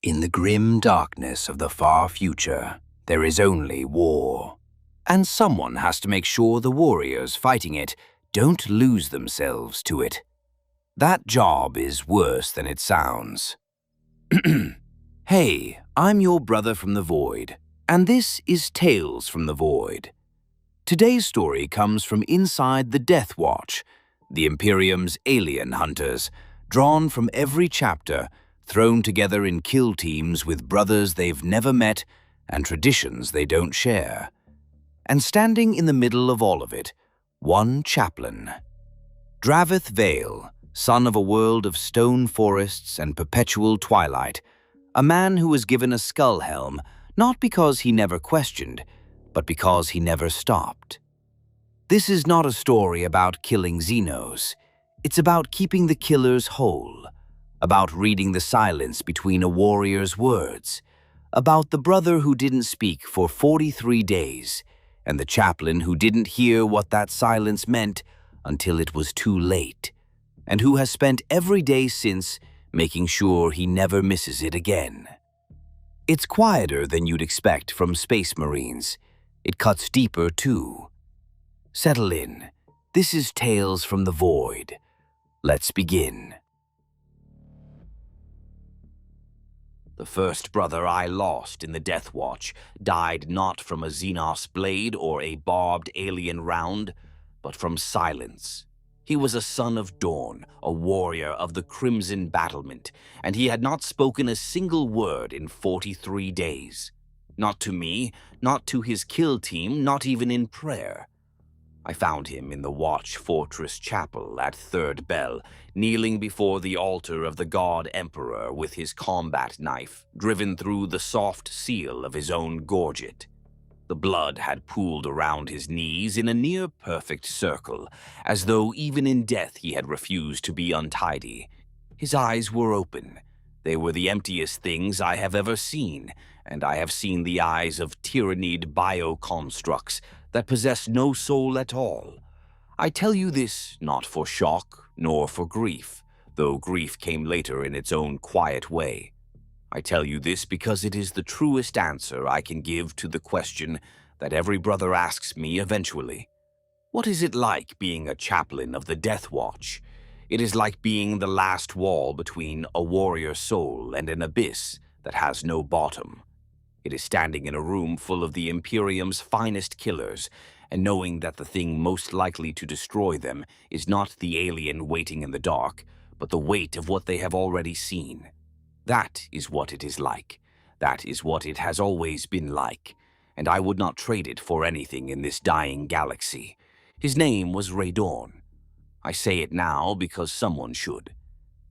In the grim darkness of the far future, there is only war. And someone has to make sure the warriors fighting it don't lose themselves to it. That job is worse than it sounds. Hey, I'm your brother from the Void, and this is Tales from the Void. Today's story comes from inside the Deathwatch, the Imperium's alien hunters, drawn from every chapter, thrown together in kill teams with brothers they've never met and traditions they don't share. And standing in the middle of all of it, one chaplain. Dravith Vale, son of a world of stone forests and perpetual twilight, a man who was given a skull helm not because he never questioned, but because he never stopped. This is not a story about killing xenos. It's about keeping the killers whole, about reading the silence between a warrior's words, about the brother who didn't speak for 43 days, and the chaplain who didn't hear what that silence meant until it was too late, and who has spent every day since making sure he never misses it again. It's quieter than you'd expect from Space Marines. It cuts deeper, too. Settle in. This is Tales from the Void. Let's begin. The first brother I lost in the Deathwatch died not from a xenos blade or a barbed alien round, but from silence. He was a son of Dawn, a warrior of the Crimson Battlement, and he had not spoken a single word in 43 days. Not to me, not to his kill team, not even in prayer. I found him in the Watch Fortress Chapel at Third Bell, kneeling before the altar of the God Emperor with his combat knife, driven through the soft seal of his own gorget. The blood had pooled around his knees in a near-perfect circle, as though even in death he had refused to be untidy. His eyes were open. They were the emptiest things I have ever seen, and I have seen the eyes of tyrannied bioconstructs that possess no soul at all. I tell you this not for shock, nor for grief, though grief came later in its own quiet way. I tell you this because it is the truest answer I can give to the question that every brother asks me eventually. What is it like being a chaplain of the Deathwatch? It is like being the last wall between a warrior soul and an abyss that has no bottom. It is standing in a room full of the Imperium's finest killers, and knowing that the thing most likely to destroy them is not the alien waiting in the dark, but the weight of what they have already seen. That is what it is like. That is what it has always been like, and I would not trade it for anything in this dying galaxy. His name was Radorn. I say it now because someone should.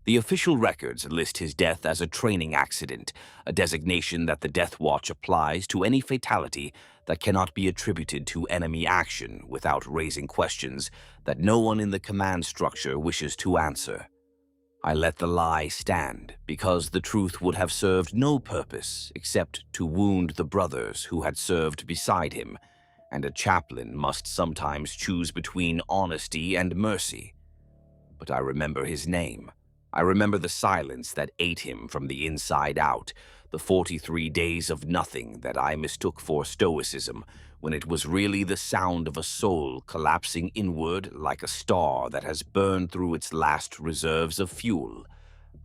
The official records list his death as a training accident, a designation that the Deathwatch applies to any fatality that cannot be attributed to enemy action without raising questions that no one in the command structure wishes to answer. I let the lie stand because the truth would have served no purpose except to wound the brothers who had served beside him, and a chaplain must sometimes choose between honesty and mercy. But I remember his name. I remember the silence that ate him from the inside out, the 43 days of nothing that I mistook for stoicism, when it was really the sound of a soul collapsing inward like a star that has burned through its last reserves of fuel.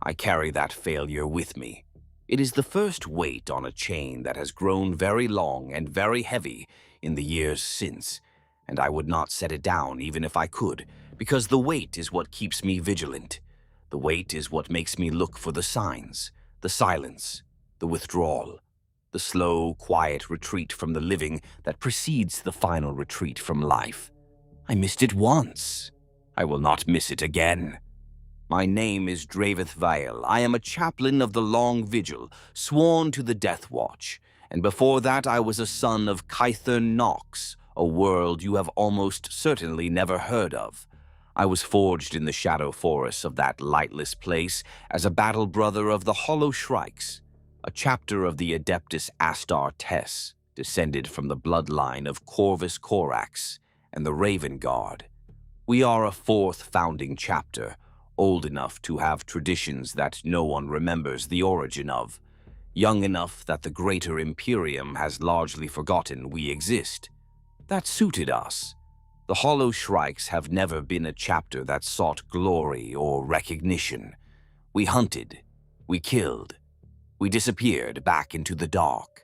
I carry that failure with me. It is the first weight on a chain that has grown very long and very heavy in the years since, and I would not set it down even if I could, because the weight is what keeps me vigilant. The weight is what makes me look for the signs, the silence, the withdrawal, the slow, quiet retreat from the living that precedes the final retreat from life. I missed it once. I will not miss it again. My name is Dravith Vale. I am a chaplain of the Long Vigil, sworn to the Deathwatch, and before that I was a son of Kythern Nox, a world you have almost certainly never heard of. I was forged in the shadow forests of that lightless place as a battle brother of the Hollow Shrikes, a chapter of the Adeptus Astar Tess, descended from the bloodline of Corvus Corax and the Raven Guard. We are a fourth founding chapter, old enough to have traditions that no one remembers the origin of. young enough that the greater Imperium has largely forgotten we exist. That suited us. The Hollow Shrikes have never been a chapter that sought glory or recognition. We hunted, we killed, we disappeared back into the dark.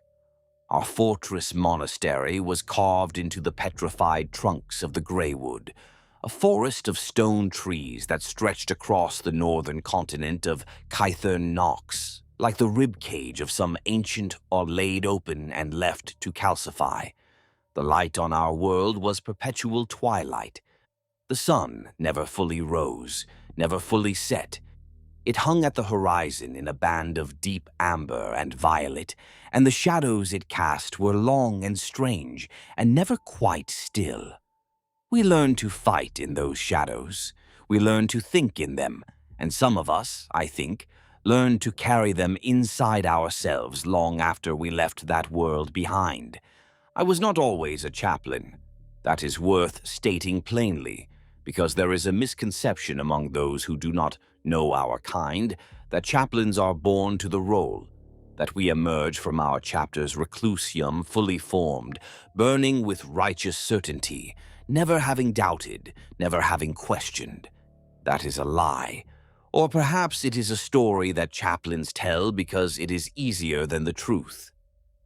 Our fortress monastery was carved into the petrified trunks of the Greywood, a forest of stone trees that stretched across the northern continent of Kythern Nox, like the ribcage of some ancient or laid open and left to calcify. The light on our world was perpetual twilight. The sun never fully rose, never fully set. It hung at the horizon in a band of deep amber and violet, and the shadows it cast were long and strange, and never quite still. We learned to fight in those shadows. We learned to think in them, and some of us, I think, learned to carry them inside ourselves long after we left that world behind. I was not always a chaplain. That is worth stating plainly, because there is a misconception among those who do not know our kind that chaplains are born to the role, that we emerge from our chapter's reclusium fully formed, burning with righteous certainty, never having doubted, never having questioned. That is a lie. Or perhaps it is a story that chaplains tell because it is easier than the truth.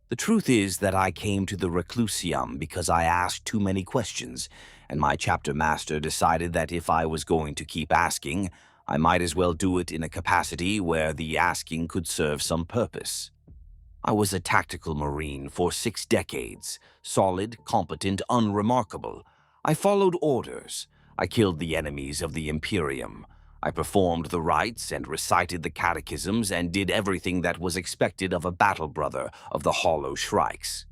The truth is that I came to the reclusium because I asked too many questions, and my chapter master decided that if I was going to keep asking, I might as well do it in a capacity where the asking could serve some purpose. I was a tactical Marine for 6 decades, solid, competent, unremarkable. I followed orders. I killed the enemies of the Imperium. I performed the rites and recited the catechisms and did everything that was expected of a battle brother of the Hollow Shrikes.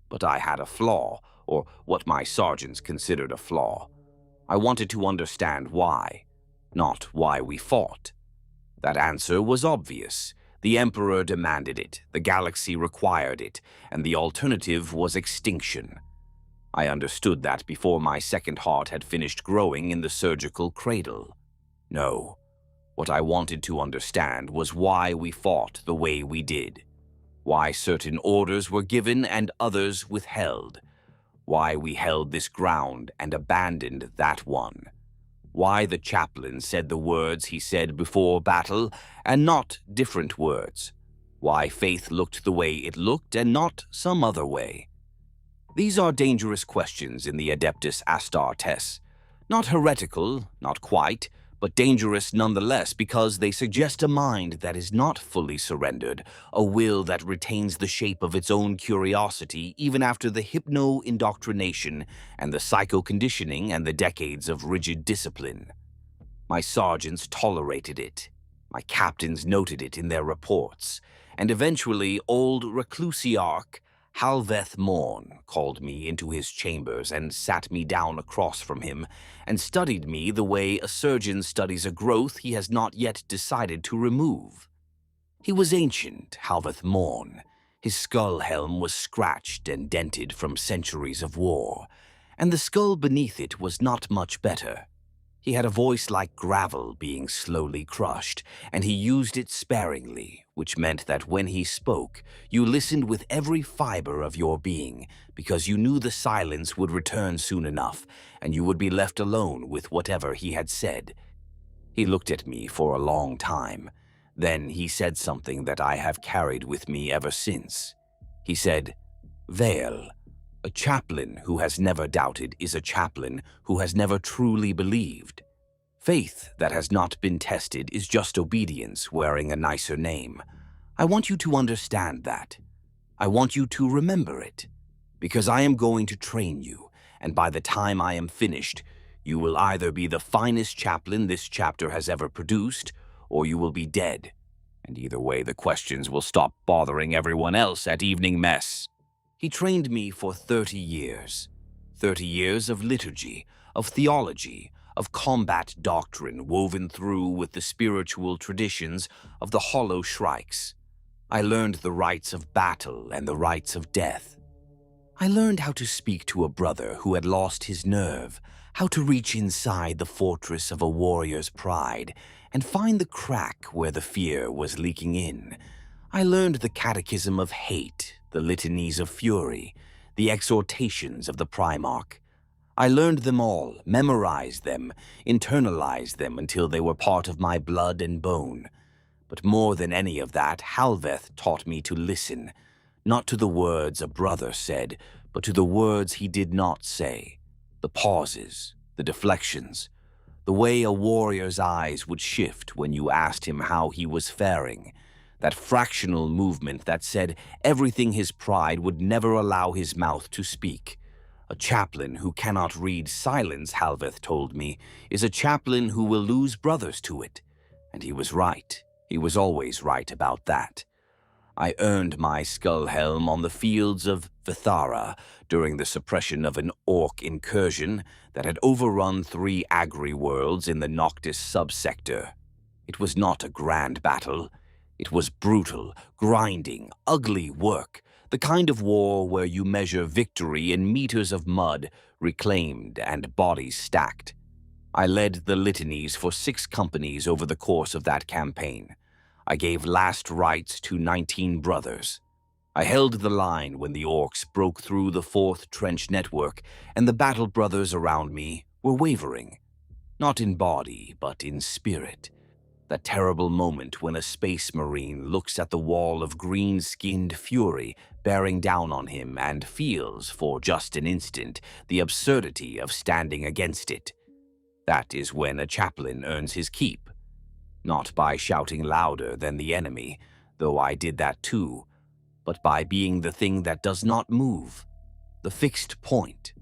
But I had a flaw, or what my sergeants considered a flaw. I wanted to understand why, not why we fought. That answer was obvious. The Emperor demanded it, the galaxy required it, and the alternative was extinction. I understood that before my second heart had finished growing in the surgical cradle. No, what I wanted to understand was why we fought the way we did, why certain orders were given and others withheld, why we held this ground and abandoned that one, why the chaplain said the words he said before battle and not different words, why faith looked the way it looked and not some other way. These are dangerous questions in the Adeptus Astartes, not heretical, not quite, but dangerous nonetheless because they suggest a mind that is not fully surrendered, a will that retains the shape of its own curiosity even after the hypno-indoctrination and the psycho-conditioning and the decades of rigid discipline. My sergeants tolerated it. My captains noted it in their reports. And eventually, old reclusiarch Halveth Morn called me into his chambers and sat me down across from him and studied me the way a surgeon studies a growth he has not yet decided to remove. He was ancient, Halveth Morn. His skull helm was scratched and dented from centuries of war, and the skull beneath it was not much better. He had a voice like gravel being slowly crushed, and he used it sparingly, which meant that when he spoke, you listened with every fiber of your being, because you knew the silence would return soon enough, and you would be left alone with whatever he had said. He looked at me for a long time. Then he said something that I have carried with me ever since. He said, "Vale, a chaplain who has never doubted is a chaplain who has never truly believed. Faith that has not been tested is just obedience wearing a nicer name. I want you to understand that. I want you to remember it, because I am going to train you, and by the time I am finished, you will either be the finest chaplain this chapter has ever produced, or you will be dead. And either way, the questions will stop bothering everyone else at evening mess." He trained me for 30 years. 30 years of liturgy, of theology, of combat doctrine woven through with the spiritual traditions of the Hollow Shrikes. I learned the rites of battle and the rites of death. I learned how to speak to a brother who had lost his nerve, how to reach inside the fortress of a warrior's pride and find the crack where the fear was leaking in. I learned the catechism of hate, the litanies of fury, the exhortations of the Primarch. I learned them all, memorized them, internalized them until they were part of my blood and bone. But more than any of that, Halveth taught me to listen, not to the words a brother said, but to the words he did not say, the pauses, the deflections, the way a warrior's eyes would shift when you asked him how he was faring, that fractional movement that said everything his pride would never allow his mouth to speak. A chaplain who cannot read silence, Halveth told me, is a chaplain who will lose brothers to it. And he was right. He was always right about that. I earned my skull helm on the fields of Vithara during the suppression of an orc incursion that had overrun 3 agri-worlds in the Noctis subsector. It was not a grand battle. It was brutal, grinding, ugly work, the kind of war where you measure victory in meters of mud reclaimed and bodies stacked. I led the litanies for 6 companies over the course of that campaign. I gave last rites to 19 brothers. I held the line when the orcs broke through the 4th trench network, and the battle brothers around me were wavering. Not in body, but in spirit. That terrible moment when a space marine looks at the wall of green-skinned fury bearing down on him and feels, for just an instant, the absurdity of standing against it. That is when a chaplain earns his keep. Not by shouting louder than the enemy, though I did that too, but by being the thing that does not move, the fixed point,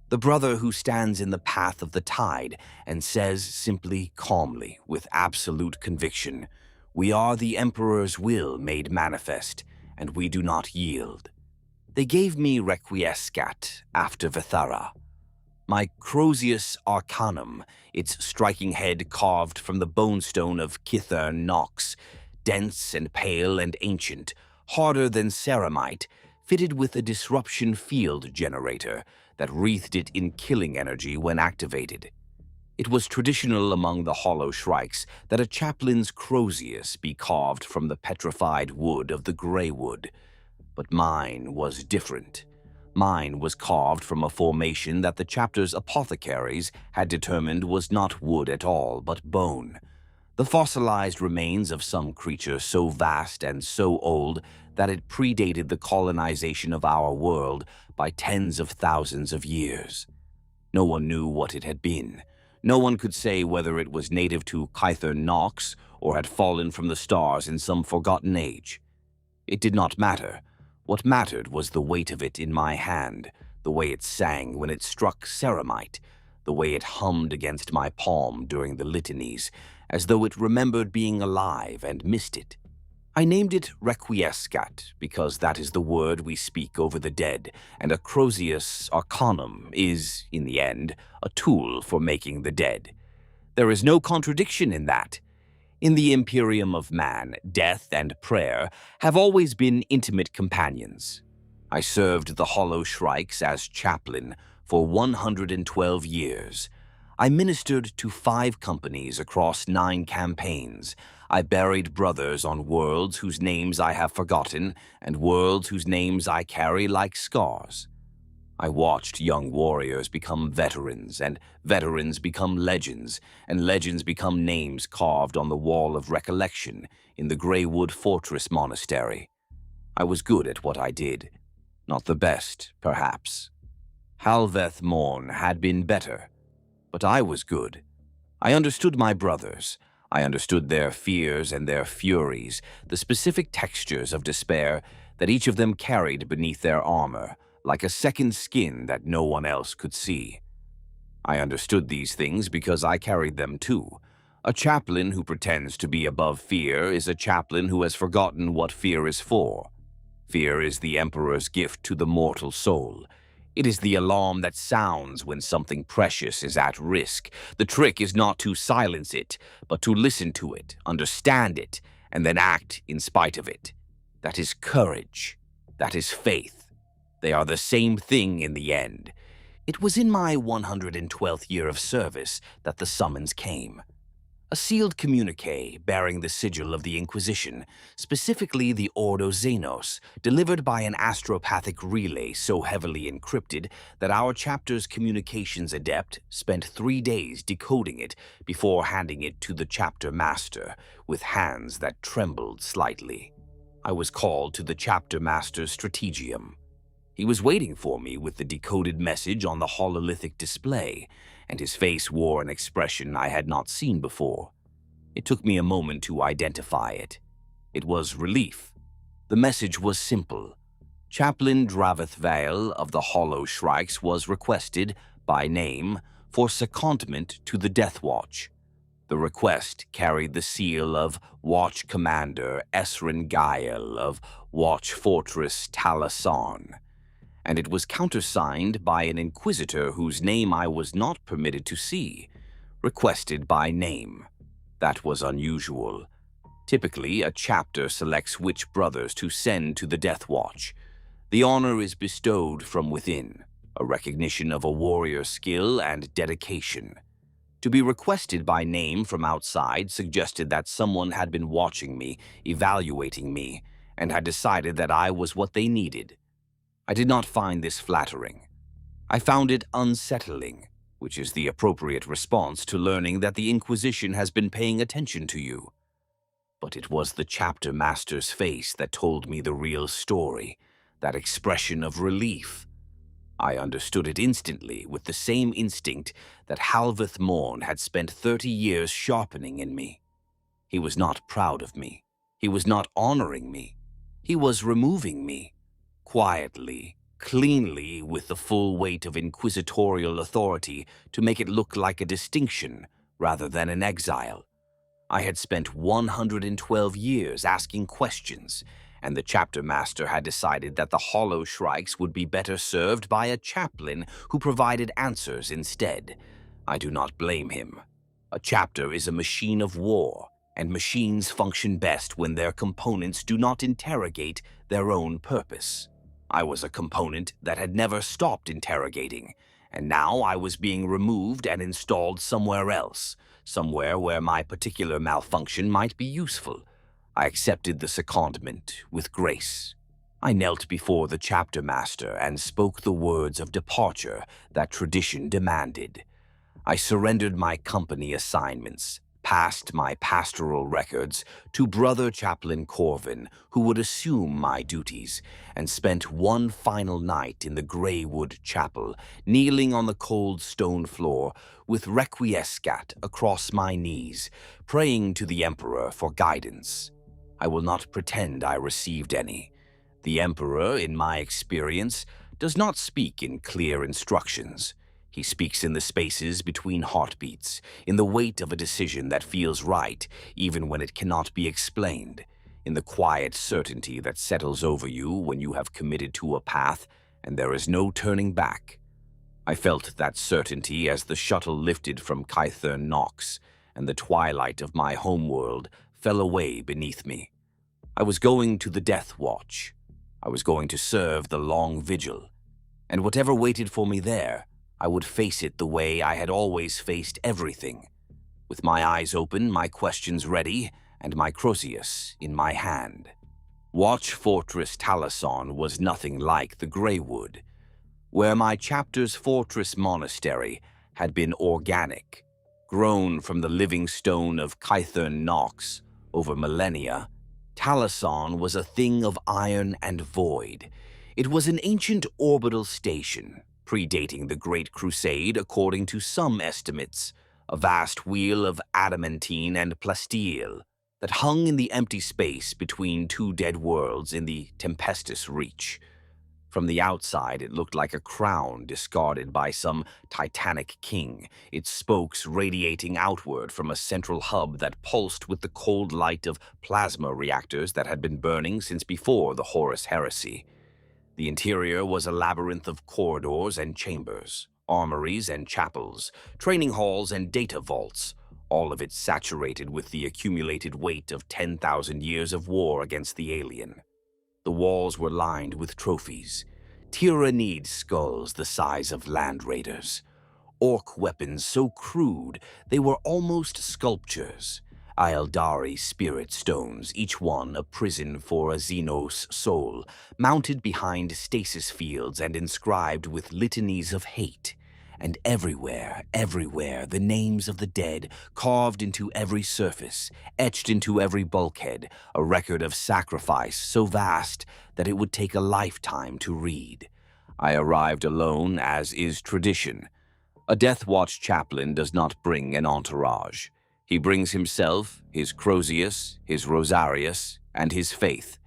the brother who stands in the path of the tide and says simply, calmly, with absolute conviction, "We are the Emperor's will made manifest, and we do not yield." They gave me Requiescat after Vithara. My Crozius Arcanum, its striking head carved from the bonestone of Kithern Nox, dense and pale and ancient, harder than ceramite, fitted with a disruption field generator that wreathed it in killing energy when activated. It was traditional among the hollow shrikes that a chaplain's Crozius be carved from the petrified wood of the grey wood, but mine was different. Mine was carved from a formation that the chapter's apothecaries had determined was not wood at all, but bone. The fossilized remains of some creature so vast and so old that it predated the colonization of our world by tens of thousands of years. No one knew what it had been. No one could say whether it was native to Kythern Nox or had fallen from the stars in some forgotten age. It did not matter. What mattered was the weight of it in my hand, the way it sang when it struck ceramite, the way it hummed against my palm during the litanies, as though it remembered being alive and missed it. I named it Requiescat because that is the word we speak over the dead, and a Crozius Arcanum is, in the end, a tool for making the dead. There is no contradiction in that. In the Imperium of Man, death and prayer have always been intimate companions. I served the Hollow Shrikes as chaplain for 112 years. I ministered to 5 companies across 9 campaigns. I buried brothers on worlds whose names I have forgotten and worlds whose names I carry like scars. I watched young warriors become veterans, and veterans become legends, and legends become names carved on the wall of recollection in the Greywood Fortress Monastery. I was good at what I did. Not the best, perhaps. Halveth Morn had been better, but I was good. I understood my brothers. I understood their fears and their furies, the specific textures of despair that each of them carried beneath their armor, like a second skin that no one else could see. I understood these things because I carried them too. A chaplain who pretends to be above fear is a chaplain who has forgotten what fear is for. Fear is the Emperor's gift to the mortal soul. It is the alarm that sounds when something precious is at risk. The trick is not to silence it, but to listen to it, understand it, and then act in spite of it. That is courage. That is faith. They are the same thing in the end. It was in my 112th year of service that the summons came. A sealed communique bearing the sigil of the Inquisition, specifically the Ordo Xenos, delivered by an astropathic relay so heavily encrypted that our chapter's communications adept spent 3 days decoding it before handing it to the chapter master with hands that trembled slightly. I was called to the chapter master's strategium. He was waiting for me with the decoded message on the hololithic display, and his face wore an expression I had not seen before. It took me a moment to identify it. It was relief. The message was simple. Chaplain Draveth Vale of the Hollow Shrikes was requested, by name, for secondment to the Deathwatch. The request carried the seal of Watch Commander Esrin Gael of Watch Fortress Talasan, and it was countersigned by an inquisitor whose name I was not permitted to see, requested by name. That was unusual. Typically, a chapter selects which brothers to send to the Deathwatch. The honor is bestowed from within, a recognition of a warrior's skill and dedication. To be requested by name from outside suggested that someone had been watching me, evaluating me, and had decided that I was what they needed. I did not find this flattering. I found it unsettling, which is the appropriate response to learning that the Inquisition has been paying attention to you. But it was the chapter master's face that told me the real story, that expression of relief. I understood it instantly with the same instinct that Halveth Morn had spent 30 years sharpening in me. He was not proud of me. He was not honoring me. He was removing me. Quietly, cleanly, with the full weight of inquisitorial authority to make it look like a distinction rather than an exile. I had spent 112 years asking questions, and the chapter master had decided that the Hollow Shrikes would be better served by a chaplain who provided answers instead. I do not blame him. A chapter is a machine of war, and machines function best when their components do not interrogate their own purpose. I was a component that had never stopped interrogating, and now I was being removed and installed somewhere else, somewhere where my particular malfunction might be useful. I accepted the secondment with grace. I knelt before the chapter master and spoke the words of departure that tradition demanded. I surrendered my company assignments, passed my pastoral records to Brother Chaplain Corvin, who would assume my duties, and spent one final night in the Greywood Chapel, kneeling on the cold stone floor with requiescat across my knees, praying to the Emperor for guidance. I will not pretend I received any. The Emperor, in my experience, does not speak in clear instructions. He speaks in the spaces between heartbeats, in the weight of a decision that feels right, even when it cannot be explained, in the quiet certainty that settles over you when you have committed to a path and there is no turning back. I felt that certainty as the shuttle lifted from Kythern Nox, and the twilight of my homeworld fell away beneath me. I was going to the Deathwatch. I was going to serve the Long Vigil, and whatever waited for me there, I would face it the way I had always faced everything, with my eyes open, my questions ready, and my Crozius in my hand. Watch Fortress Talasan was nothing like the Greywood, where my chapter's fortress monastery had been organic, grown from the living stone of Kythern Nox over millennia. Talasan was a thing of iron and void. It was an ancient orbital station, predating the Great Crusade according to some estimates, a vast wheel of adamantine and plasteel that hung in the empty space between two dead worlds in the tempestuous reach. From the outside, it looked like a crown discarded by some titanic king, its spokes radiating outward from a central hub that pulsed with the cold light of plasma reactors that had been burning since before the Horus Heresy. The interior was a labyrinth of corridors and chambers, armories and chapels, training halls and data vaults, all of it saturated with the accumulated weight of 10,000 years of war against the alien. The walls were lined with trophies, Tyrannid skulls the size of land raiders, orc weapons so crude they were almost sculptures. Aeldari spirit stones, each one a prison for a xenos soul, mounted behind stasis fields and inscribed with litanies of hate. And everywhere, the names of the dead, carved into every surface, etched into every bulkhead, a record of sacrifice so vast that it would take a lifetime to read. I arrived alone, as is tradition. A Deathwatch Chaplain does not bring an entourage. He brings himself, his Crozius, his Rosarius, and his faith.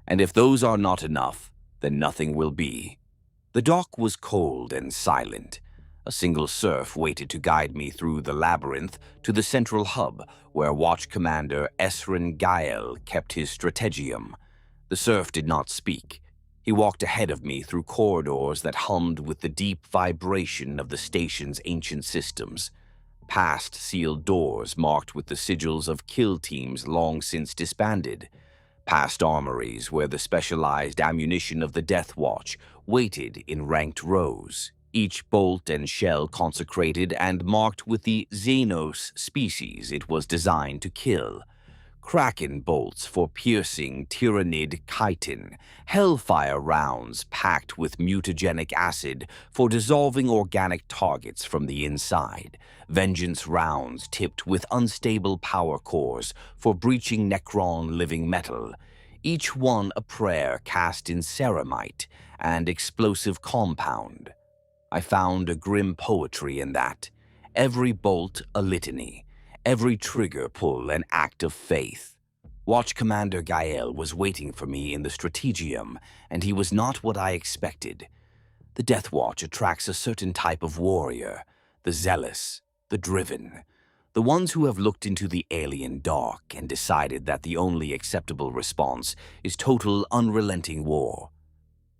And if those are not enough, then nothing will be. The dock was cold and silent. A single serf waited to guide me through the labyrinth to the central hub, where Watch Commander Esrin Gael kept his strategium. The serf did not speak. He walked ahead of me through corridors that hummed with the deep vibration of the station's ancient systems, past sealed doors marked with the sigils of kill teams long since disbanded, past armories where the specialized ammunition of the Deathwatch waited in ranked rows, each bolt and shell consecrated and marked with the xenos species it was designed to kill. Kraken bolts for piercing tyrannid chitin, hellfire rounds packed with mutagenic acid for dissolving organic targets from the inside, vengeance rounds tipped with unstable power cores for breaching Necron living metal, each one a prayer cast in ceramite and explosive compound. I found a grim poetry in that, every bolt a litany, every trigger pull an act of faith. Watch Commander Gael was waiting for me in the strategium, and he was not what I expected. The Deathwatch attracts a certain type of warrior, the zealous, the driven, the ones who have looked into the alien dark and decided that the only acceptable response is total, unrelenting war.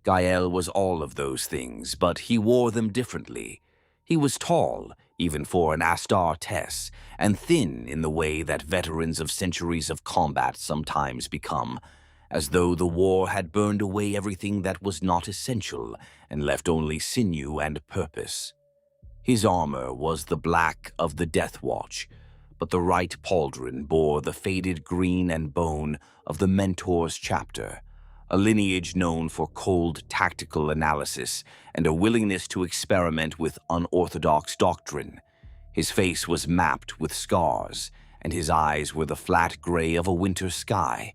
Gael was all of those things, but he wore them differently. He was tall, even for an Astartes, and thin in the way that veterans of centuries of combat sometimes become, as though the war had burned away everything that was not essential and left only sinew and purpose. His armor was the black of the Deathwatch, but the right pauldron bore the faded green and bone of the Mentor's chapter, a lineage known for cold tactical analysis and a willingness to experiment with unorthodox doctrine. His face was mapped with scars, and his eyes were the flat gray of a winter sky,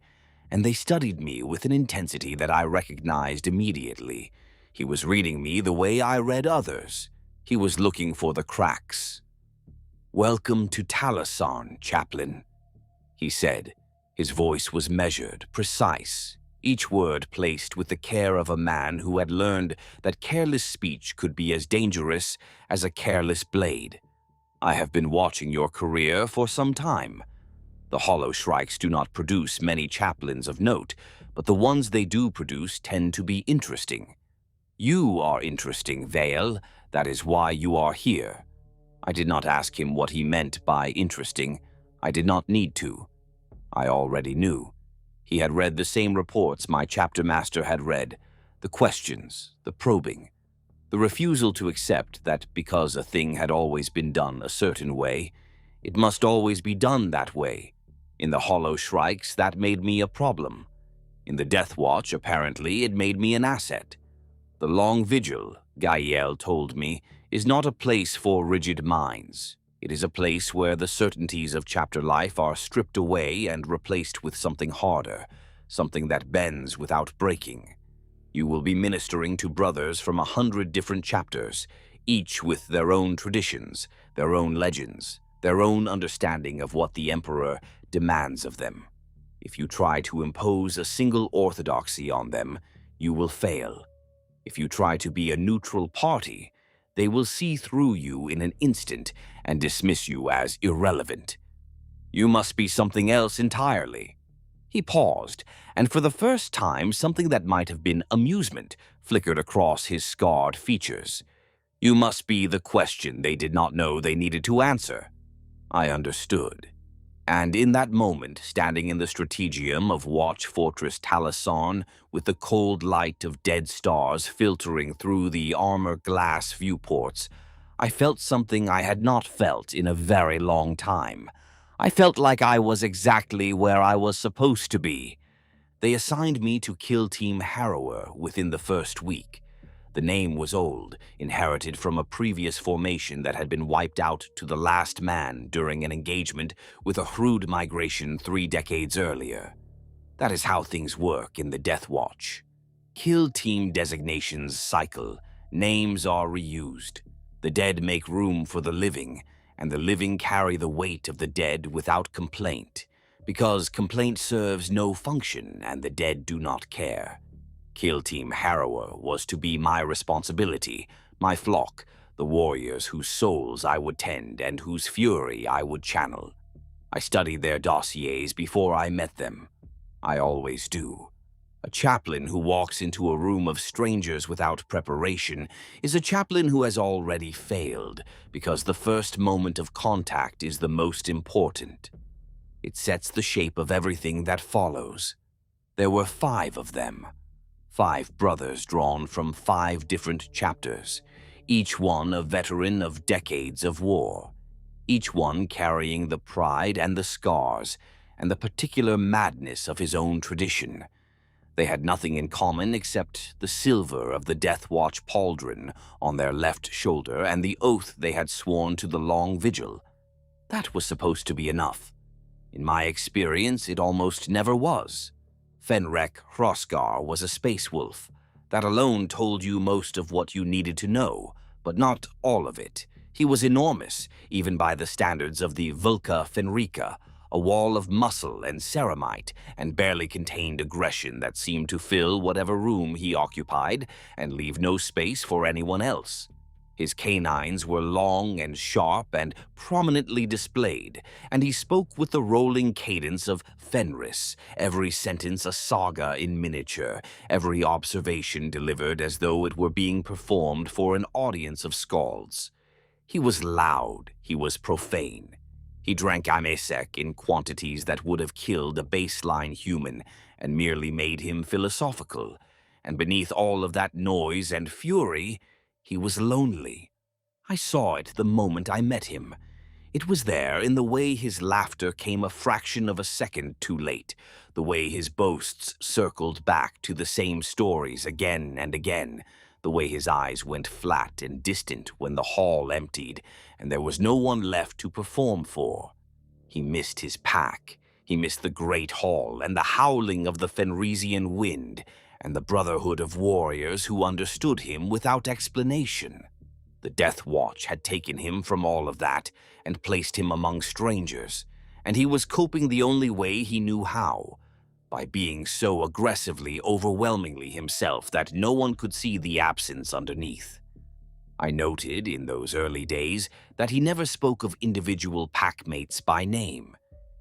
and they studied me with an intensity that I recognized immediately. He was reading me the way I read others. He was looking for the cracks. "Welcome to Talasan, Chaplain," he said. His voice was measured, precise, each word placed with the care of a man who had learned that careless speech could be as dangerous as a careless blade. "I have been watching your career for some time. The Hollow Shrikes do not produce many chaplains of note, but the ones they do produce tend to be interesting. You are interesting, Vale. That is why you are here." I did not ask him what he meant by interesting. I did not need to. I already knew. He had read the same reports my chapter master had read, the questions, the probing, the refusal to accept that because a thing had always been done a certain way, it must always be done that way. In the Hollow Shrikes, that made me a problem. In the Deathwatch, apparently, it made me an asset. The Long Vigil, Gael told me, is not a place for rigid minds. It is a place where the certainties of chapter life are stripped away and replaced with something harder, something that bends without breaking. You will be ministering to brothers from 100 different chapters, each with their own traditions, their own legends, their own understanding of what the Emperor demands of them. If you try to impose a single orthodoxy on them, you will fail. If you try to be a neutral party, they will see through you in an instant and dismiss you as irrelevant. You must be something else entirely. He paused, and for the first time something that might have been amusement flickered across his scarred features. You must be the question they did not know they needed to answer. I understood. And in that moment, standing in the strategium of Watch Fortress Talasan, with the cold light of dead stars filtering through the armor glass viewports, I felt something I had not felt in a very long time. I felt like I was exactly where I was supposed to be. They assigned me to Kill Team Harrower within the first week. The name was old, inherited from a previous formation that had been wiped out to the last man during an engagement with a Hrud migration 3 decades earlier. That is how things work in the Deathwatch. Kill Team designations cycle, names are reused. The dead make room for the living, and the living carry the weight of the dead without complaint, because complaint serves no function and the dead do not care. Kill Team Harrower was to be my responsibility, my flock, the warriors whose souls I would tend and whose fury I would channel. I studied their dossiers before I met them. I always do. A chaplain who walks into a room of strangers without preparation is a chaplain who has already failed, because the first moment of contact is the most important. It sets the shape of everything that follows. There were 5 of them. 5 brothers drawn from 5 different chapters, each one a veteran of decades of war, each one carrying the pride and the scars and the particular madness of his own tradition. They had nothing in common except the silver of the Deathwatch pauldron on their left shoulder and the oath they had sworn to the Long Vigil. That was supposed to be enough. In my experience, it almost never was. Fenrek Hroskar was a space wolf. That alone told you most of what you needed to know, but not all of it. He was enormous, even by the standards of the Vulca Fenrika, a wall of muscle and ceramite, and barely contained aggression that seemed to fill whatever room he occupied and leave no space for anyone else. His canines were long and sharp and prominently displayed, and he spoke with the rolling cadence of Fenris, every sentence a saga in miniature, every observation delivered as though it were being performed for an audience of skalds. He was loud, he was profane. He drank amesek in quantities that would have killed a baseline human and merely made him philosophical. And beneath all of that noise and fury, he was lonely. I saw it the moment I met him. It was there in the way his laughter came a fraction of a second too late, the way his boasts circled back to the same stories again and again, the way his eyes went flat and distant when the hall emptied and there was no one left to perform for. He missed his pack. He missed the great hall and the howling of the Fenrisian wind and the brotherhood of warriors who understood him without explanation. The Deathwatch had taken him from all of that and placed him among strangers, and he was coping the only way he knew how, by being so aggressively, overwhelmingly himself that no one could see the absence underneath. I noted in those early days that he never spoke of individual packmates by name.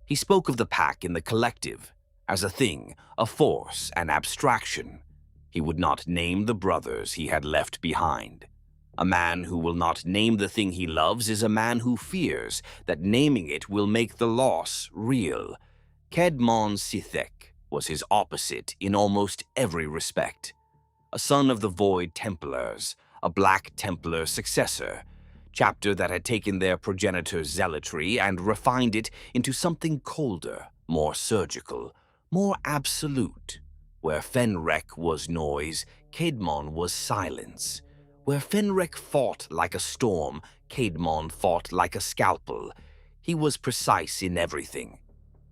He spoke of the pack in the collective, as a thing, a force, an abstraction. He would not name the brothers he had left behind. A man who will not name the thing he loves is a man who fears that naming it will make the loss real. Kedmon Sithek was his opposite in almost every respect. A son of the Void Templars, a Black Templar successor, chapter that had taken their progenitor's zealotry and refined it into something colder, more surgical, more absolute. Where Fenrek was noise, Kedmon was silence. Where Fenrek fought like a storm, Kedmon fought like a scalpel. He was precise in everything.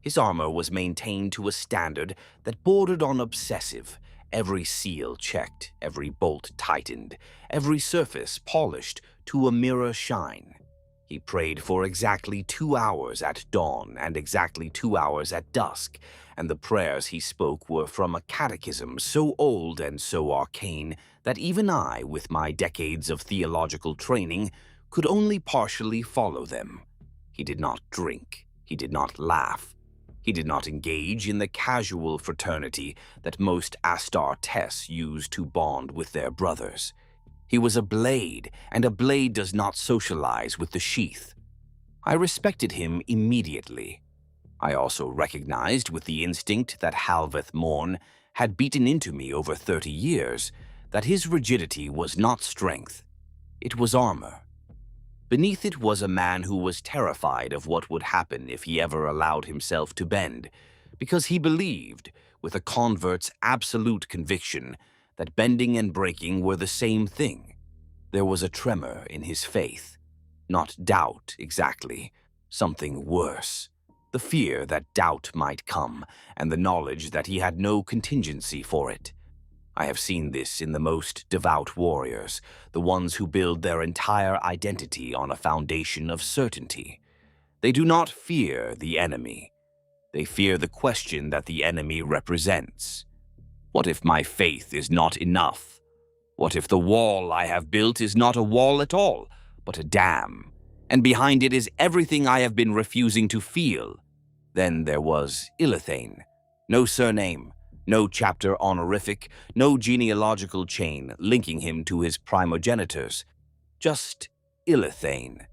His armor was maintained to a standard that bordered on obsessive, every seal checked, every bolt tightened, every surface polished to a mirror shine. He prayed for exactly 2 hours at dawn and exactly 2 hours at dusk, and the prayers he spoke were from a catechism so old and so arcane that even I, with my decades of theological training, could only partially follow them. He did not drink. He did not laugh. He did not engage in the casual fraternity that most Astartes use to bond with their brothers. He was a blade, and a blade does not socialize with the sheath. I respected him immediately. I also recognized with the instinct that Halveth Morn had beaten into me over 30 years that his rigidity was not strength. It was armor. Beneath it was a man who was terrified of what would happen if he ever allowed himself to bend, because he believed, with a convert's absolute conviction, that bending and breaking were the same thing. There was a tremor in his faith. Not doubt, exactly. Something worse. The fear that doubt might come, and the knowledge that he had no contingency for it. I have seen this in the most devout warriors, the ones who build their entire identity on a foundation of certainty. They do not fear the enemy. They fear the question that the enemy represents. What if my faith is not enough? What if the wall I have built is not a wall at all, but a dam, and behind it is everything I have been refusing to feel? Then there was Illithane. No surname, no chapter honorific, no genealogical chain linking him to his primogenitors. Just Illithane.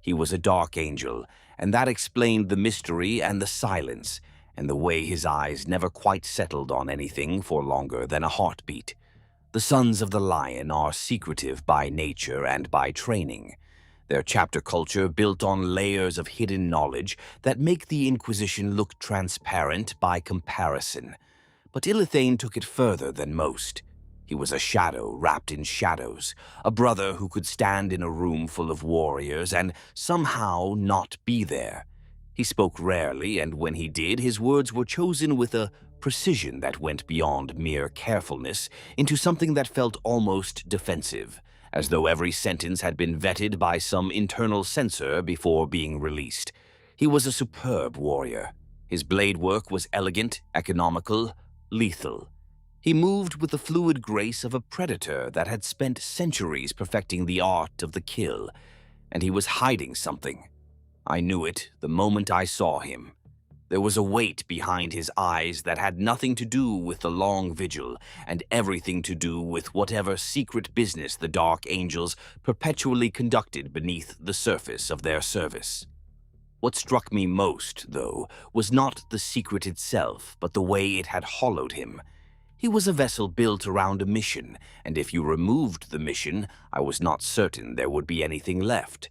He was a dark angel, and that explained the mystery and the silence, and the way his eyes never quite settled on anything for longer than a heartbeat. The Sons of the Lion are secretive by nature and by training. Their chapter culture built on layers of hidden knowledge that make the Inquisition look transparent by comparison. But Illithane took it further than most. He was a shadow wrapped in shadows, a brother who could stand in a room full of warriors and somehow not be there. He spoke rarely, and when he did, his words were chosen with a precision that went beyond mere carefulness into something that felt almost defensive, as though every sentence had been vetted by some internal censor before being released. He was a superb warrior. His blade work was elegant, economical, lethal. He moved with the fluid grace of a predator that had spent centuries perfecting the art of the kill, and he was hiding something. I knew it the moment I saw him. There was a weight behind his eyes that had nothing to do with the Long Vigil and everything to do with whatever secret business the Dark Angels perpetually conducted beneath the surface of their service. What struck me most, though, was not the secret itself, but the way it had hollowed him. He was a vessel built around a mission, and if you removed the mission, I was not certain there would be anything left.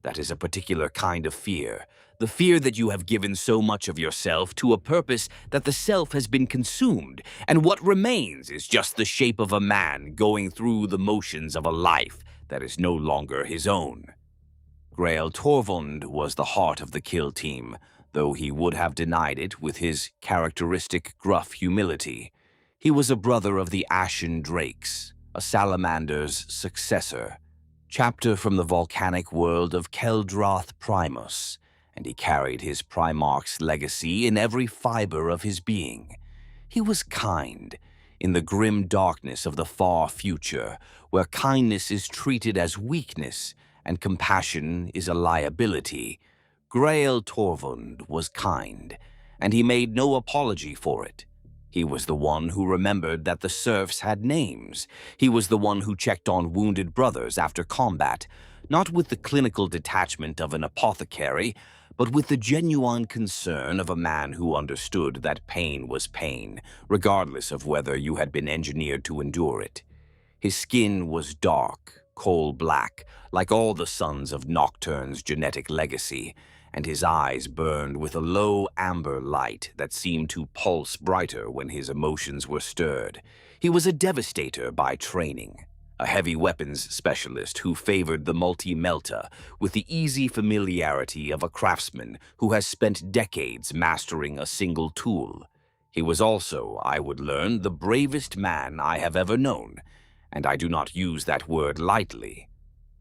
That is a particular kind of fear, the fear that you have given so much of yourself to a purpose that the self has been consumed, and what remains is just the shape of a man going through the motions of a life that is no longer his own. Grail Torvund was the heart of the kill team, though he would have denied it with his characteristic gruff humility. He was a brother of the Ashen Drakes, a salamander's successor, chapter from the volcanic world of Keldroth Primus, and he carried his Primarch's legacy in every fiber of his being. He was kind, in the grim darkness of the far future, where kindness is treated as weakness and compassion is a liability. Grail Torvund was kind, and he made no apology for it. He was the one who remembered that the serfs had names. He was the one who checked on wounded brothers after combat, not with the clinical detachment of an apothecary, but with the genuine concern of a man who understood that pain was pain, regardless of whether you had been engineered to endure it. His skin was dark, coal-black, like all the sons of Nocturne's genetic legacy, and his eyes burned with a low amber light that seemed to pulse brighter when his emotions were stirred. He was a devastator by training, a heavy weapons specialist who favored the multi-melta with the easy familiarity of a craftsman who has spent decades mastering a single tool. He was also, I would learn, the bravest man I have ever known, and I do not use that word lightly.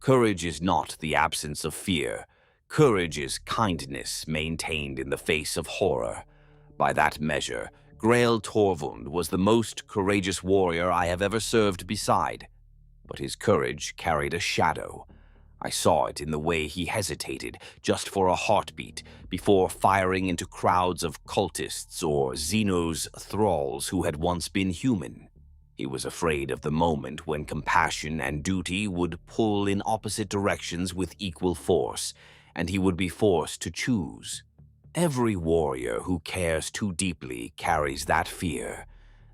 Courage is not the absence of fear. Courage is kindness maintained in the face of horror. By that measure, Grail Torvund was the most courageous warrior I have ever served beside. But his courage carried a shadow. I saw it in the way he hesitated just for a heartbeat before firing into crowds of cultists or xenos thralls who had once been human. He was afraid of the moment when compassion and duty would pull in opposite directions with equal force, and he would be forced to choose. Every warrior who cares too deeply carries that fear.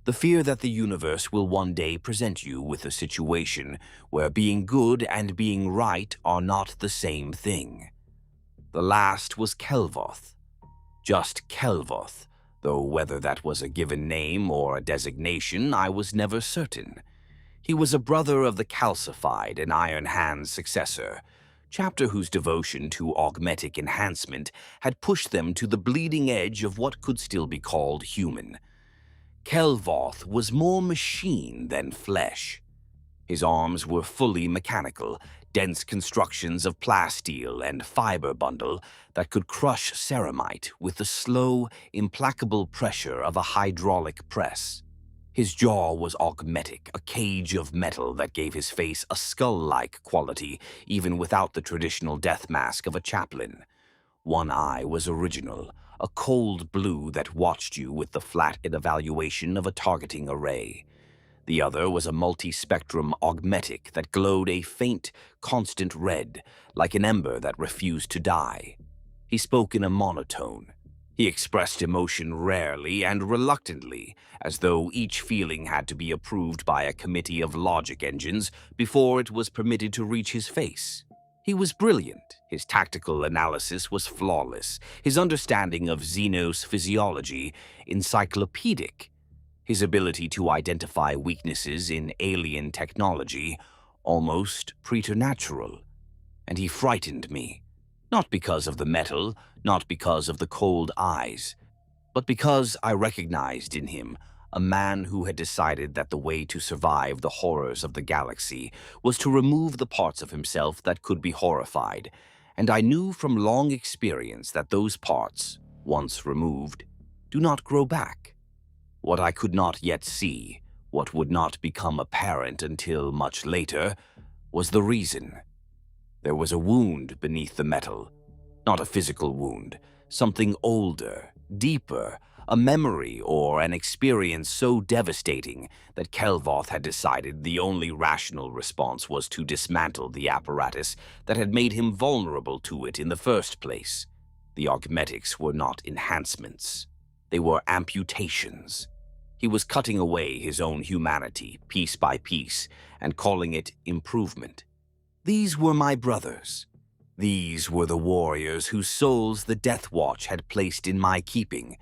The fear that the universe will one day present you with a situation where being good and being right are not the same thing. The last was Kelvoth. Just Kelvoth, though whether that was a given name or a designation, I was never certain. He was a brother of the calcified and Iron Hand's successor, chapter whose devotion to augmetic enhancement had pushed them to the bleeding edge of what could still be called human. Kelvoth was more machine than flesh. His arms were fully mechanical, dense constructions of plasteel and fiber bundle that could crush ceramite with the slow, implacable pressure of a hydraulic press. His jaw was augmetic, a cage of metal that gave his face a skull-like quality even without the traditional death mask of a chaplain. One eye was original, a cold blue that watched you with the flat evaluation of a targeting array. The other was a multi-spectrum augmetic that glowed a faint, constant red, like an ember that refused to die. He spoke in a monotone. He expressed emotion rarely and reluctantly, as though each feeling had to be approved by a committee of logic engines before it was permitted to reach his face. He was brilliant. His tactical analysis was flawless. His understanding of xenos physiology encyclopedic. His ability to identify weaknesses in alien technology almost preternatural. And he frightened me. Not because of the metal, not because of the cold eyes, but because I recognized in him a man who had decided that the way to survive the horrors of the galaxy was to remove the parts of himself that could be horrified, and I knew from long experience that those parts, once removed, do not grow back. What I could not yet see, what would not become apparent until much later, was the reason. There was a wound beneath the metal. Not a physical wound, something older, deeper, a memory or an experience so devastating that Kelvoth had decided the only rational response was to dismantle the apparatus that had made him vulnerable to it in the first place. The augmetics were not enhancements. They were amputations. He was cutting away his own humanity, piece by piece, and calling it improvement. These were my brothers. These were the warriors whose souls the Deathwatch had placed in my keeping.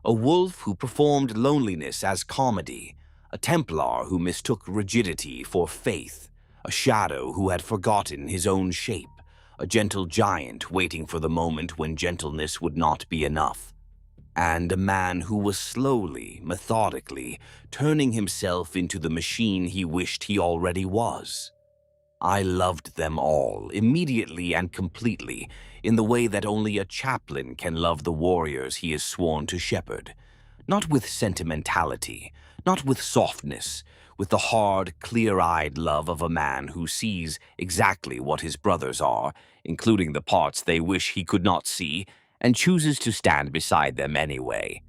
A wolf who performed loneliness as comedy, a Templar who mistook rigidity for faith, a shadow who had forgotten his own shape, a gentle giant waiting for the moment when gentleness would not be enough, and a man who was slowly, methodically, turning himself into the machine he wished he already was. I loved them all, immediately and completely, in the way that only a chaplain can love the warriors he is sworn to shepherd. Not with sentimentality, not with softness, with the hard, clear-eyed love of a man who sees exactly what his brothers are, including the parts they wish he could not see, and chooses to stand beside them anyway.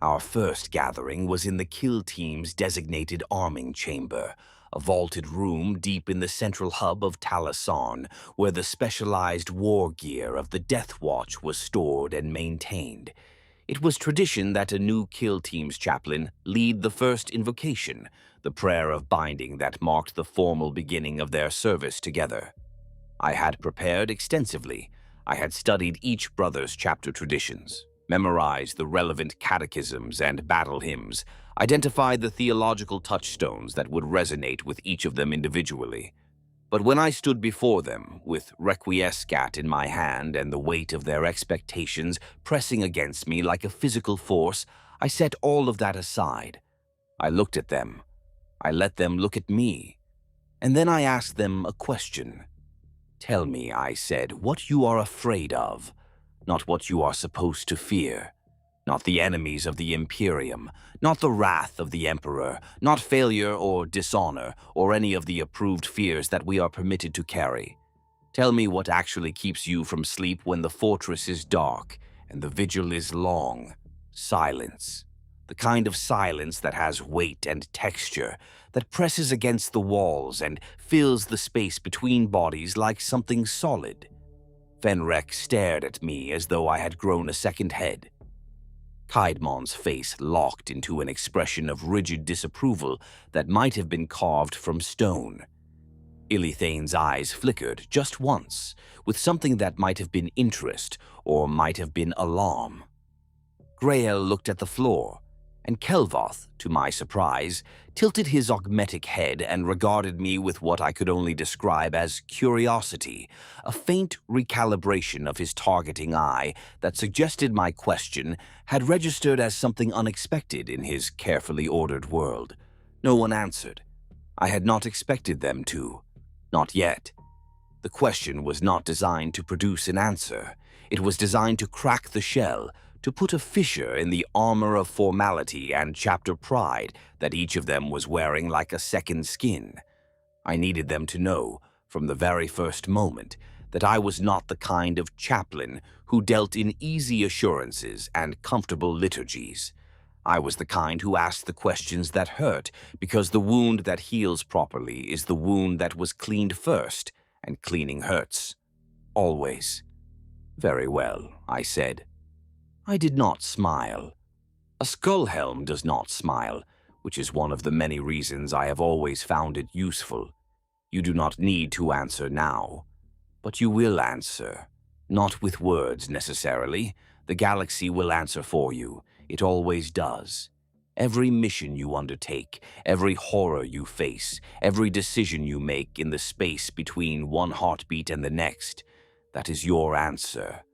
Our first gathering was in the kill team's designated arming chamber, a vaulted room deep in the central hub of Talasan, where the specialized war gear of the Deathwatch was stored and maintained. It was tradition that a new kill team's chaplain lead the first invocation, the prayer of binding that marked the formal beginning of their service together. I had prepared extensively. I had studied each brother's chapter traditions, memorized the relevant catechisms and battle hymns, identified the theological touchstones that would resonate with each of them individually. But when I stood before them, with Requiescat in my hand and the weight of their expectations pressing against me like a physical force, I set all of that aside. I looked at them. I let them look at me. And then I asked them a question. "Tell me," I said, "what you are afraid of, not what you are supposed to fear. Not the enemies of the Imperium, not the wrath of the Emperor, not failure or dishonor, or any of the approved fears that we are permitted to carry. Tell me what actually keeps you from sleep when the fortress is dark and the vigil is long. Silence. The kind of silence that has weight and texture, that presses against the walls and fills the space between bodies like something solid." Fenrek stared at me as though I had grown a second head. Kaidmon's face locked into an expression of rigid disapproval that might have been carved from stone. Illithane's eyes flickered just once, with something that might have been interest or might have been alarm. Grael looked at the floor, and Kelvoth, to my surprise, tilted his augmetic head and regarded me with what I could only describe as curiosity, a faint recalibration of his targeting eye that suggested my question had registered as something unexpected in his carefully ordered world. No one answered. I had not expected them to. Not yet. The question was not designed to produce an answer. It was designed to crack the shell, to put a fissure in the armor of formality and chapter pride that each of them was wearing like a second skin. I needed them to know, from the very first moment, that I was not the kind of chaplain who dealt in easy assurances and comfortable liturgies. I was the kind who asked the questions that hurt, because the wound that heals properly is the wound that was cleaned first, and cleaning hurts. Always. Very well, I said. I did not smile. A skullhelm does not smile, which is one of the many reasons I have always found it useful. You do not need to answer now, but you will answer. Not with words, necessarily. The galaxy will answer for you. It always does. Every mission you undertake, every horror you face, every decision you make in the space between one heartbeat and the next, that is your answer.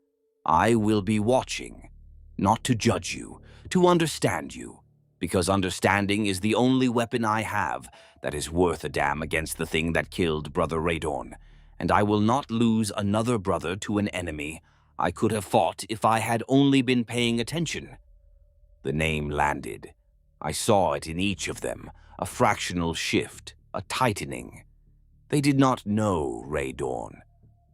I will be watching, not to judge you, to understand you, because understanding is the only weapon I have that is worth a damn against the thing that killed Brother Radorn, and I will not lose another brother to an enemy I could have fought if I had only been paying attention. The name landed. I saw it in each of them, a fractional shift, a tightening. They did not know Radorn,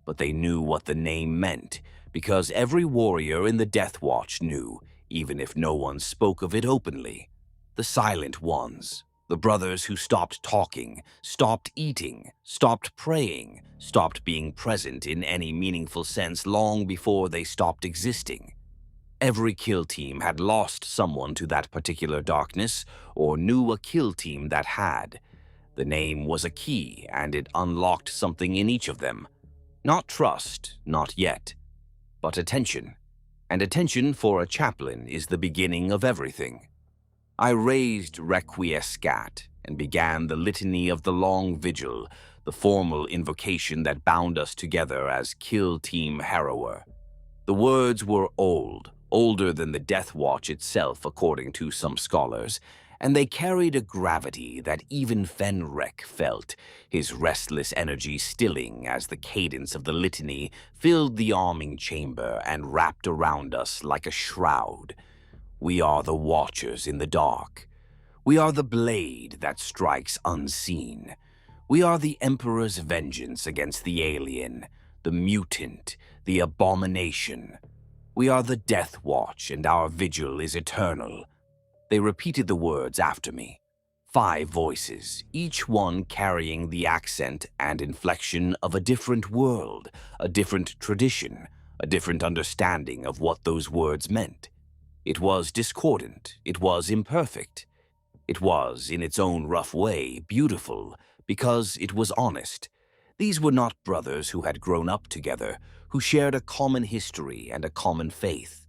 but they knew what the name meant, because every warrior in the Deathwatch knew, even if no one spoke of it openly. The silent ones, the brothers who stopped talking, stopped eating, stopped praying, stopped being present in any meaningful sense long before they stopped existing. Every kill team had lost someone to that particular darkness, or knew a kill team that had. The name was a key, and it unlocked something in each of them. Not trust, not yet, but attention. And attention for a chaplain is the beginning of everything. I raised Requiescat and began the litany of the Long Vigil, the formal invocation that bound us together as Kill Team Harrower. The words were old, older than the Deathwatch itself, according to some scholars, and they carried a gravity that even Fenrek felt, his restless energy stilling as the cadence of the litany filled the arming chamber and wrapped around us like a shroud. We are the watchers in the dark. We are the blade that strikes unseen. We are the Emperor's vengeance against the alien, the mutant, the abomination. We are the Deathwatch, and our vigil is eternal. They repeated the words after me. 5 voices, each one carrying the accent and inflection of a different world, a different tradition, a different understanding of what those words meant. It was discordant, it was imperfect. It was, in its own rough way, beautiful, because it was honest. These were not brothers who had grown up together, who shared a common history and a common faith.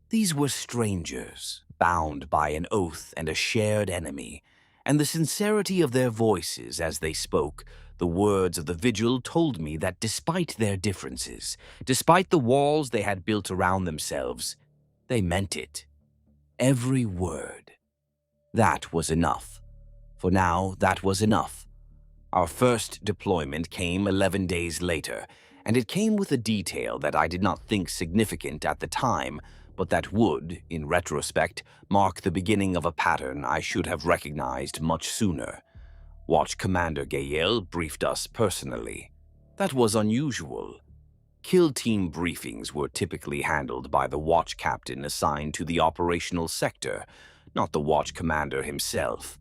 These were strangers, bound by an oath and a shared enemy, and the sincerity of their voices as they spoke, the words of the vigil told me that despite their differences, despite the walls they had built around themselves, they meant it. Every word. That was enough. For now, that was enough. Our first deployment came 11 days later, and it came with a detail that I did not think significant at the time, but that would, in retrospect, mark the beginning of a pattern I should have recognized much sooner. Watch Commander Gael briefed us personally. That was unusual. Kill team briefings were typically handled by the watch captain assigned to the operational sector, not the watch commander himself.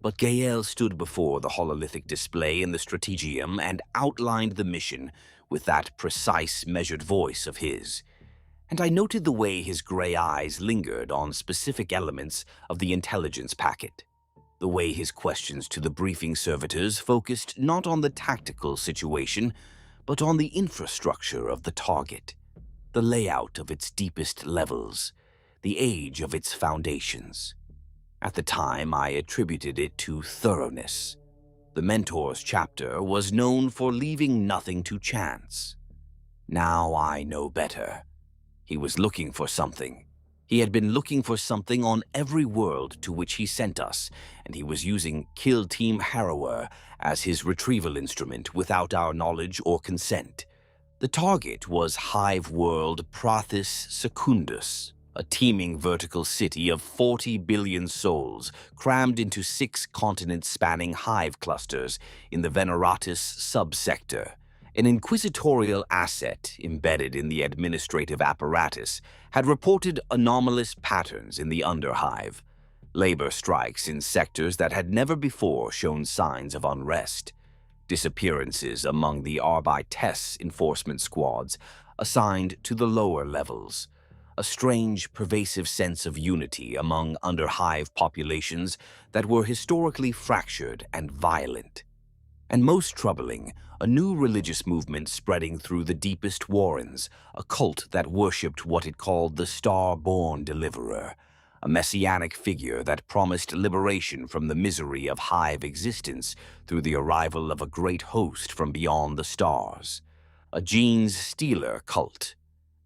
But Gael stood before the hololithic display in the Strategium and outlined the mission with that precise, measured voice of his. and I noted the way his gray eyes lingered on specific elements of the intelligence packet. The way his questions to the briefing servitors focused not on the tactical situation, but on the infrastructure of the target, the layout of its deepest levels, the age of its foundations. At the time, I attributed it to thoroughness. The Mentor's chapter was known for leaving nothing to chance. Now I know better. He was looking for something. He had been looking for something on every world to which he sent us, and he was using Kill Team Harrower as his retrieval instrument without our knowledge or consent. The target was Hive World Prathis Secundus, a teeming vertical city of 40 billion souls crammed into 6 continent-spanning hive clusters in the Veneratus subsector. An inquisitorial asset embedded in the administrative apparatus had reported anomalous patterns in the underhive, labor strikes in sectors that had never before shown signs of unrest, disappearances among the Arbitess enforcement squads assigned to the lower levels, a strange, pervasive sense of unity among underhive populations that were historically fractured and violent. And most troubling, a new religious movement spreading through the deepest warrens, a cult that worshipped what it called the Star-born Deliverer, a messianic figure that promised liberation from the misery of hive existence through the arrival of a great host from beyond the stars, a genes-stealer cult,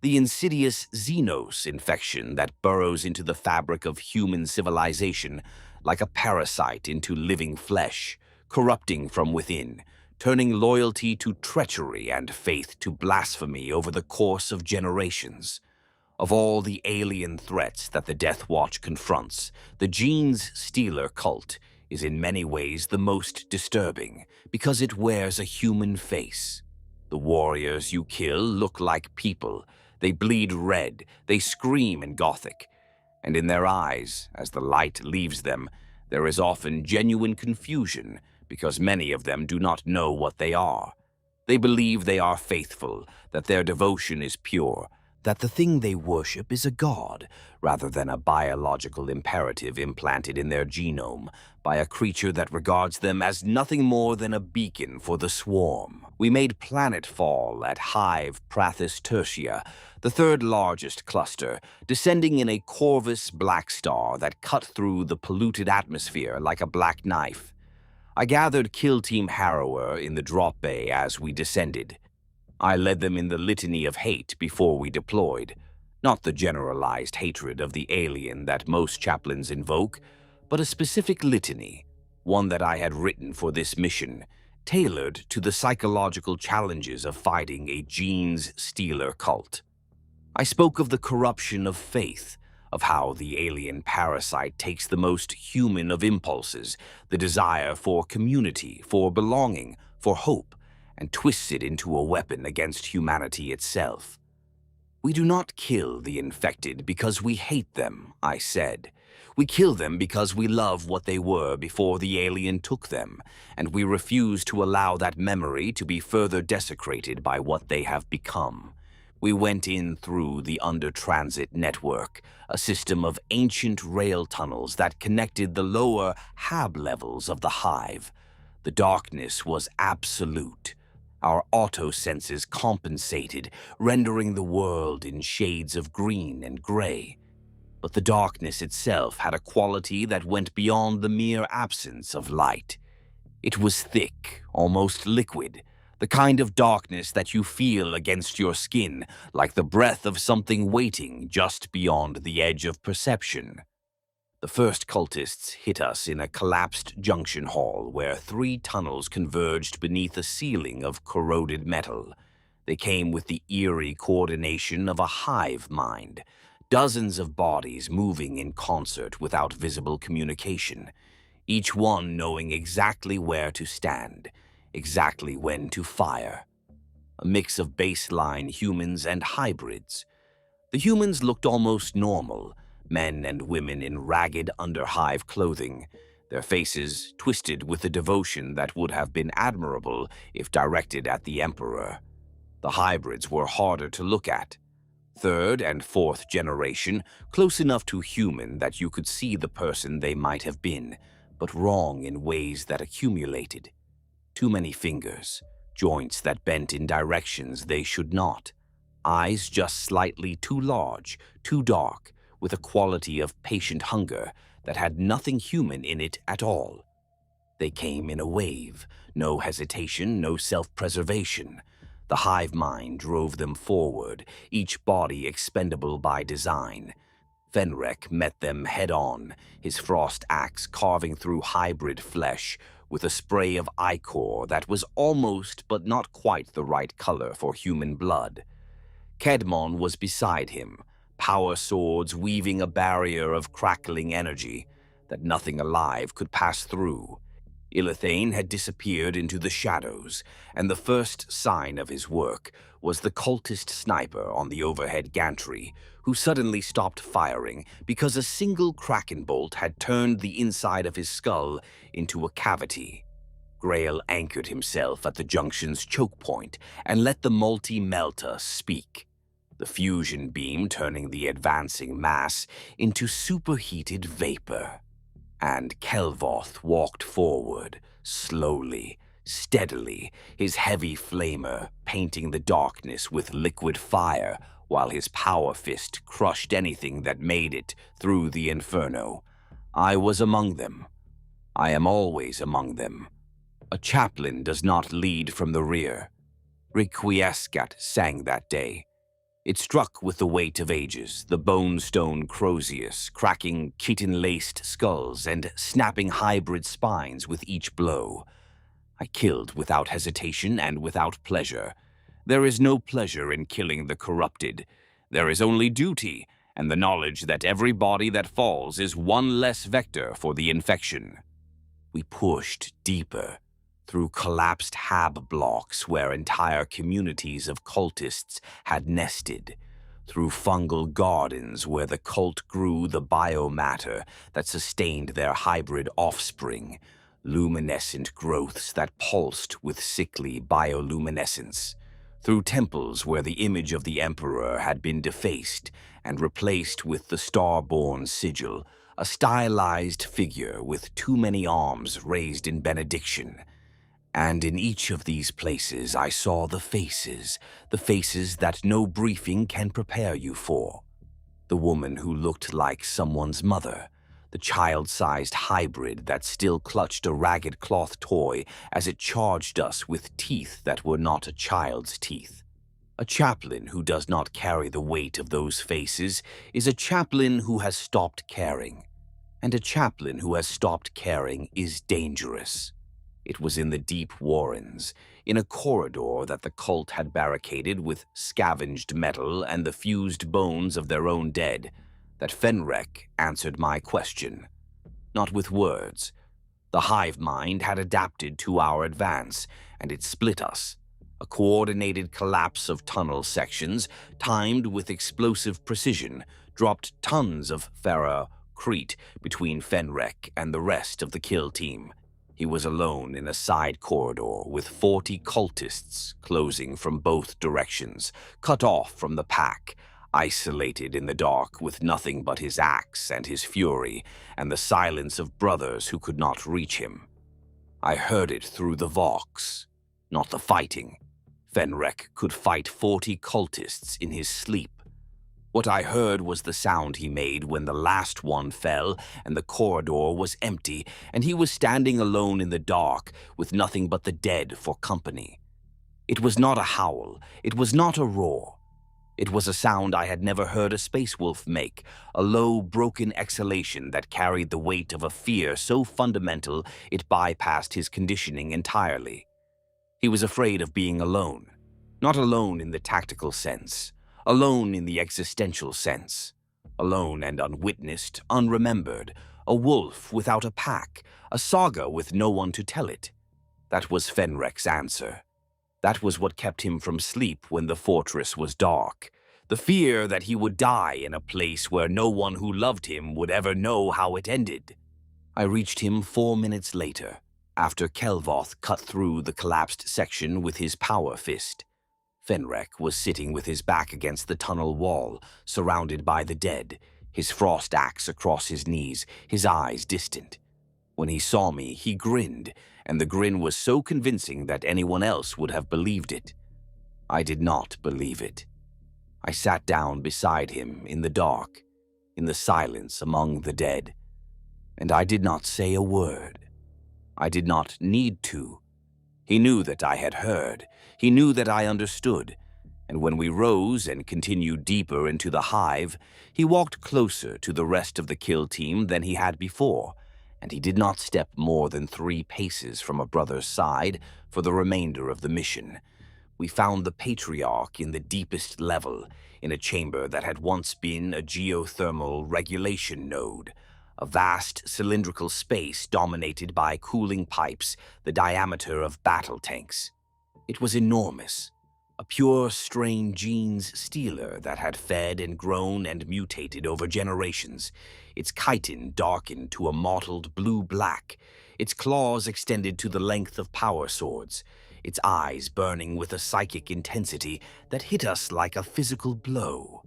the insidious xenos infection that burrows into the fabric of human civilization like a parasite into living flesh, corrupting from within, turning loyalty to treachery and faith to blasphemy over the course of generations. Of all the alien threats that the Deathwatch confronts, the genes-stealer cult is in many ways the most disturbing because it wears a human face. The warriors you kill look like people. They bleed red, they scream in Gothic, and in their eyes, as the light leaves them, there is often genuine confusion because many of them do not know what they are. They believe they are faithful, that their devotion is pure, that the thing they worship is a god rather than a biological imperative implanted in their genome by a creature that regards them as nothing more than a beacon for the swarm. We made planetfall at Hive Prathis Tertia, the third largest cluster, descending in a Corvus black star that cut through the polluted atmosphere like a black knife. I gathered Kill Team Harrower in the drop bay as we descended. I led them in the litany of hate before we deployed, not the generalized hatred of the alien that most chaplains invoke, but a specific litany, one that I had written for this mission, tailored to the psychological challenges of fighting a genes-stealer cult. I spoke of the corruption of faith, of how the alien parasite takes the most human of impulses, the desire for community, for belonging, for hope, and twists it into a weapon against humanity itself. We do not kill the infected because we hate them, I said. We kill them because we love what they were before the alien took them, and we refuse to allow that memory to be further desecrated by what they have become. We went in through the under-transit network, a system of ancient rail tunnels that connected the lower hab levels of the hive. The darkness was absolute. Our auto-senses compensated, rendering the world in shades of green and gray. But the darkness itself had a quality that went beyond the mere absence of light. It was thick, almost liquid, the kind of darkness that you feel against your skin, like the breath of something waiting just beyond the edge of perception. The first cultists hit us in a collapsed junction hall where 3 tunnels converged beneath a ceiling of corroded metal. They came with the eerie coordination of a hive mind, dozens of bodies moving in concert without visible communication, each one knowing exactly where to stand, exactly when to fire. A mix of baseline humans and hybrids. The humans looked almost normal, men and women in ragged underhive clothing, their faces twisted with a devotion that would have been admirable if directed at the Emperor. The hybrids were harder to look at. Third and fourth generation, close enough to human that you could see the person they might have been, but wrong in ways that accumulated. Too many fingers, joints that bent in directions they should not, eyes just slightly too large, too dark, with a quality of patient hunger that had nothing human in it at all. They came in a wave, no hesitation, no self-preservation. The hive mind drove them forward, each body expendable by design. Fenrek met them head-on, his frost axe carving through hybrid flesh with a spray of ichor that was almost but not quite the right color for human blood. Kedmon was beside him, power swords weaving a barrier of crackling energy that nothing alive could pass through. Ilithane had disappeared into the shadows, and the first sign of his work was the cultist sniper on the overhead gantry, who suddenly stopped firing because a single kraken bolt had turned the inside of his skull into a cavity. Grail anchored himself at the junction's choke point and let the multi-melta speak, the fusion beam turning the advancing mass into superheated vapor. And Kelvoth walked forward, slowly, steadily, his heavy flamer painting the darkness with liquid fire while his power fist crushed anything that made it through the inferno. I was among them. I am always among them. A chaplain does not lead from the rear. Requiescat sang that day. It struck with the weight of ages, the bone-stone Crozius, cracking chitin-laced skulls and snapping hybrid spines with each blow. I killed without hesitation and without pleasure. There is no pleasure in killing the corrupted. There is only duty, and the knowledge that every body that falls is one less vector for the infection. We pushed deeper, through collapsed hab blocks where entire communities of cultists had nested, through fungal gardens where the cult grew the biomatter that sustained their hybrid offspring, luminescent growths that pulsed with sickly bioluminescence, through temples where the image of the emperor had been defaced and replaced with the star-born sigil, a stylized figure with too many arms raised in benediction. And in each of these places I saw the faces that no briefing can prepare you for. The woman who looked like someone's mother, the child-sized hybrid that still clutched a ragged cloth toy as it charged us with teeth that were not a child's teeth. A chaplain who does not carry the weight of those faces is a chaplain who has stopped caring. And a chaplain who has stopped caring is dangerous. It was in the deep warrens, in a corridor that the cult had barricaded with scavenged metal and the fused bones of their own dead, that Fenrek answered my question. Not with words. The hive mind had adapted to our advance, and it split us. A coordinated collapse of tunnel sections, timed with explosive precision, dropped tons of ferrocrete between Fenrek and the rest of the kill team. He was alone in a side corridor with 40 cultists closing from both directions, cut off from the pack, isolated in the dark with nothing but his axe and his fury and the silence of brothers who could not reach him. I heard it through the vox, not the fighting. Fenrek could fight 40 cultists in his sleep. What I heard was the sound he made when the last one fell and the corridor was empty and he was standing alone in the dark with nothing but the dead for company. It was not a howl, it was not a roar. It was a sound I had never heard a space wolf make, a low, broken exhalation that carried the weight of a fear so fundamental it bypassed his conditioning entirely. He was afraid of being alone, not alone in the tactical sense, alone in the existential sense, alone and unwitnessed, unremembered, a wolf without a pack, a saga with no one to tell it. That was Fenrek's answer. That was what kept him from sleep when the fortress was dark. The fear that he would die in a place where no one who loved him would ever know how it ended. I reached him 4 minutes later, after Kelvoth cut through the collapsed section with his power fist. Fenrek was sitting with his back against the tunnel wall, surrounded by the dead, his frost axe across his knees, his eyes distant. When he saw me, he grinned, and the grin was so convincing that anyone else would have believed it. I did not believe it. I sat down beside him in the dark, in the silence among the dead, and I did not say a word. I did not need to. He knew that I had heard. He knew that I understood. And when we rose and continued deeper into the hive, he walked closer to the rest of the kill team than he had before, and he did not step more than 3 paces from a brother's side for the remainder of the mission. We found the Patriarch in the deepest level, in a chamber that had once been a geothermal regulation node, a vast cylindrical space dominated by cooling pipes the diameter of battle tanks. It was enormous, a pure strain genes stealer that had fed and grown and mutated over generations, its chitin darkened to a mottled blue-black, its claws extended to the length of power swords, its eyes burning with a psychic intensity that hit us like a physical blow.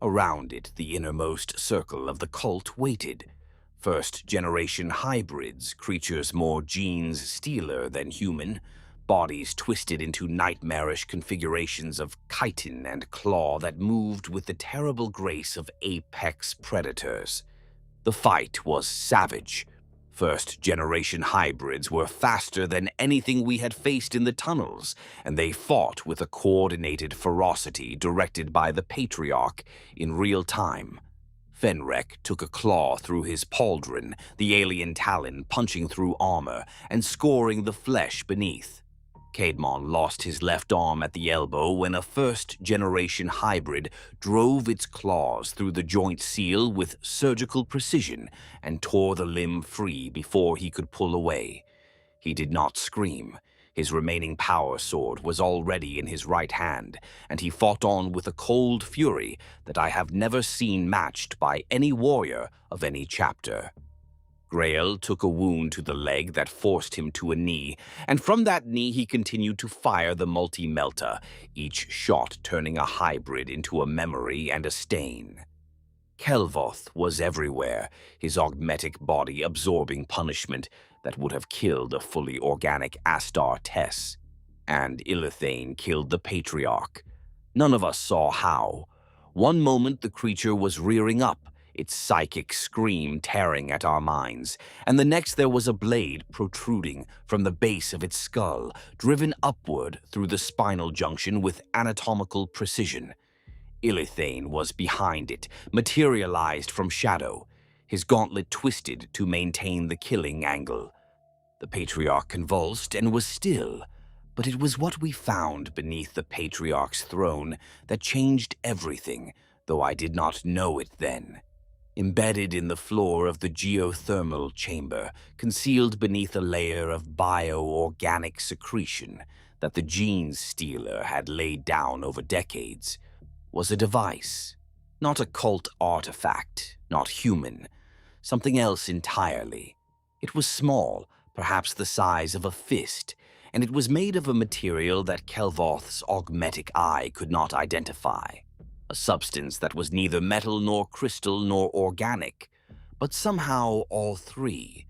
Around it, the innermost circle of the cult waited. First-generation hybrids, creatures more genes stealer than human, bodies twisted into nightmarish configurations of chitin and claw that moved with the terrible grace of apex predators. The fight was savage. First-generation hybrids were faster than anything we had faced in the tunnels, and they fought with a coordinated ferocity directed by the Patriarch in real time. Fenrek took a claw through his pauldron, the alien talon punching through armor and scoring the flesh beneath. Caedmon lost his left arm at the elbow when a first-generation hybrid drove its claws through the joint seal with surgical precision and tore the limb free before he could pull away. He did not scream. His remaining power sword was already in his right hand, and he fought on with a cold fury that I have never seen matched by any warrior of any chapter. Grail took a wound to the leg that forced him to a knee, and from that knee he continued to fire the multi-melta, each shot turning a hybrid into a memory and a stain. Kelvoth was everywhere, his augmetic body absorbing punishment that would have killed a fully organic Astar Tess. And Illithane killed the Patriarch. None of us saw how. One moment the creature was rearing up, its psychic scream tearing at our minds, and the next there was a blade protruding from the base of its skull, driven upward through the spinal junction with anatomical precision. Illithane was behind it, materialized from shadow, his gauntlet twisted to maintain the killing angle. The Patriarch convulsed and was still, but it was what we found beneath the Patriarch's throne that changed everything, though I did not know it then. Embedded in the floor of the geothermal chamber, concealed beneath a layer of bio-organic secretion that the gene stealer had laid down over decades, was a device. Not a cult artifact, not human, something else entirely. It was small, perhaps the size of a fist, and it was made of a material that Kelvoth's augmetic eye could not identify. A substance that was neither metal nor crystal nor organic, but somehow all three,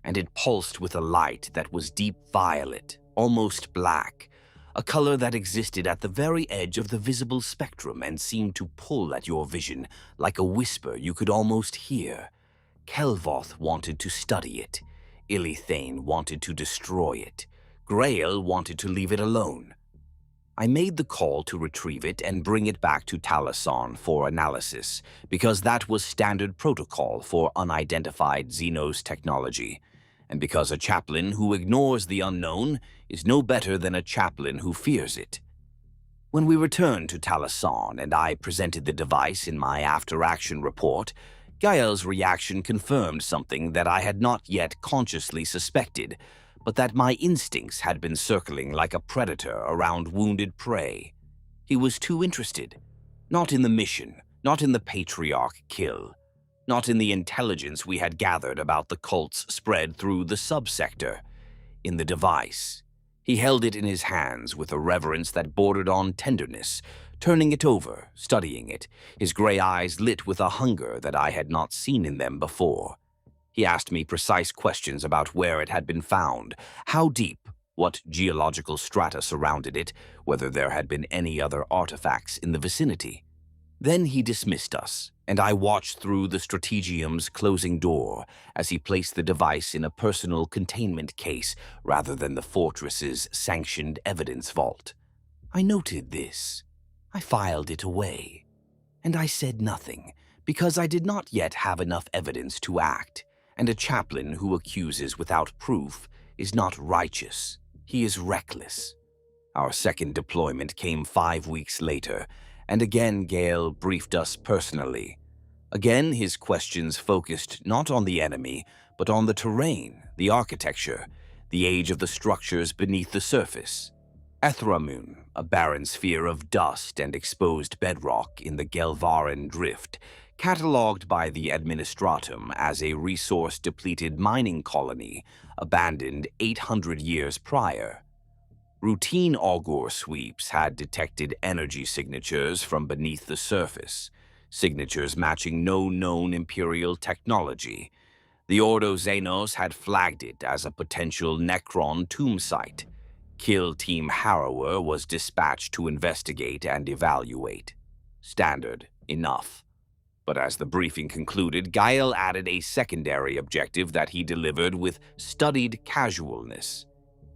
and it pulsed with a light that was deep violet, almost black, a color that existed at the very edge of the visible spectrum and seemed to pull at your vision like a whisper you could almost hear. Kelvoth wanted to study it. Illithane wanted to destroy it. Grail wanted to leave it alone. I made the call to retrieve it and bring it back to Talasan for analysis, because that was standard protocol for unidentified xenos technology, and because a chaplain who ignores the unknown is no better than a chaplain who fears it. When we returned to Talasan and I presented the device in my after-action report, Gael's reaction confirmed something that I had not yet consciously suspected, but that my instincts had been circling like a predator around wounded prey. He was too interested. Not in the mission, not in the Patriarch kill, not in the intelligence we had gathered about the cult's spread through the subsector. In the device. He held it in his hands with a reverence that bordered on tenderness, turning it over, studying it, his gray eyes lit with a hunger that I had not seen in them before. He asked me precise questions about where it had been found, how deep, what geological strata surrounded it, whether there had been any other artifacts in the vicinity. Then he dismissed us, and I watched through the Strategium's closing door as he placed the device in a personal containment case rather than the fortress's sanctioned evidence vault. I noted this. I filed it away. And I said nothing, because I did not yet have enough evidence to act, and a chaplain who accuses without proof is not righteous. He is reckless. Our second deployment came 5 weeks later, and again Gale briefed us personally. Again, his questions focused not on the enemy, but on the terrain, the architecture, the age of the structures beneath the surface. Ethramun, a barren sphere of dust and exposed bedrock in the Gelvaran Drift, catalogued by the Administratum as a resource-depleted mining colony abandoned 800 years prior. Routine augur sweeps had detected energy signatures from beneath the surface, signatures matching no known Imperial technology. The Ordo Xenos had flagged it as a potential Necron tomb site. Kill Team Harrower was dispatched to investigate and evaluate. Standard enough. But as the briefing concluded, Gael added a secondary objective that he delivered with studied casualness.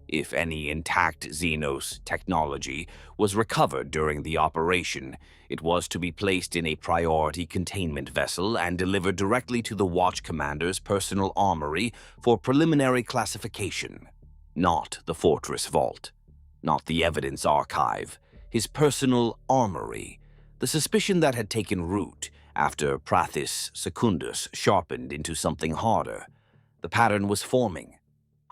If any intact Xenos technology was recovered during the operation, it was to be placed in a priority containment vessel and delivered directly to the Watch Commander's personal armory for preliminary classification. Not the fortress vault, not the evidence archive, his personal armory. The suspicion that had taken root after Prathis Secundus sharpened into something harder. The pattern was forming.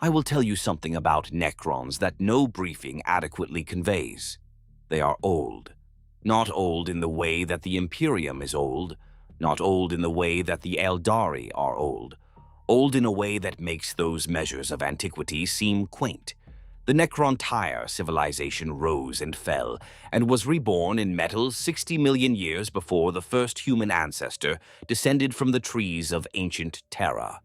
I will tell you something about Necrons that no briefing adequately conveys. They are old. Not old in the way that the Imperium is old, not old in the way that the Eldari are old. Old in a way that makes those measures of antiquity seem quaint. The Necron-Tyre civilization rose and fell, and was reborn in metal 60 million years before the first human ancestor descended from the trees of ancient Terra.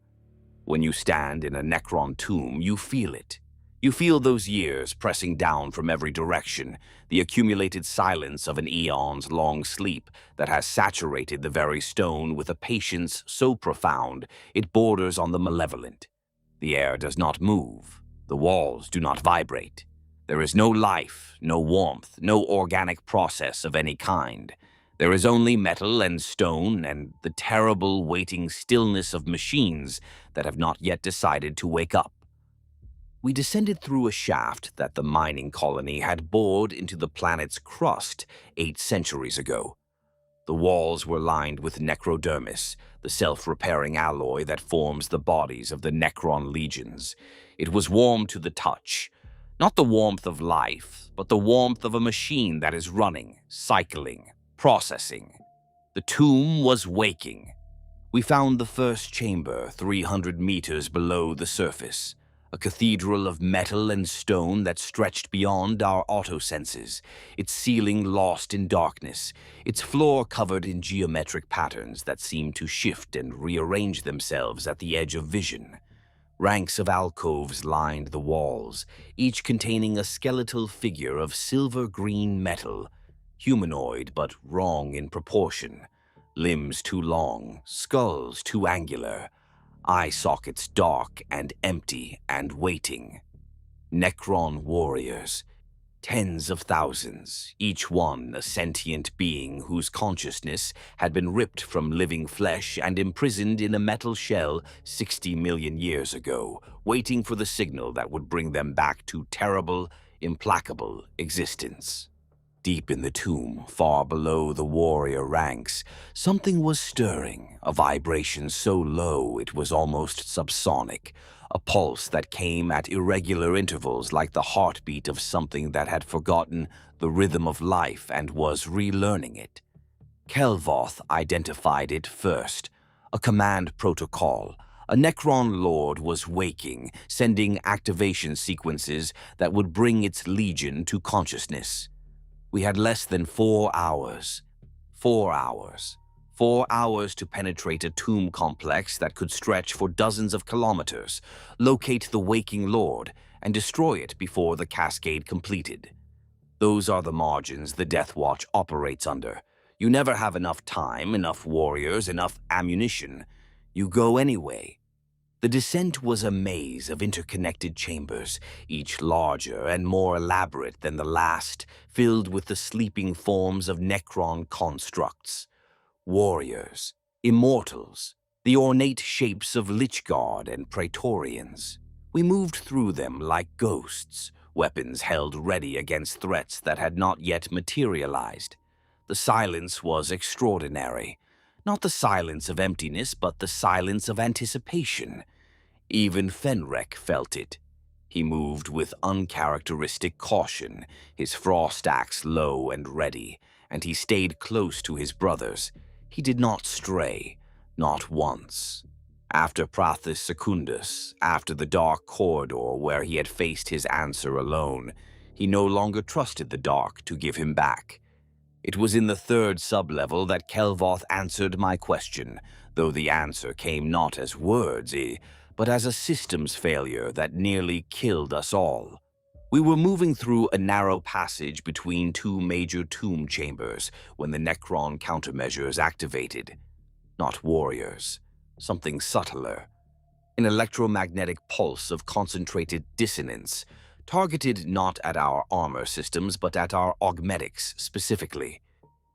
When you stand in a Necron tomb, you feel it. You feel those years pressing down from every direction, the accumulated silence of an eon's long sleep that has saturated the very stone with a patience so profound it borders on the malevolent. The air does not move. The walls do not vibrate. There is no life, no warmth, no organic process of any kind. There is only metal and stone and the terrible waiting stillness of machines that have not yet decided to wake up. We descended through a shaft that the mining colony had bored into the planet's crust 8 centuries ago. The walls were lined with necrodermis, the self-repairing alloy that forms the bodies of the Necron legions. It was warm to the touch. Not the warmth of life, but the warmth of a machine that is running, cycling, processing. The tomb was waking. We found the first chamber 300 meters below the surface, a cathedral of metal and stone that stretched beyond our autosenses, its ceiling lost in darkness, its floor covered in geometric patterns that seemed to shift and rearrange themselves at the edge of vision. Ranks of alcoves lined the walls, each containing a skeletal figure of silver-green metal, humanoid but wrong in proportion, limbs too long, skulls too angular, eye sockets dark and empty and waiting. Necron warriors, tens of thousands, each one a sentient being whose consciousness had been ripped from living flesh and imprisoned in a metal shell 60 million years ago, waiting for the signal that would bring them back to terrible, implacable existence. Deep in the tomb, far below the warrior ranks, something was stirring, a vibration so low it was almost subsonic, a pulse that came at irregular intervals like the heartbeat of something that had forgotten the rhythm of life and was relearning it. Kelvoth identified it first, a command protocol, A Necron Lord was waking, sending activation sequences that would bring its legion to consciousness. We had less than 4 hours. 4 hours. 4 hours to penetrate a tomb complex that could stretch for dozens of kilometers, locate the waking Lord, and destroy it before the cascade completed. Those are the margins the Deathwatch operates under. You never have enough time, enough warriors, enough ammunition. You go anyway. The descent was a maze of interconnected chambers, each larger and more elaborate than the last, filled with the sleeping forms of Necron constructs. Warriors, immortals, the ornate shapes of Lichguard and Praetorians. We moved through them like ghosts, weapons held ready against threats that had not yet materialized. The silence was extraordinary. Not the silence of emptiness, but the silence of anticipation. Even Fenrek felt it. He moved with uncharacteristic caution, his frost axe low and ready, and he stayed close to his brothers. He did not stray, not once. After Prathis Secundus, after the dark corridor where he had faced his answer alone, he no longer trusted the dark to give him back. It was in the third sublevel that Kelvoth answered my question, though the answer came not as words, but as a systems failure that nearly killed us all. We were moving through a narrow passage between two major tomb chambers when the Necron countermeasures activated. Not warriors, something subtler. An electromagnetic pulse of concentrated dissonance, targeted not at our armor systems but at our augmetics specifically.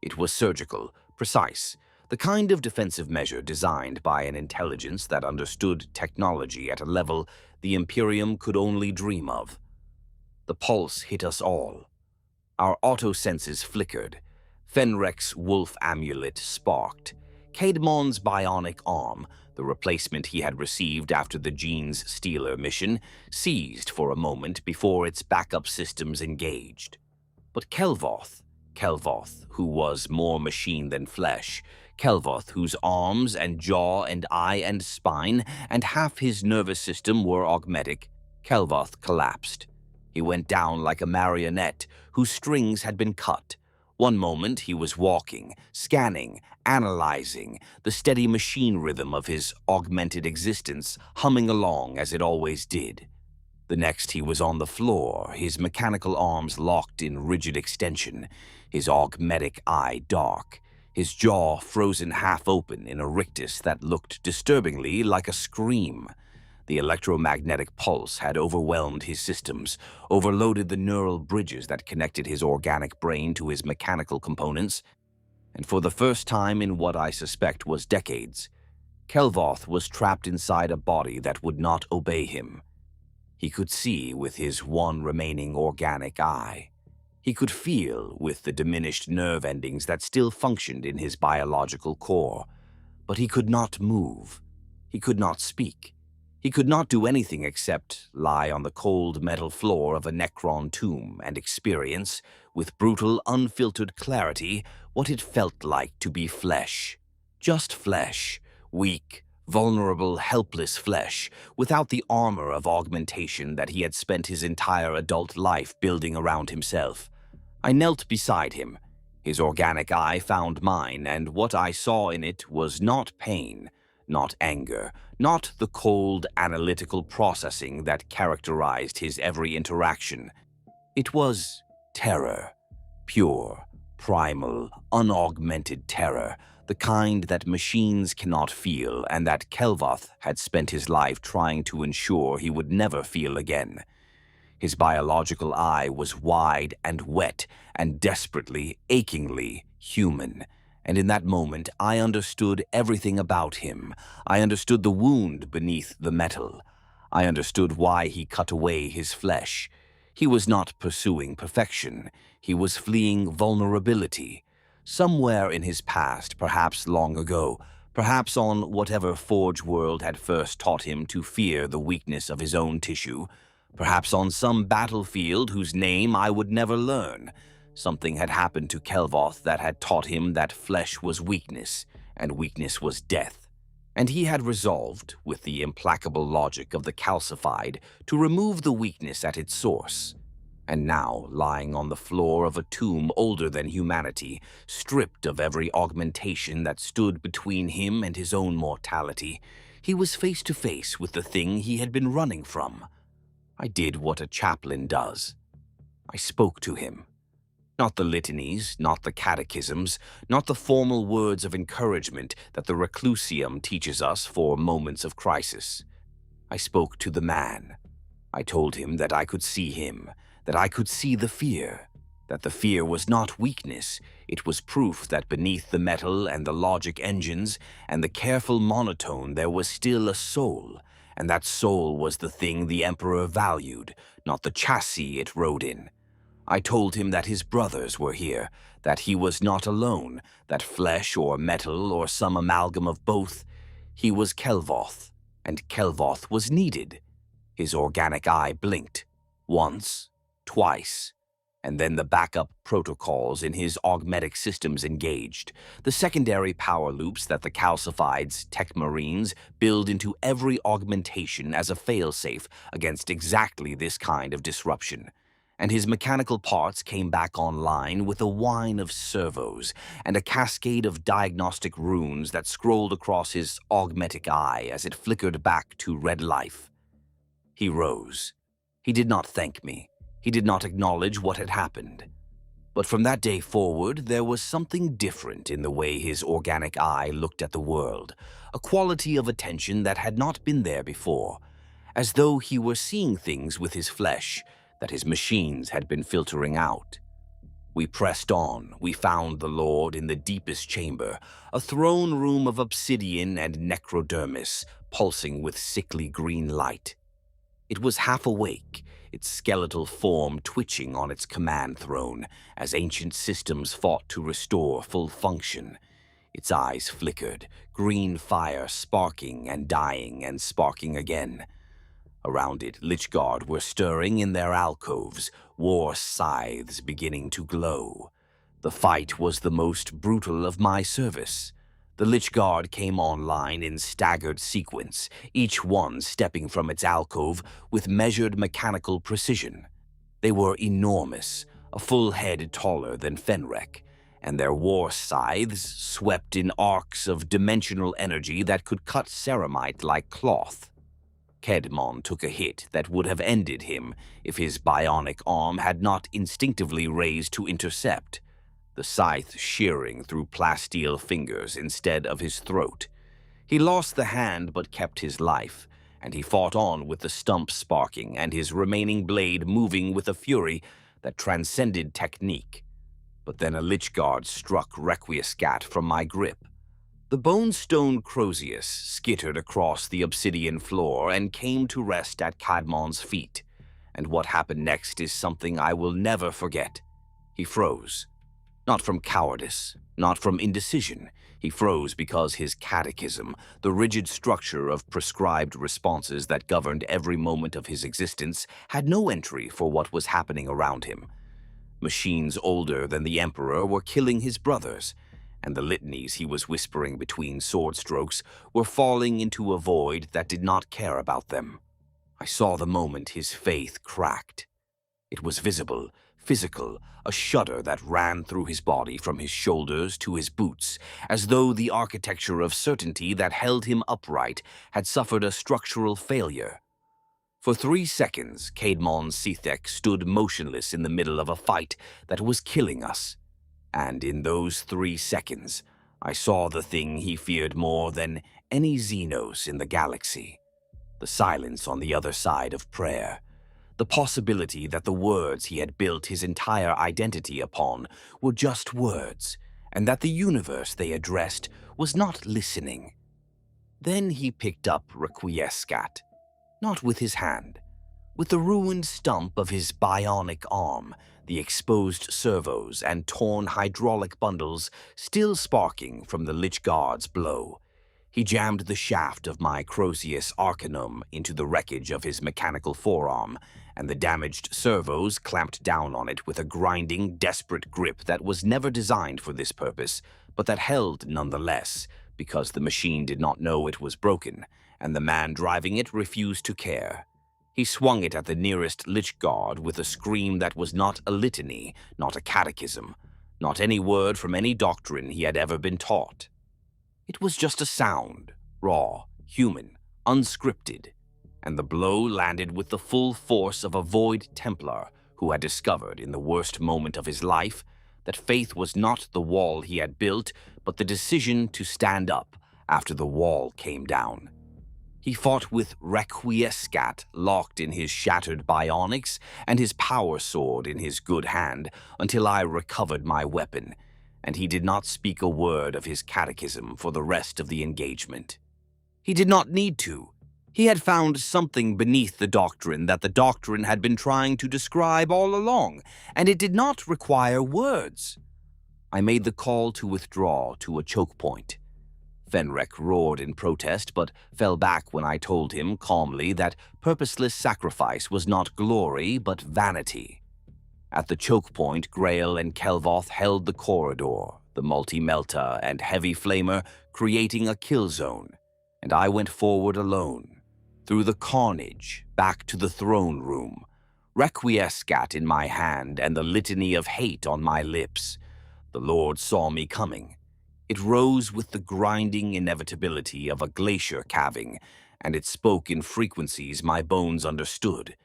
It was surgical, precise, the kind of defensive measure designed by an intelligence that understood technology at a level the Imperium could only dream of. The pulse hit us all. Our auto-senses flickered. Fenrek's wolf amulet sparked. Caedmon's bionic arm, the replacement he had received after the Gene's Stealer mission, seized for a moment before its backup systems engaged. But Kelvoth, who was more machine than flesh, Kelvoth, whose arms and jaw and eye and spine and half his nervous system were augmetic, Kelvoth collapsed. He went down like a marionette whose strings had been cut. One moment he was walking, scanning, analyzing, the steady machine rhythm of his augmented existence humming along as it always did. The next he was on the floor, his mechanical arms locked in rigid extension, his augmetic eye dark, his jaw frozen half open in a rictus that looked disturbingly like a scream. The electromagnetic pulse had overwhelmed his systems, overloaded the neural bridges that connected his organic brain to his mechanical components, and for the first time in what I suspect was decades, Kelvoth was trapped inside a body that would not obey him. He could see with his one remaining organic eye. He could feel with the diminished nerve endings that still functioned in his biological core, but he could not move. He could not speak. He could not do anything except lie on the cold metal floor of a Necron tomb and experience, with brutal, unfiltered clarity, what it felt like to be flesh. Just flesh. Weak, vulnerable, helpless flesh, without the armor of augmentation that he had spent his entire adult life building around himself. I knelt beside him. His organic eye found mine, and what I saw in it was not pain, not anger, not the cold, analytical processing that characterized his every interaction. It was terror. Pure, primal, unaugmented terror, the kind that machines cannot feel and that Kelvoth had spent his life trying to ensure he would never feel again. His biological eye was wide and wet and desperately, achingly human. And in that moment, I understood everything about him. I understood the wound beneath the metal. I understood why he cut away his flesh. He was not pursuing perfection. He was fleeing vulnerability. Somewhere in his past, perhaps long ago, perhaps on whatever Forge world had first taught him to fear the weakness of his own tissue, perhaps on some battlefield whose name I would never learn, something had happened to Kelvoth that had taught him that flesh was weakness, and weakness was death. And he had resolved, with the implacable logic of the calcified, to remove the weakness at its source. And now, lying on the floor of a tomb older than humanity, stripped of every augmentation that stood between him and his own mortality, he was face to face with the thing he had been running from. I did what a chaplain does. I spoke to him. Not the litanies, not the catechisms, not the formal words of encouragement that the reclusium teaches us for moments of crisis. I spoke to the man. I told him that I could see him, that I could see the fear, that the fear was not weakness, it was proof that beneath the metal and the logic engines and the careful monotone there was still a soul, and that soul was the thing the Emperor valued, not the chassis it rode in. I told him that his brothers were here, that he was not alone, that flesh or metal or some amalgam of both. He was Kelvoth, and Kelvoth was needed. His organic eye blinked, once, twice, and then the backup protocols in his augmetic systems engaged, the secondary power loops that the calcified's tech marines build into every augmentation as a failsafe against exactly this kind of disruption. And his mechanical parts came back online with a whine of servos and a cascade of diagnostic runes that scrolled across his augmetic eye as it flickered back to red life. He rose. He did not thank me. He did not acknowledge what had happened. But from that day forward, there was something different in the way his organic eye looked at the world, a quality of attention that had not been there before, as though he were seeing things with his flesh that his machines had been filtering out. We pressed on. We found the Lord in the deepest chamber, a throne room of obsidian and necrodermis, pulsing with sickly green light. It was half awake, its skeletal form twitching on its command throne as ancient systems fought to restore full function. Its eyes flickered, green fire sparking and dying and sparking again. Around it, Lichguard were stirring in their alcoves, war scythes beginning to glow. The fight was the most brutal of my service. The Lichguard came online in staggered sequence, each one stepping from its alcove with measured mechanical precision. They were enormous, a full head taller than Fenrek, and their war scythes swept in arcs of dimensional energy that could cut ceramite like cloth. Kedmon took a hit that would have ended him if his bionic arm had not instinctively raised to intercept, the scythe shearing through plasteel fingers instead of his throat. He lost the hand but kept his life, and he fought on with the stump sparking and his remaining blade moving with a fury that transcended technique. But then a Lichguard struck Requiescat from my grip. The bone-stone Crozius skittered across the obsidian floor and came to rest at Cadmon's feet, and what happened next is something I will never forget. He froze. Not from cowardice, not from indecision. He froze because his catechism, the rigid structure of prescribed responses that governed every moment of his existence, had no entry for what was happening around him. Machines older than the Emperor were killing his brothers, and the litanies he was whispering between sword strokes were falling into a void that did not care about them. I saw the moment his faith cracked. It was visible, physical, a shudder that ran through his body from his shoulders to his boots, as though the architecture of certainty that held him upright had suffered a structural failure. For 3 seconds, Caedmon Sethek stood motionless in the middle of a fight that was killing us. And in those 3 seconds, I saw the thing he feared more than any xenos in the galaxy. The silence on the other side of prayer. The possibility that the words he had built his entire identity upon were just words, and that the universe they addressed was not listening. Then he picked up Requiescat, not with his hand, with the ruined stump of his bionic arm, the exposed servos and torn hydraulic bundles still sparking from the Lichguard's blow. He jammed the shaft of my Crozius Arcanum into the wreckage of his mechanical forearm, and the damaged servos clamped down on it with a grinding, desperate grip that was never designed for this purpose, but that held nonetheless, because the machine did not know it was broken, and the man driving it refused to care. He swung it at the nearest lich guard with a scream that was not a litany, not a catechism, not any word from any doctrine he had ever been taught. It was just a sound, raw, human, unscripted, and the blow landed with the full force of a void Templar who had discovered in the worst moment of his life that faith was not the wall he had built, but the decision to stand up after the wall came down. He fought with Requiescat locked in his shattered bionics and his power sword in his good hand until I recovered my weapon, and he did not speak a word of his catechism for the rest of the engagement. He did not need to. He had found something beneath the doctrine that the doctrine had been trying to describe all along, and it did not require words. I made the call to withdraw to a choke point. Fenrek roared in protest, but fell back when I told him calmly that purposeless sacrifice was not glory, but vanity. At the choke point, Grail and Kelvoth held the corridor, the multi-melta and heavy flamer creating a kill zone, and I went forward alone, through the carnage, back to the throne room, Requiescat in my hand and the litany of hate on my lips. The Lord saw me coming. It rose with the grinding inevitability of a glacier calving, and it spoke in frequencies my bones understood.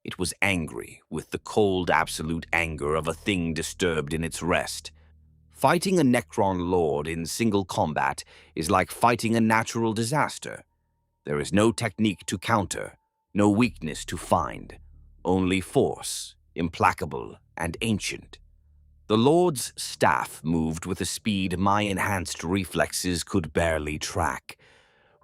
It was angry, with the cold absolute anger of a thing disturbed in its rest. Fighting a Necron Lord in single combat is like fighting a natural disaster. There is no technique to counter, no weakness to find, only force, implacable and ancient. The Lord's staff moved with a speed my enhanced reflexes could barely track.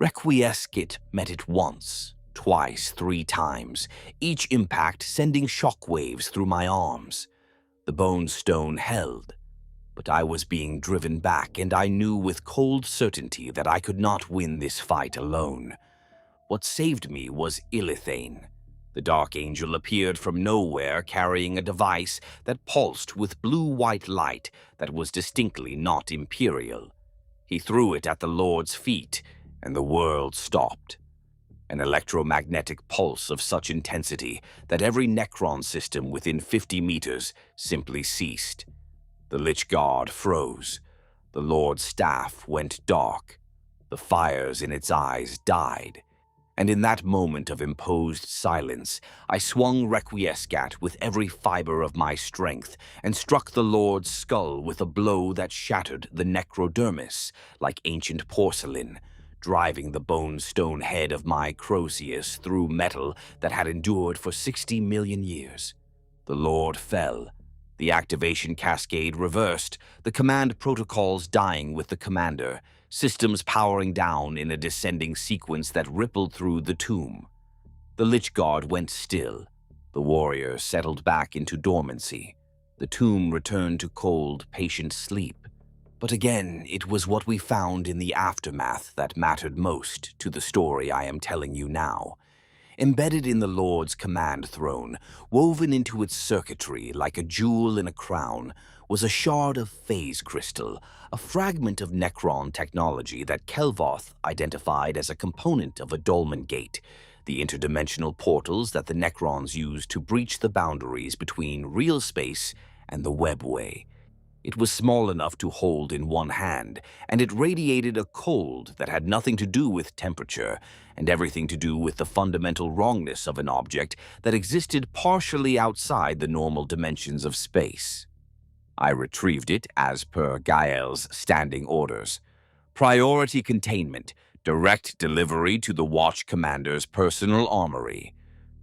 Requiescat met it once, twice, 3 times, each impact sending shockwaves through my arms. The bone stone held, but I was being driven back, and I knew with cold certainty that I could not win this fight alone. What saved me was Illithane. The Dark Angel appeared from nowhere carrying a device that pulsed with blue-white light that was distinctly not Imperial. He threw it at the Lord's feet, and the world stopped. An electromagnetic pulse of such intensity that every Necron system within 50 meters simply ceased. The Lich Guard froze. The Lord's staff went dark. The fires in its eyes died. And in that moment of imposed silence, I swung Requiescat with every fiber of my strength and struck the Lord's skull with a blow that shattered the necrodermis like ancient porcelain, driving the bone-stone head of my Crozius through metal that had endured for 60 million years. The Lord fell. The activation cascade reversed, the command protocols dying with the commander, systems powering down in a descending sequence that rippled through the tomb. The Lich Guard went still. The warriors settled back into dormancy. The tomb returned to cold, patient sleep. But again, it was what we found in the aftermath that mattered most to the story I am telling you now. Embedded in the Lord's command throne, woven into its circuitry like a jewel in a crown, was a shard of phase crystal, a fragment of Necron technology that Kelvoth identified as a component of a dolmen gate, the interdimensional portals that the Necrons use to breach the boundaries between real space and the webway. It was small enough to hold in one hand, and it radiated a cold that had nothing to do with temperature and everything to do with the fundamental wrongness of an object that existed partially outside the normal dimensions of space. I retrieved it as per Gael's standing orders. Priority containment, direct delivery to the Watch Commander's personal armory.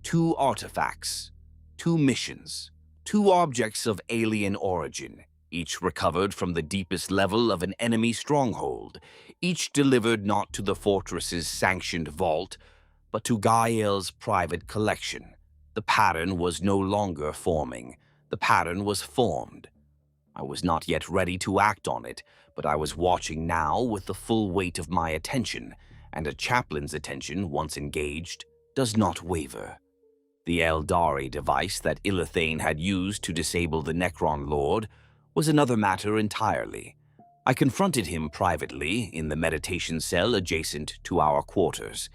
2 artifacts, 2 missions, 2 objects of alien origin, each recovered from the deepest level of an enemy stronghold, each delivered not to the fortress's sanctioned vault, but to Gael's private collection. The pattern was no longer forming. The pattern was formed. I was not yet ready to act on it, but I was watching now with the full weight of my attention, and a chaplain's attention, once engaged, does not waver. The Eldari device that Illithane had used to disable the Necron Lord was another matter entirely. I confronted him privately in the meditation cell adjacent to our quarters.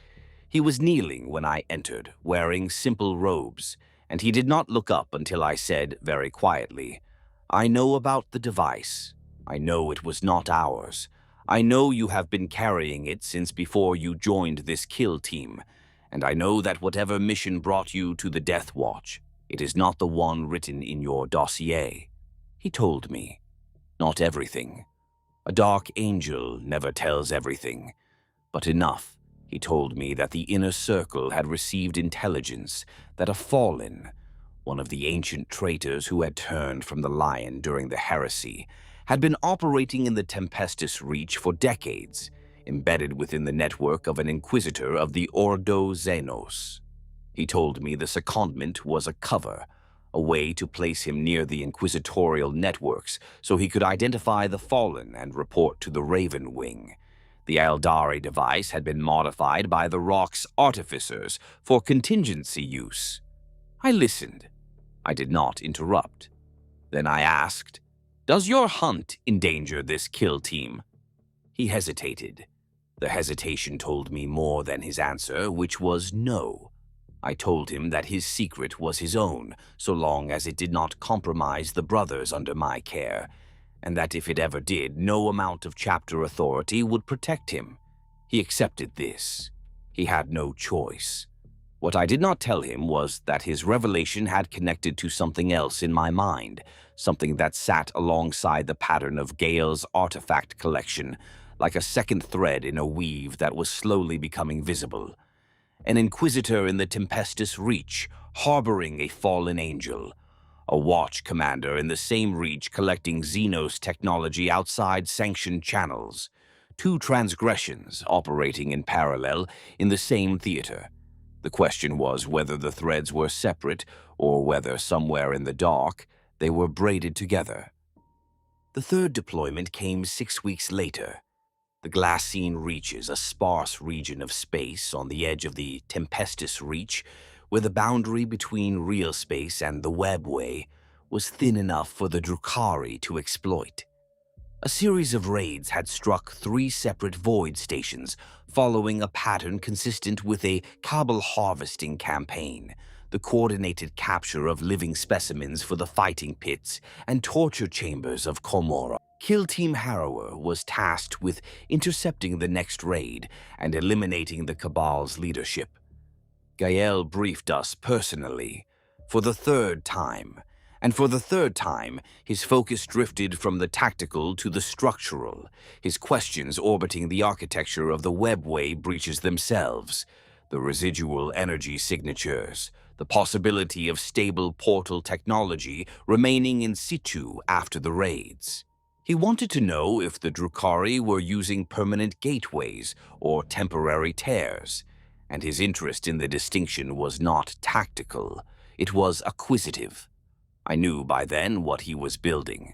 He was kneeling when I entered, wearing simple robes, and he did not look up until I said very quietly, "I know about the device. I know it was not ours. I know you have been carrying it since before you joined this kill team, and I know that whatever mission brought you to the Deathwatch, it is not the one written in your dossier." He told me. Not everything. A dark angel never tells everything, but enough. He told me that the inner circle had received intelligence that a fallen, one of the ancient traitors who had turned from the lion during the heresy, had been operating in the Tempestus Reach for decades, embedded within the network of an inquisitor of the Ordo Xenos. He told me the secondment was a cover, a way to place him near the inquisitorial networks so he could identify the fallen and report to the Raven Wing. The Eldari device had been modified by the Rock's artificers for contingency use. I listened. I did not interrupt. Then I asked, "Does your hunt endanger this kill team?" He hesitated. The hesitation told me more than his answer, which was no. I told him that his secret was his own, so long as it did not compromise the brothers under my care, and that if it ever did, no amount of chapter authority would protect him. He accepted this. He had no choice. What I did not tell him was that his revelation had connected to something else in my mind, something that sat alongside the pattern of Gale's artifact collection, like a second thread in a weave that was slowly becoming visible. An inquisitor in the Tempestus Reach, harboring a fallen angel. A watch commander in the same reach collecting xenos technology outside sanctioned channels. Two transgressions operating in parallel in the same theater. The question was whether the threads were separate or whether somewhere in the dark they were braided together. The third deployment came 6 weeks later. The Glassine reaches a sparse region of space on the edge of the Tempestus Reach, where the boundary between real space and the webway was thin enough for the Drukhari to exploit. A series of raids had struck 3 separate void stations, following a pattern consistent with a Cabal harvesting campaign, the coordinated capture of living specimens for the fighting pits and torture chambers of Komora. Kill Team Harrower was tasked with intercepting the next raid and eliminating the Cabal's leadership. Gael briefed us personally, for the 3rd time, and for the 3rd time, his focus drifted from the tactical to the structural, his questions orbiting the architecture of the webway breaches themselves, the residual energy signatures, the possibility of stable portal technology remaining in situ after the raids. He wanted to know if the Drukhari were using permanent gateways or temporary tears, and his interest in the distinction was not tactical, it was acquisitive. I knew by then what he was building.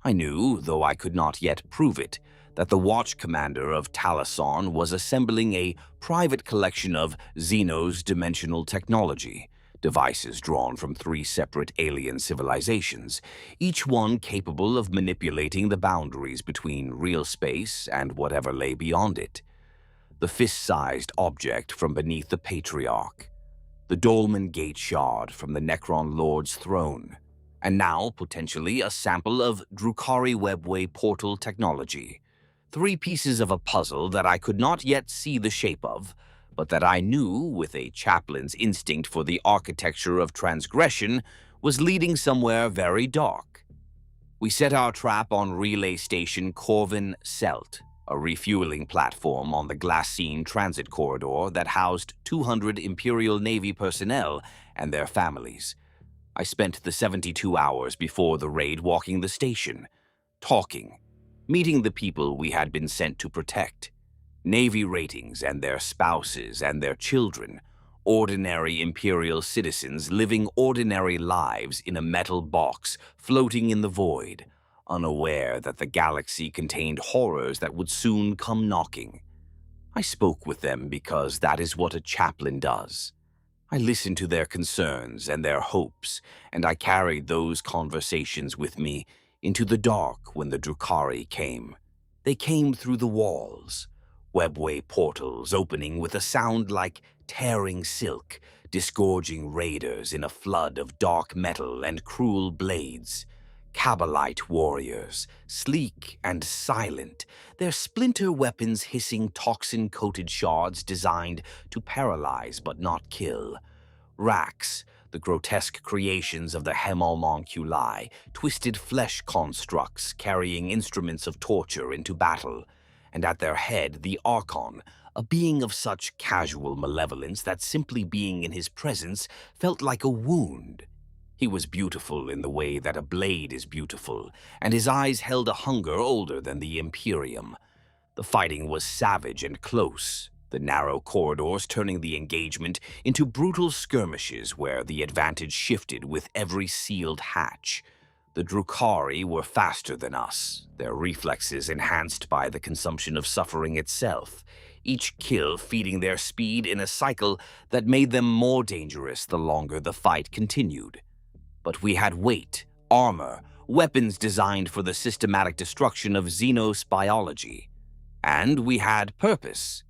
I knew, though I could not yet prove it, that the watch commander of Talasan was assembling a private collection of Xenos dimensional technology, devices drawn from 3 separate alien civilizations, each one capable of manipulating the boundaries between real space and whatever lay beyond it. The fist-sized object from beneath the Patriarch, the Dolmen Gate shard from the Necron Lord's throne, and now, potentially, a sample of Drukhari Webway portal technology. 3 pieces of a puzzle that I could not yet see the shape of, but that I knew, with a chaplain's instinct for the architecture of transgression, was leading somewhere very dark. We set our trap on relay station Corvin Selt, a refueling platform on the Glassine transit corridor that housed 200 Imperial Navy personnel and their families. I spent the 72 hours before the raid walking the station, talking, meeting the people we had been sent to protect. Navy ratings and their spouses and their children, ordinary Imperial citizens living ordinary lives in a metal box floating in the void, unaware that the galaxy contained horrors that would soon come knocking. I spoke with them because that is what a chaplain does. I listened to their concerns and their hopes, and I carried those conversations with me into the dark when the Drukhari came. They came through the walls, webway portals opening with a sound like tearing silk, disgorging raiders in a flood of dark metal and cruel blades. Cabalite warriors, sleek and silent, their splinter weapons hissing toxin-coated shards designed to paralyze but not kill. Racks, the grotesque creations of the homunculi, twisted flesh constructs carrying instruments of torture into battle, and at their head the Archon, a being of such casual malevolence that simply being in his presence felt like a wound. He was beautiful in the way that a blade is beautiful, and his eyes held a hunger older than the Imperium. The fighting was savage and close, the narrow corridors turning the engagement into brutal skirmishes where the advantage shifted with every sealed hatch. The Drukhari were faster than us, their reflexes enhanced by the consumption of suffering itself, each kill feeding their speed in a cycle that made them more dangerous the longer the fight continued. But we had weight, armor, weapons designed for the systematic destruction of xenos biology. And we had purpose.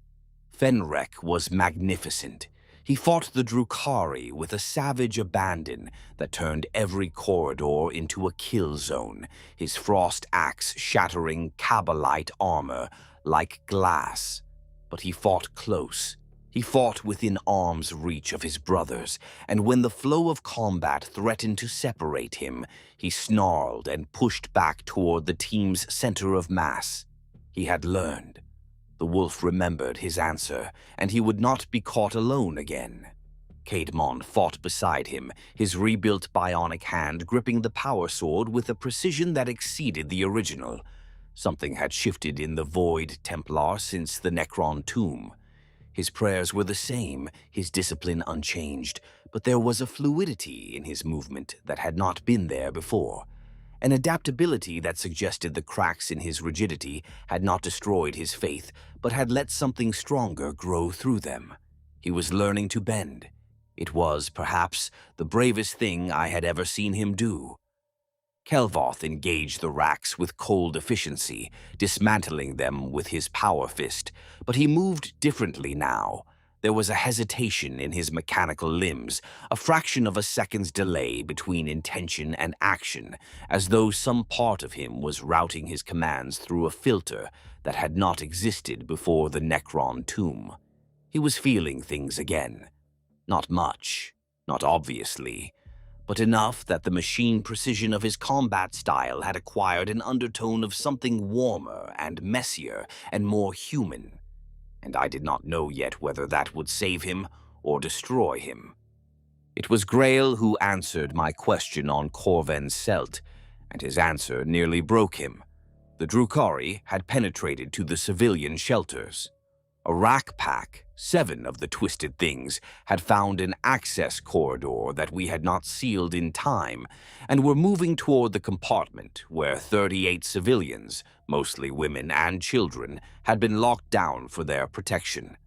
Fenrek was magnificent. He fought the Drukhari with a savage abandon that turned every corridor into a kill zone, his frost axe shattering Cabalite armor like glass. But he fought close. He fought within arm's reach of his brothers, and when the flow of combat threatened to separate him, he snarled and pushed back toward the team's center of mass. He had learned. The wolf remembered his answer, and he would not be caught alone again. Caedmon fought beside him, his rebuilt bionic hand gripping the power sword with a precision that exceeded the original. Something had shifted in the Void Templar since the Necron tomb. His prayers were the same, his discipline unchanged, but there was a fluidity in his movement that had not been there before. An adaptability that suggested the cracks in his rigidity had not destroyed his faith, but had let something stronger grow through them. He was learning to bend. It was, perhaps, the bravest thing I had ever seen him do. Kelvoth engaged the racks with cold efficiency, dismantling them with his power fist, but he moved differently now. There was a hesitation in his mechanical limbs, a fraction of a second's delay between intention and action, as though some part of him was routing his commands through a filter that had not existed before the Necron tomb. He was feeling things again. Not much, not obviously, but enough that the machine precision of his combat style had acquired an undertone of something warmer and messier and more human. And I did not know yet whether that would save him or destroy him. It was Grail who answered my question on Corven Selt, and his answer nearly broke him. The Drukhari had penetrated to the civilian shelters. A rack pack, 7 of the twisted things, had found an access corridor that we had not sealed in time, and were moving toward the compartment where 38 civilians, mostly women and children, had been locked down for their protection.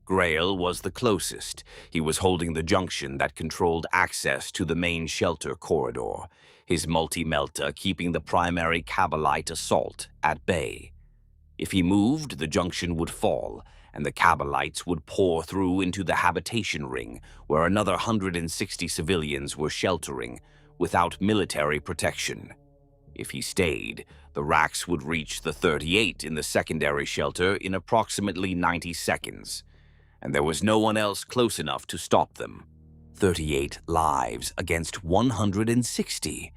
Grail was the closest. He was holding the junction that controlled access to the main shelter corridor, his multi-melta keeping the primary Cabalite assault at bay. If he moved, the junction would fall, and the Cabalites would pour through into the habitation ring, where another 160 civilians were sheltering, without military protection. If he stayed, the racks would reach the 38 in the secondary shelter in approximately 90 seconds, and there was no one else close enough to stop them. 38 lives against 160.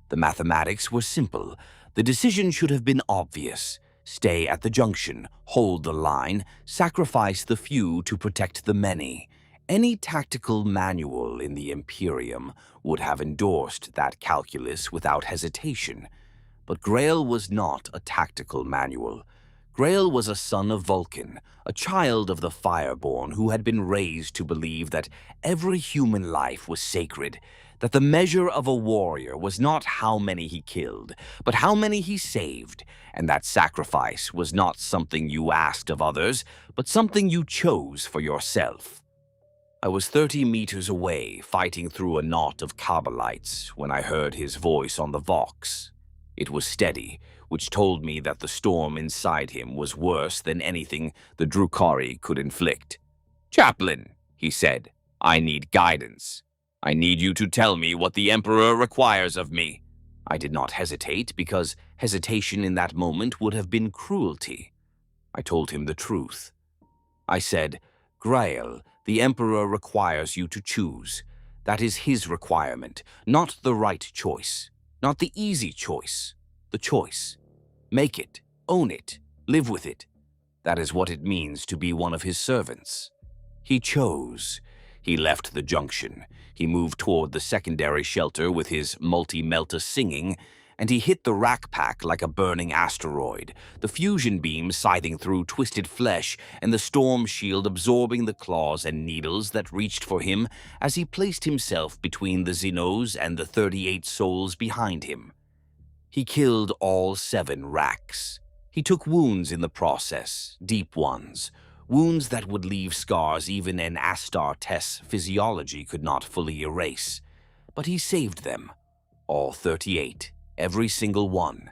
The mathematics were simple. The decision should have been obvious. Stay at the junction, hold the line, sacrifice the few to protect the many. Any tactical manual in the Imperium would have endorsed that calculus without hesitation. But Grail was not a tactical manual. Grail was a son of Vulcan, a child of the Fireborn who had been raised to believe that every human life was sacred, that the measure of a warrior was not how many he killed, but how many he saved, and that sacrifice was not something you asked of others, but something you chose for yourself. I was 30 meters away, fighting through a knot of Cabalites, when I heard his voice on the Vox. It was steady, which told me that the storm inside him was worse than anything the Drukhari could inflict. "Chaplain," he said, "I need guidance. I need you to tell me what the Emperor requires of me." I did not hesitate, because hesitation in that moment would have been cruelty. I told him the truth. I said, "Grael, the Emperor requires you to choose. That is his requirement, not the right choice, not the easy choice, the choice. Make it, own it, live with it. That is what it means to be one of his servants." He chose. He left the junction. He moved toward the secondary shelter with his multi-melta singing, and he hit the rack pack like a burning asteroid, the fusion beam scything through twisted flesh and the storm shield absorbing the claws and needles that reached for him as he placed himself between the xenos and the 38 souls behind him. He killed all 7 racks. He took wounds in the process, deep ones, wounds that would leave scars even an Astartes physiology could not fully erase. But he saved them, all 38, every single one.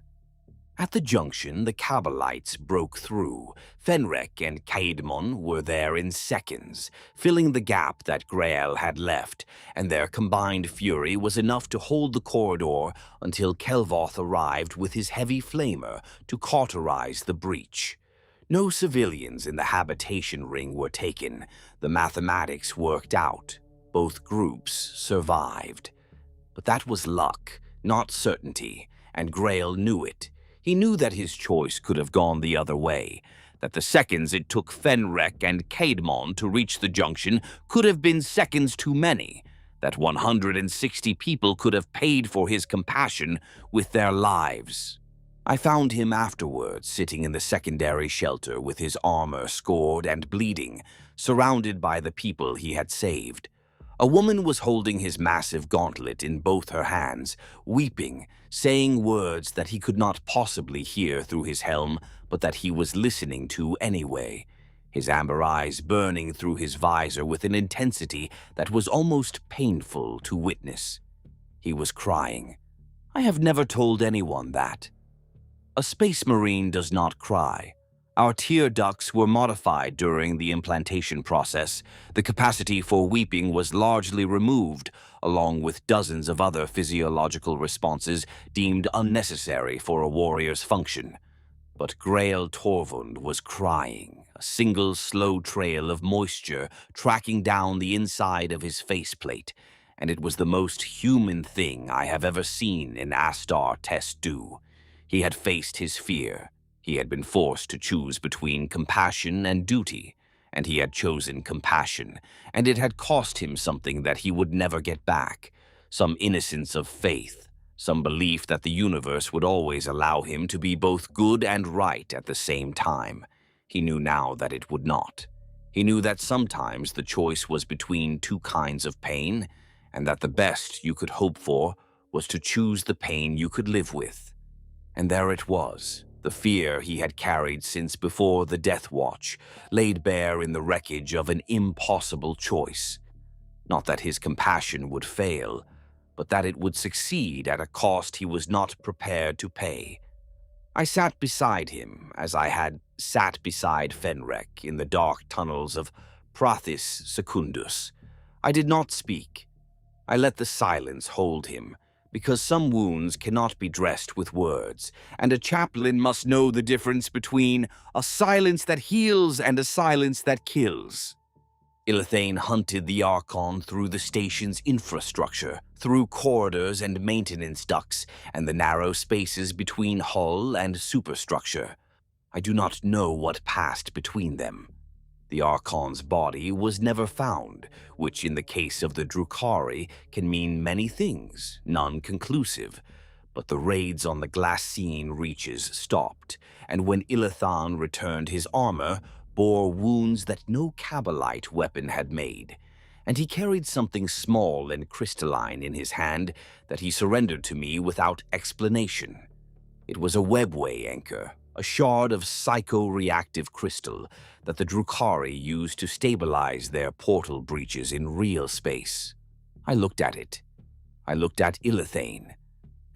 At the junction, the Kabbalites broke through. Fenrek and Caedmon were there in seconds, filling the gap that Grael had left, and their combined fury was enough to hold the corridor until Kelvoth arrived with his heavy flamer to cauterize the breach. No civilians in the habitation ring were taken. The mathematics worked out. Both groups survived. But that was luck, not certainty, and Grael knew it. He knew that his choice could have gone the other way, that the seconds it took Fenrek and Caedmon to reach the junction could have been seconds too many, that 160 people could have paid for his compassion with their lives. I found him afterwards sitting in the secondary shelter with his armor scored and bleeding, surrounded by the people he had saved. A woman was holding his massive gauntlet in both her hands, weeping, saying words that he could not possibly hear through his helm, but that he was listening to anyway, his amber eyes burning through his visor with an intensity that was almost painful to witness. He was crying. I have never told anyone that. A space marine does not cry. Our tear ducts were modified during the implantation process. The capacity for weeping was largely removed, along with dozens of other physiological responses deemed unnecessary for a warrior's function. But Grael Torvund was crying, a single slow trail of moisture tracking down the inside of his faceplate, and it was the most human thing I have ever seen in Astartes do. He had faced his fear. He had been forced to choose between compassion and duty, and he had chosen compassion, and it had cost him something that he would never get back, some innocence of faith, some belief that the universe would always allow him to be both good and right at the same time. He knew now that it would not. He knew that sometimes the choice was between 2 kinds of pain, and that the best you could hope for was to choose the pain you could live with. And there it was. The fear he had carried since before the Deathwatch, laid bare in the wreckage of an impossible choice. Not that his compassion would fail, but that it would succeed at a cost he was not prepared to pay. I sat beside him as I had sat beside Fenrek in the dark tunnels of Prathis Secundus. I did not speak. I let the silence hold him, because some wounds cannot be dressed with words, and a chaplain must know the difference between a silence that heals and a silence that kills. Ilithane hunted the Archon through the station's infrastructure, through corridors and maintenance ducts, and the narrow spaces between hull and superstructure. I do not know what passed between them. The Archon's body was never found, which in the case of the Drukhari can mean many things, none conclusive. But the raids on the Glassine reaches stopped, and when Ilithan returned his armor, bore wounds that no Kabbalite weapon had made, and he carried something small and crystalline in his hand that he surrendered to me without explanation. It was a webway anchor, a shard of psycho-reactive crystal that the Drukhari used to stabilize their portal breaches in real space. I looked at it. I looked at Ilithane.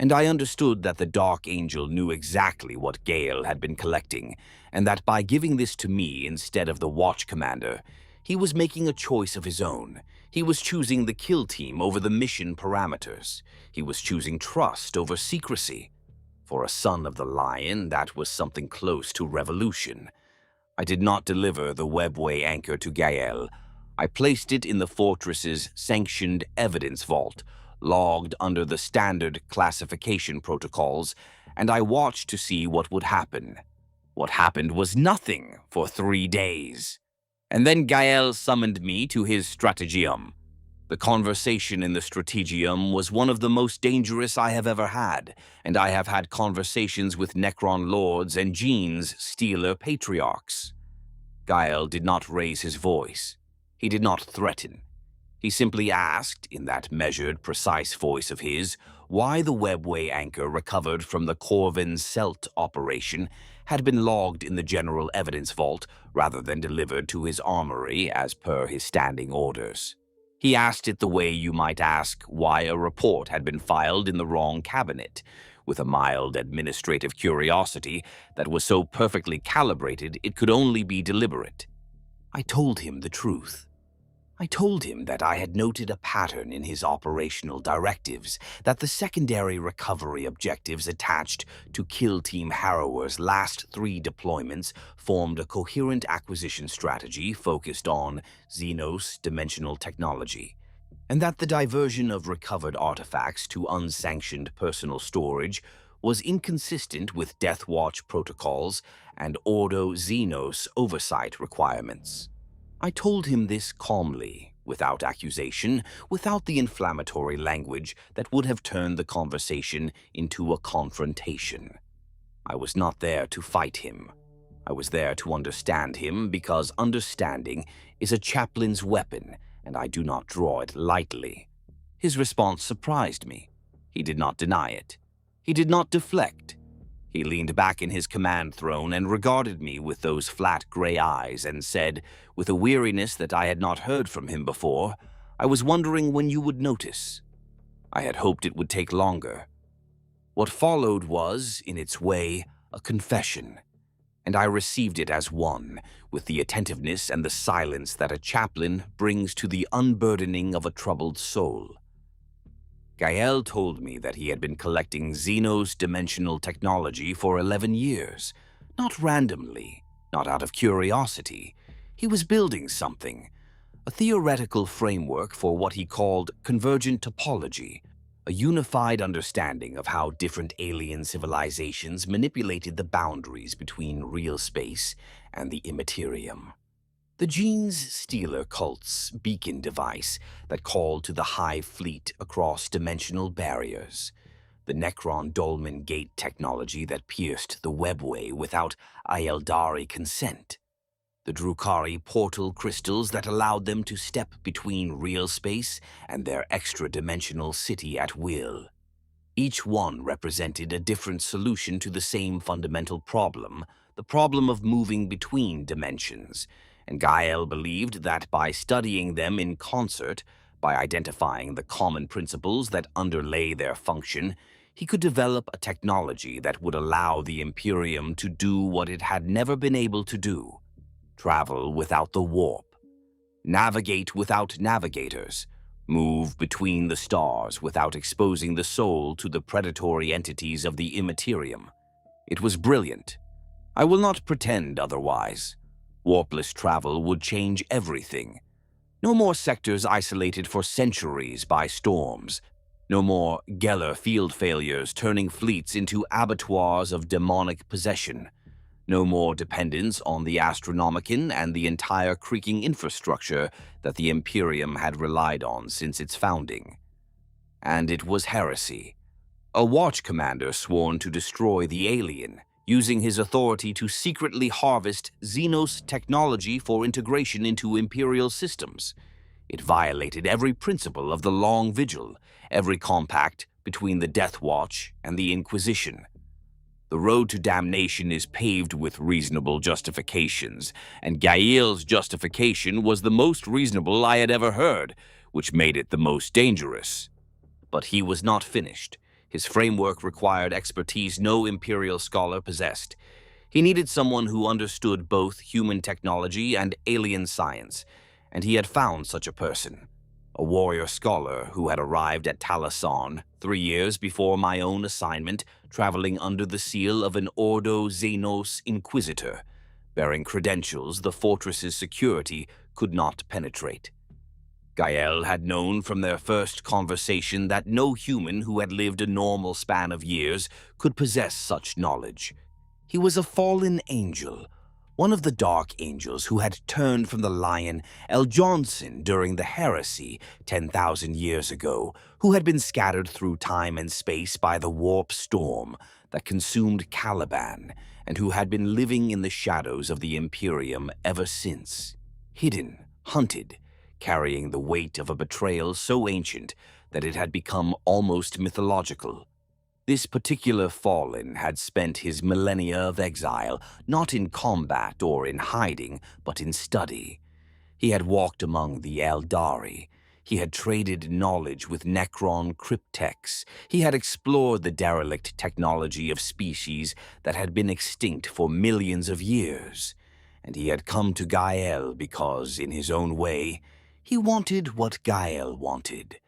and I understood that the Dark Angel knew exactly what Gale had been collecting, and that by giving this to me instead of the Watch Commander, he was making a choice of his own. He was choosing the kill team over the mission parameters. He was choosing trust over secrecy. For a son of the Lion, that was something close to revolution. I did not deliver the webway anchor to Gael. I placed it in the fortress's sanctioned evidence vault, logged under the standard classification protocols, and I watched to see what would happen. What happened was nothing for 3 days. And then Gael summoned me to his stratageum. The conversation in the stratageum was one of the most dangerous I have ever had, and I have had conversations with Necron lords and Jean's Stealer patriarchs. Gael did not raise his voice. He did not threaten. He simply asked, in that measured, precise voice of his, why the webway anchor recovered from the Corvin Celt operation had been logged in the general evidence vault rather than delivered to his armory as per his standing orders. He asked it the way you might ask why a report had been filed in the wrong cabinet, with a mild administrative curiosity that was so perfectly calibrated it could only be deliberate. I told him the truth. I told him that I had noted a pattern in his operational directives, that the secondary recovery objectives attached to Kill Team Harrower's last 3 deployments formed a coherent acquisition strategy focused on xenos dimensional technology, and that the diversion of recovered artifacts to unsanctioned personal storage was inconsistent with Deathwatch protocols and Ordo Xenos oversight requirements. I told him this calmly, without accusation, without the inflammatory language that would have turned the conversation into a confrontation. I was not there to fight him. I was there to understand him because understanding is a chaplain's weapon, and I do not draw it lightly. His response surprised me. He did not deny it. He did not deflect. He leaned back in his command throne and regarded me with those flat gray eyes and said, with a weariness that I had not heard from him before, "I was wondering when you would notice." I had hoped it would take longer. What followed was, in its way, a confession, and I received it as one, with the attentiveness and the silence that a chaplain brings to the unburdening of a troubled soul. Gael told me that he had been collecting xenos dimensional technology for 11 years, not randomly, not out of curiosity. He was building something, a theoretical framework for what he called convergent topology, a unified understanding of how different alien civilizations manipulated the boundaries between real space and the immaterium. The Jean's Stealer cult's beacon device that called to the Hive Fleet across dimensional barriers. The Necron Dolmen Gate technology that pierced the webway without Aeldari consent. The Drukhari portal crystals that allowed them to step between real space and their extra-dimensional city at will. Each one represented a different solution to the same fundamental problem, the problem of moving between dimensions, and Gael believed that by studying them in concert, by identifying the common principles that underlay their function, he could develop a technology that would allow the Imperium to do what it had never been able to do: travel without the warp, navigate without navigators, move between the stars without exposing the soul to the predatory entities of the Immaterium. It was brilliant. I will not pretend otherwise. Warpless travel would change everything. No more sectors isolated for centuries by storms. No more Geller field failures turning fleets into abattoirs of demonic possession. No more dependence on the Astronomicon and the entire creaking infrastructure that the Imperium had relied on since its founding. And it was heresy. A watch commander sworn to destroy the alien, using his authority to secretly harvest xenos technology for integration into Imperial systems. It violated every principle of the Long Vigil, every compact between the Deathwatch and the Inquisition. The road to damnation is paved with reasonable justifications, and Gael's justification was the most reasonable I had ever heard, which made it the most dangerous. But he was not finished. His framework required expertise no Imperial scholar possessed. He needed someone who understood both human technology and alien science, and he had found such a person. A warrior scholar who had arrived at Talasan 3 years before my own assignment, traveling under the seal of an Ordo Xenos Inquisitor, bearing credentials the fortress's security could not penetrate. Gael had known from their first conversation that no human who had lived a normal span of years could possess such knowledge. He was a fallen angel, one of the Dark Angels who had turned from the lion El Johnson during the heresy 10,000 years ago, who had been scattered through time and space by the warp storm that consumed Caliban, and who had been living in the shadows of the Imperium ever since, hidden, hunted, carrying the weight of a betrayal so ancient that it had become almost mythological. This particular fallen had spent his millennia of exile not in combat or in hiding, but in study. He had walked among the Eldari. He had traded knowledge with Necron cryptechs. He had explored the derelict technology of species that had been extinct for millions of years. And he had come to Gael because, in his own way, he wanted what Gael wanted.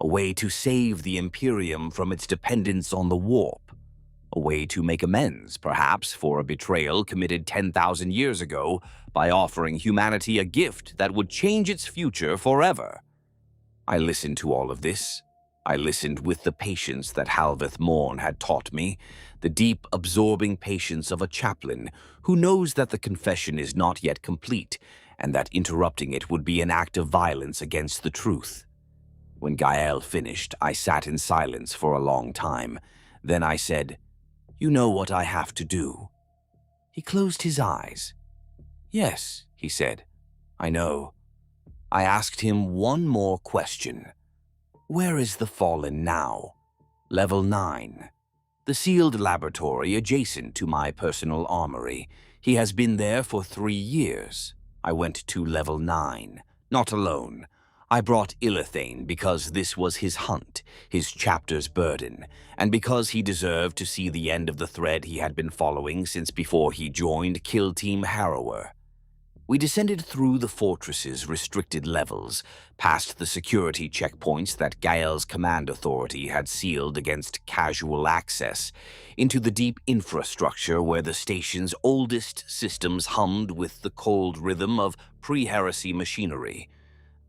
A way to save the Imperium from its dependence on the warp. A way to make amends, perhaps, for a betrayal committed 10,000 years ago by offering humanity a gift that would change its future forever. I listened to all of this. I listened with the patience that Halveth Morn had taught me, the deep, absorbing patience of a chaplain who knows that the confession is not yet complete and that interrupting it would be an act of violence against the truth. When Gael finished, I sat in silence for a long time. Then I said, "You know what I have to do." He closed his eyes. "Yes," he said, "I know." I asked him one more question. "Where is the Fallen now?" "Level 9. The sealed laboratory adjacent to my personal armory. He has been there for 3 years. I went to level 9, not alone. I brought Illithane because this was his hunt, his chapter's burden, and because he deserved to see the end of the thread he had been following since before he joined Kill Team Harrower. We descended through the fortress's restricted levels, past the security checkpoints that Gael's command authority had sealed against casual access, into the deep infrastructure where the station's oldest systems hummed with the cold rhythm of pre-heresy machinery.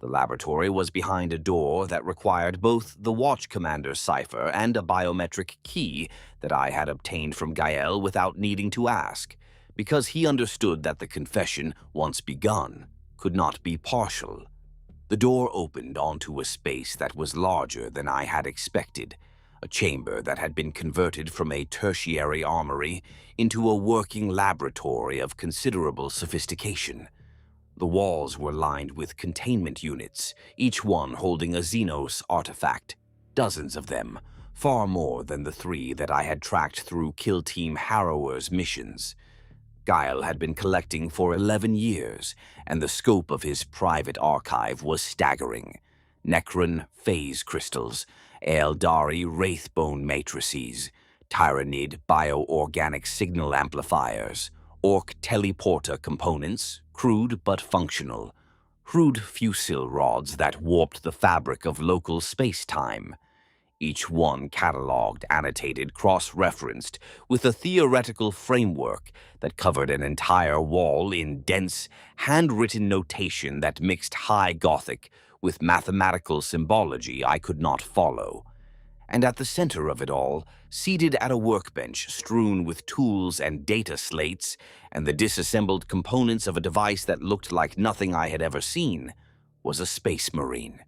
The laboratory was behind a door that required both the Watch Commander's cipher and a biometric key that I had obtained from Gael without needing to ask, because he understood that the confession, once begun, could not be partial. The door opened onto a space that was larger than I had expected, a chamber that had been converted from a tertiary armory into a working laboratory of considerable sophistication. The walls were lined with containment units, each one holding a xenos artifact, dozens of them, far more than the 3 that I had tracked through Kill Team Harrower's missions. Gael had been collecting for 11 years, and the scope of his private archive was staggering. Necron phase crystals, Eldari wraithbone matrices, Tyranid bioorganic signal amplifiers, Orc teleporter components, crude but functional, Hrud fusil rods that warped the fabric of local space-time. Each one catalogued, annotated, cross-referenced, with a theoretical framework that covered an entire wall in dense, handwritten notation that mixed High Gothic with mathematical symbology I could not follow. And at the center of it all, seated at a workbench strewn with tools and data slates and the disassembled components of a device that looked like nothing I had ever seen, was a space marine.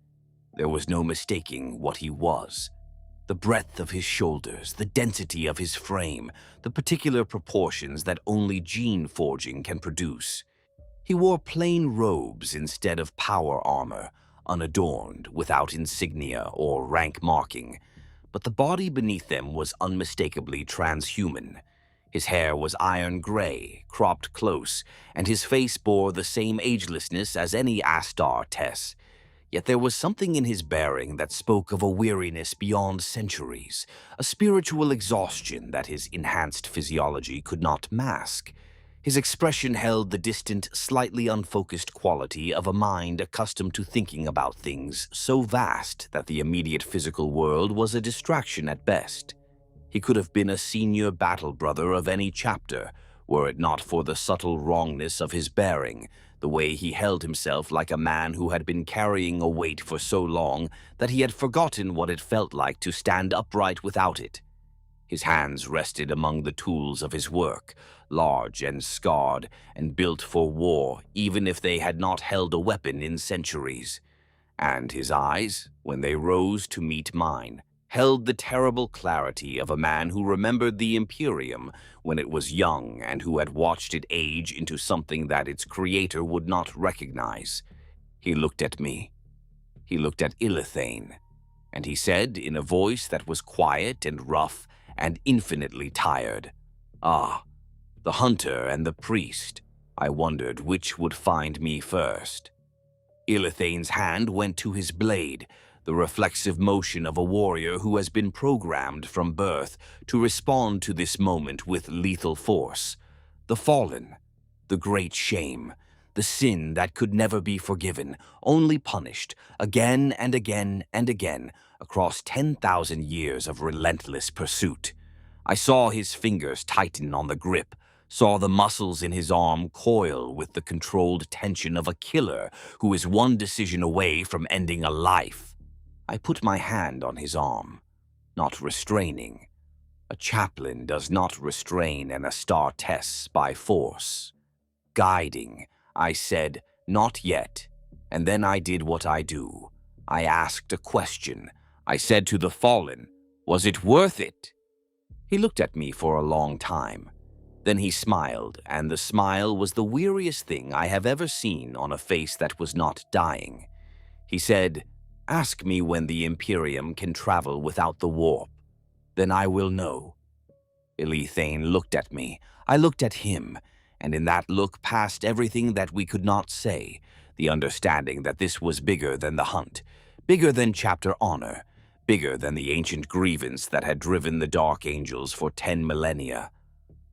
There was no mistaking what he was. The breadth of his shoulders, the density of his frame, the particular proportions that only gene forging can produce. He wore plain robes instead of power armor, unadorned, without insignia or rank marking, but the body beneath them was unmistakably transhuman. His hair was iron gray, cropped close, and his face bore the same agelessness as any Astar Tess. Yet there was something in his bearing that spoke of a weariness beyond centuries, a spiritual exhaustion that his enhanced physiology could not mask. His expression held the distant, slightly unfocused quality of a mind accustomed to thinking about things so vast that the immediate physical world was a distraction at best. He could have been a senior battle brother of any chapter, were it not for the subtle wrongness of his bearing, the way he held himself like a man who had been carrying a weight for so long that he had forgotten what it felt like to stand upright without it. His hands rested among the tools of his work, large and scarred and built for war, even if they had not held a weapon in centuries. And his eyes, when they rose to meet mine, held the terrible clarity of a man who remembered the Imperium when it was young and who had watched it age into something that its creator would not recognize. He looked at me. He looked at Ilithane, and he said in a voice that was quiet and rough and infinitely tired, "Ah, the hunter and the priest. I wondered which would find me first." Ilithane's hand went to his blade, the reflexive motion of a warrior who has been programmed from birth to respond to this moment with lethal force. The fallen, the great shame, the sin that could never be forgiven, only punished, again and again and again, across 10,000 years of relentless pursuit. I saw his fingers tighten on the grip, saw the muscles in his arm coil with the controlled tension of a killer who is one decision away from ending a life. I put my hand on his arm, not restraining. A chaplain does not restrain an Astartes by force. Guiding, I said, "Not yet." And then I did what I do. I asked a question. I said to the fallen, "Was it worth it?" He looked at me for a long time. Then he smiled, and the smile was the weariest thing I have ever seen on a face that was not dying. He said, "Ask me when the Imperium can travel without the warp. Then I will know." Ilithane looked at me. I looked at him, and in that look passed everything that we could not say, the understanding that this was bigger than the hunt, bigger than chapter honor, bigger than the ancient grievance that had driven the Dark Angels for 10 millennia.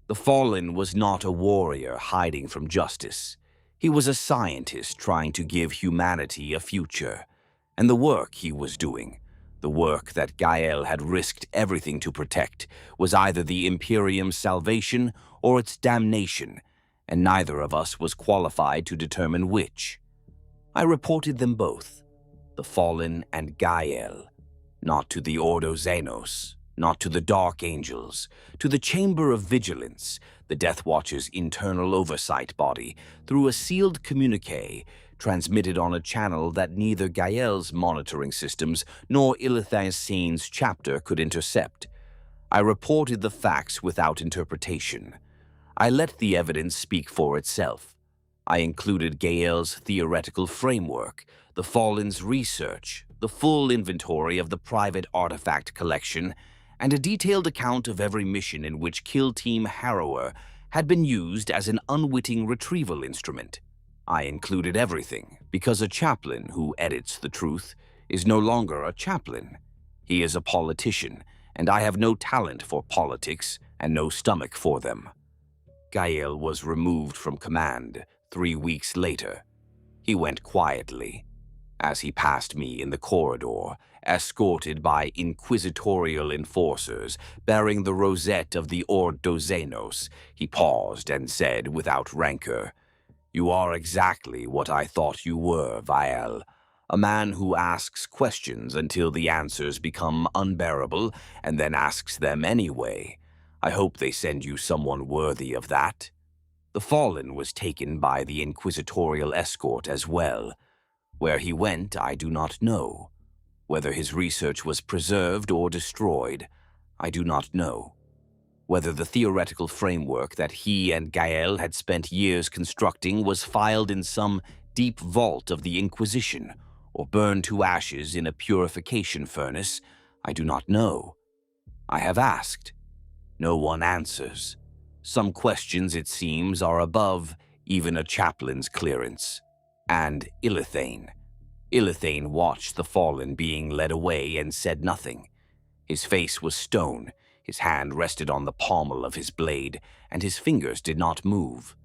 The Fallen was not a warrior hiding from justice. He was a scientist trying to give humanity a future. And the work he was doing, the work that Gael had risked everything to protect, was either the Imperium's salvation or its damnation, and neither of us was qualified to determine which. I reported them both, the Fallen and Gael, not to the Ordo Xenos, not to the Dark Angels, to the Chamber of Vigilance, the Deathwatch's internal oversight body, through a sealed communique transmitted on a channel that neither Gael's monitoring systems nor Ilithane's chapter could intercept. I reported the facts without interpretation. I let the evidence speak for itself. I included Gael's theoretical framework, the Fallen's research, the full inventory of the private artifact collection, and a detailed account of every mission in which Kill Team Harrower had been used as an unwitting retrieval instrument. I included everything because a chaplain who edits the truth is no longer a chaplain. He is a politician, and I have no talent for politics and no stomach for them. Gael was removed from command 3 weeks later. He went quietly. As he passed me in the corridor, escorted by inquisitorial enforcers bearing the rosette of the Ordo Xenos, he paused and said without rancor, "You are exactly what I thought you were, Vael. A man who asks questions until the answers become unbearable and then asks them anyway. I hope they send you someone worthy of that." The Fallen was taken by the inquisitorial escort as well. Where he went, I do not know. Whether his research was preserved or destroyed, I do not know. Whether the theoretical framework that he and Gael had spent years constructing was filed in some deep vault of the Inquisition or burned to ashes in a purification furnace, I do not know. I have asked. No one answers. Some questions, it seems, are above even a chaplain's clearance. And Ilithane. Ilithane watched the fallen being led away and said nothing. His face was stone, his hand rested on the pommel of his blade, and his fingers did not move.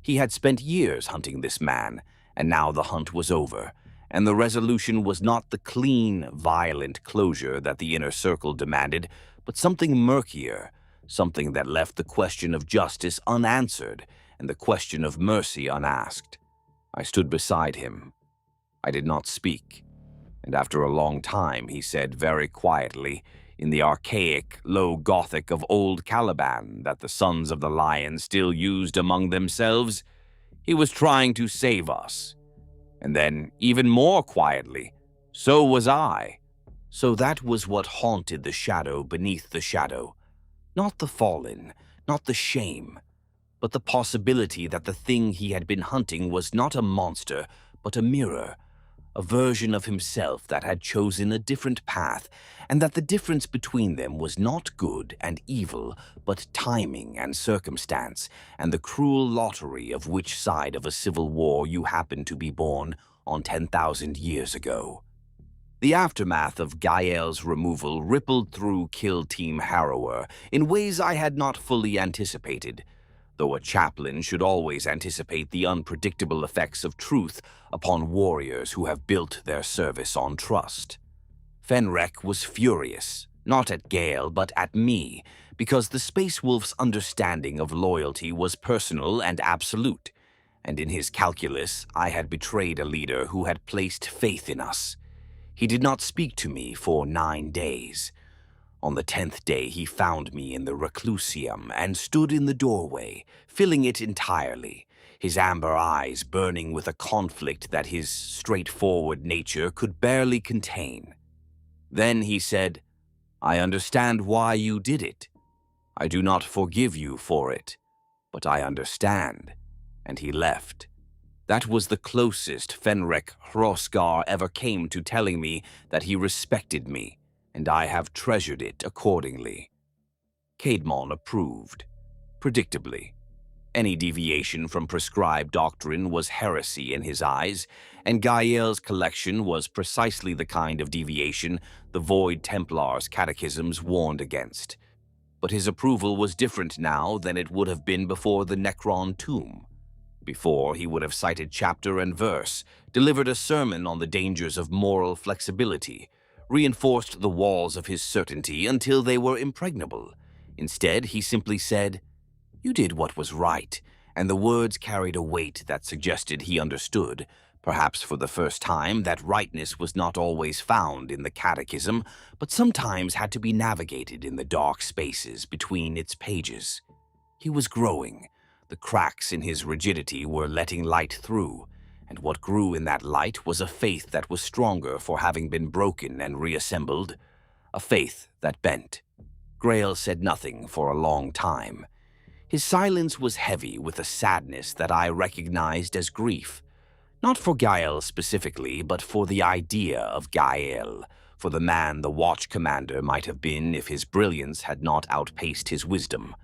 He had spent years hunting this man, and now the hunt was over, and the resolution was not the clean, violent closure that the inner circle demanded, but something murkier, something that left the question of justice unanswered and the question of mercy unasked. I stood beside him. I did not speak, and after a long time he said very quietly, in the archaic, low Gothic of old Caliban that the Sons of the Lion still used among themselves, he was trying to save us. And then, even more quietly, so was I. So that was what haunted the shadow beneath the shadow. Not the fallen, not the shame, but the possibility that the thing he had been hunting was not a monster, but a mirror, a version of himself that had chosen a different path, and that the difference between them was not good and evil, but timing and circumstance, and the cruel lottery of which side of a civil war you happened to be born on 10,000 years ago. The aftermath of Gael's removal rippled through Kill Team Harrower in ways I had not fully anticipated, though a chaplain should always anticipate the unpredictable effects of truth upon warriors who have built their service on trust. Fenrek was furious, not at Gale but at me, because the Space Wolf's understanding of loyalty was personal and absolute, and in his calculus I had betrayed a leader who had placed faith in us. He did not speak to me for 9 days. On the 10th day he found me in the reclusium and stood in the doorway, filling it entirely, his amber eyes burning with a conflict that his straightforward nature could barely contain. Then he said, "I understand why you did it. I do not forgive you for it, but I understand." And he left. That was the closest Fenrek Hroskar ever came to telling me that he respected me, and I have treasured it accordingly. Caedmon approved, predictably. Any deviation from prescribed doctrine was heresy in his eyes, and Gael's collection was precisely the kind of deviation the Void Templar's catechisms warned against. But his approval was different now than it would have been before the Necron tomb. Before, he would have cited chapter and verse, delivered a sermon on the dangers of moral flexibility, reinforced the walls of his certainty until they were impregnable. Instead, he simply said, "You did what was right," and the words carried a weight that suggested he understood, perhaps for the first time, that rightness was not always found in the catechism, but sometimes had to be navigated in the dark spaces between its pages. He was growing. The cracks in his rigidity were letting light through, and what grew in that light was a faith that was stronger for having been broken and reassembled, a faith that bent. Grail said nothing for a long time. His silence was heavy with a sadness that I recognized as grief, not for Gael specifically, but for the idea of Gael, for the man the watch commander might have been if his brilliance had not outpaced his wisdom.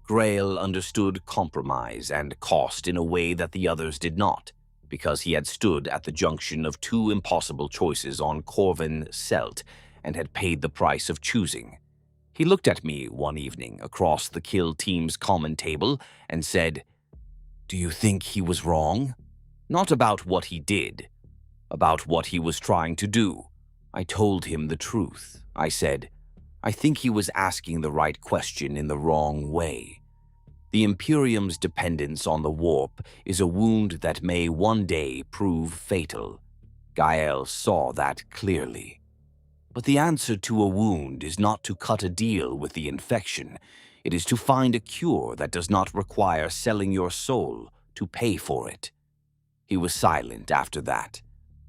Grail understood compromise and cost in a way that the others did not, because he had stood at the junction of two impossible choices on Corvin Selt and had paid the price of choosing. He looked at me one evening across the Kill Team's common table and said, "Do you think he was wrong? Not about what he did, about what he was trying to do." I told him the truth. I said, "I think he was asking the right question in the wrong way. The Imperium's dependence on the warp is a wound that may one day prove fatal." Gael saw that clearly. But the answer to a wound is not to cut a deal with the infection. It is to find a cure that does not require selling your soul to pay for it. He was silent after that,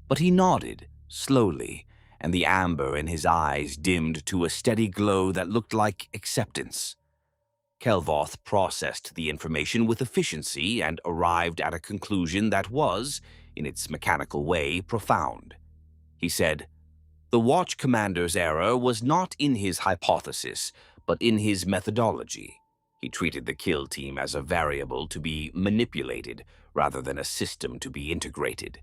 but he nodded, slowly, and the amber in his eyes dimmed to a steady glow that looked like acceptance. Kelvoth processed the information with efficiency and arrived at a conclusion that was, in its mechanical way, profound. He said, "The Watch Commander's error was not in his hypothesis, but in his methodology." He treated the kill team as a variable to be manipulated rather than a system to be integrated.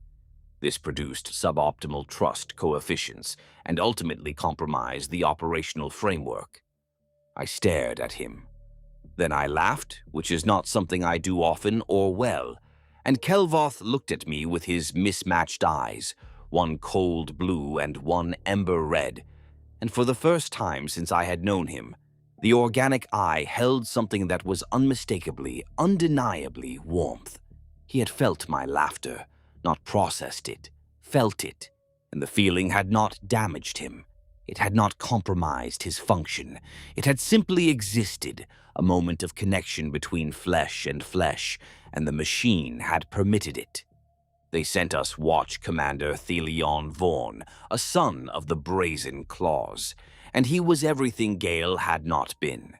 This produced suboptimal trust coefficients and ultimately compromised the operational framework. I stared at him. Then I laughed, which is not something I do often or well, and Kelvoth looked at me with his mismatched eyes, one cold blue and one ember red, and for the first time since I had known him, the organic eye held something that was unmistakably, undeniably warmth. He had felt my laughter, not processed it, felt it, and the feeling had not damaged him. It had not compromised his function. It had simply existed, a moment of connection between flesh, and the machine had permitted it. They sent us Watch Commander Thelion Vorn, a son of the Brazen Claws, and he was everything Gale had not been.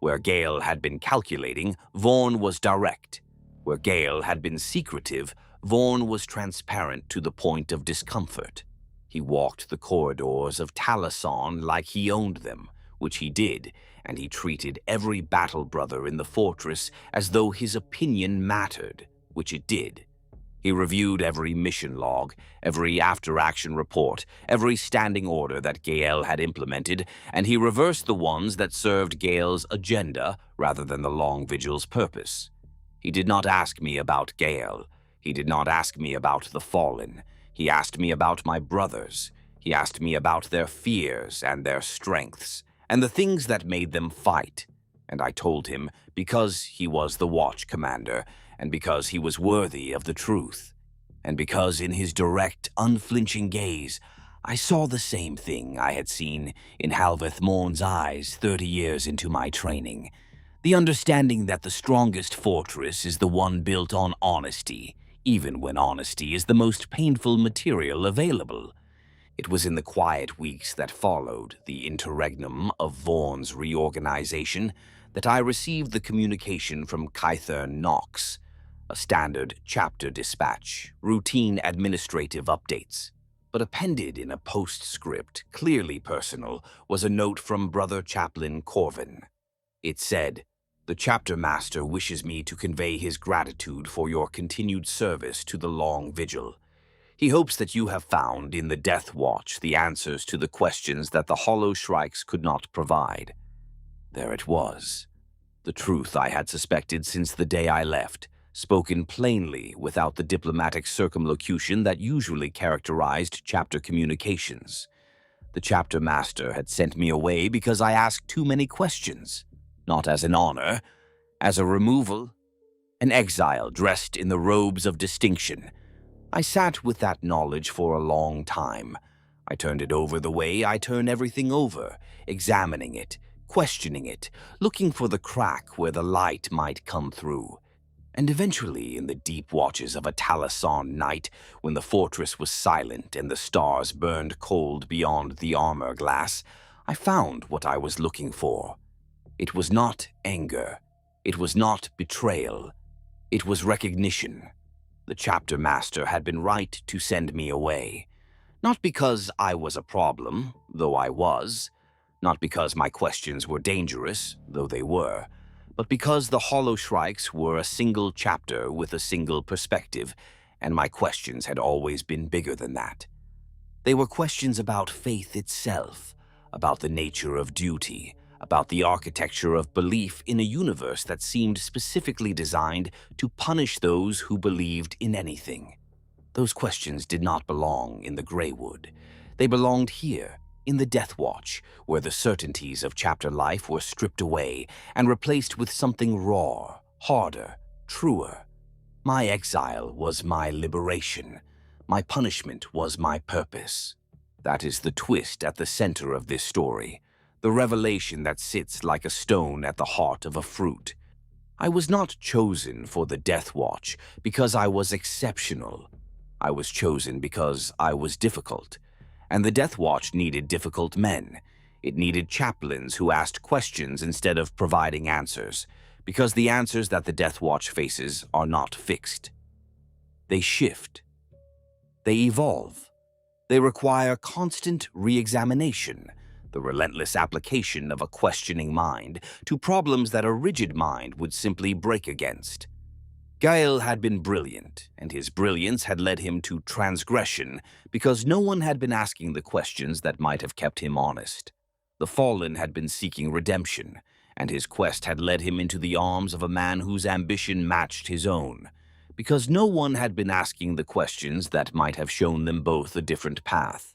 Where Gale had been calculating, Vorn was direct. Where Gale had been secretive, Vorn was transparent to the point of discomfort. He walked the corridors of Talasan like he owned them, which he did, and he treated every battle brother in the fortress as though his opinion mattered, which it did. He reviewed every mission log, every after-action report, every standing order that Gale had implemented, and he reversed the ones that served Gale's agenda rather than the Long Vigil's purpose. He did not ask me about Gale. He did not ask me about the Fallen. He asked me about my brothers. He asked me about their fears and their strengths, and the things that made them fight. And I told him because he was the Watch Commander, and because he was worthy of the truth, and because in his direct, unflinching gaze, I saw the same thing I had seen in Halveth Morn's eyes 30 years into my training. The understanding that the strongest fortress is the one built on honesty, even when honesty is the most painful material available. It was in the quiet weeks that followed the interregnum of Vorn's reorganization that I received the communication from Kythern Knox, a standard chapter dispatch, routine administrative updates. But appended in a postscript, clearly personal, was a note from Brother Chaplain Corvin. It said, "The chapter master wishes me to convey his gratitude for your continued service to the Long Vigil. He hopes that you have found in the Deathwatch the answers to the questions that the Hollow Shrikes could not provide." There it was. The truth I had suspected since the day I left, spoken plainly without the diplomatic circumlocution that usually characterized chapter communications. The chapter master had sent me away because I asked too many questions, not as an honor, as a removal, an exile dressed in the robes of distinction. I sat with that knowledge for a long time. I turned it over the way I turn everything over, examining it, questioning it, looking for the crack where the light might come through. And eventually, in the deep watches of a Talasan night, when the fortress was silent and the stars burned cold beyond the armor glass, I found what I was looking for. It was not anger. It was not betrayal. It was recognition. The chapter master had been right to send me away. Not because I was a problem, though I was. Not because my questions were dangerous, though they were. But because the Hollow Shrikes were a single chapter with a single perspective, and my questions had always been bigger than that. They were questions about faith itself, about the nature of duty, about the architecture of belief in a universe that seemed specifically designed to punish those who believed in anything. Those questions did not belong in the Greywood. They belonged here, in the Deathwatch, where the certainties of chapter life were stripped away and replaced with something raw, harder, truer. My exile was my liberation. My punishment was my purpose. That is the twist at the center of this story, the revelation that sits like a stone at the heart of a fruit. I was not chosen for the Deathwatch because I was exceptional. I was chosen because I was difficult. And the Deathwatch needed difficult men. It needed chaplains who asked questions instead of providing answers, because the answers that the Deathwatch faces are not fixed. They shift. They evolve. They require constant re-examination, the relentless application of a questioning mind to problems that a rigid mind would simply break against. Gael had been brilliant, and his brilliance had led him to transgression because no one had been asking the questions that might have kept him honest. The Fallen had been seeking redemption, and his quest had led him into the arms of a man whose ambition matched his own, because no one had been asking the questions that might have shown them both a different path.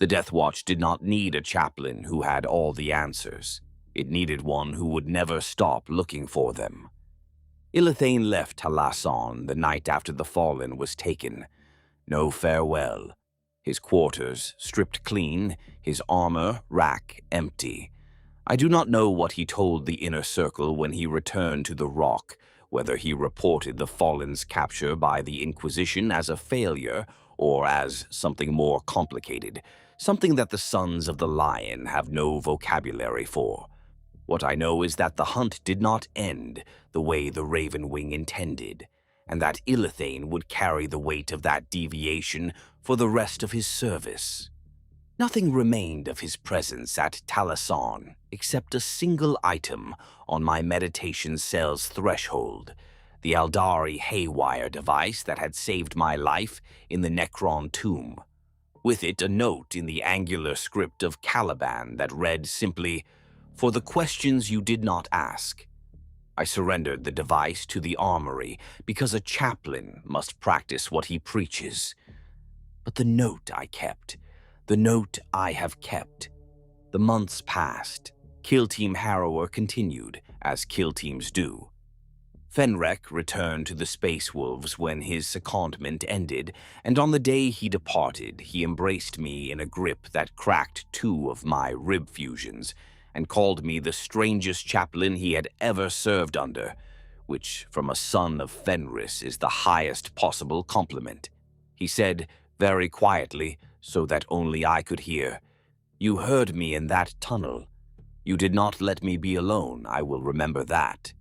The Deathwatch did not need a chaplain who had all the answers. It needed one who would never stop looking for them. Ilithane left Talasan the night after the Fallen was taken. No farewell. His quarters stripped clean, his armor rack empty. I do not know what he told the inner circle when he returned to the Rock, whether he reported the Fallen's capture by the Inquisition as a failure or as something more complicated, something that the Sons of the Lion have no vocabulary for. What I know is that the hunt did not end the way the Raven Wing intended, and that Ilithane would carry the weight of that deviation for the rest of his service. Nothing remained of his presence at Talasan except a single item on my meditation cell's threshold, the Aldari haywire device that had saved my life in the Necron tomb. With it, a note in the angular script of Caliban that read simply, "For the questions you did not ask." I surrendered the device to the armory because a chaplain must practice what he preaches. But the note I kept, the note I have kept. The months passed. Kill Team Harrower continued, as kill teams do. Fenrek returned to the Space Wolves when his secondment ended, and on the day he departed, he embraced me in a grip that cracked 2 of my rib fusions, and called me the strangest chaplain he had ever served under, which from a son of Fenris is the highest possible compliment. He said, very quietly, so that only I could hear, "You heard me in that tunnel. You did not let me be alone, I will remember that."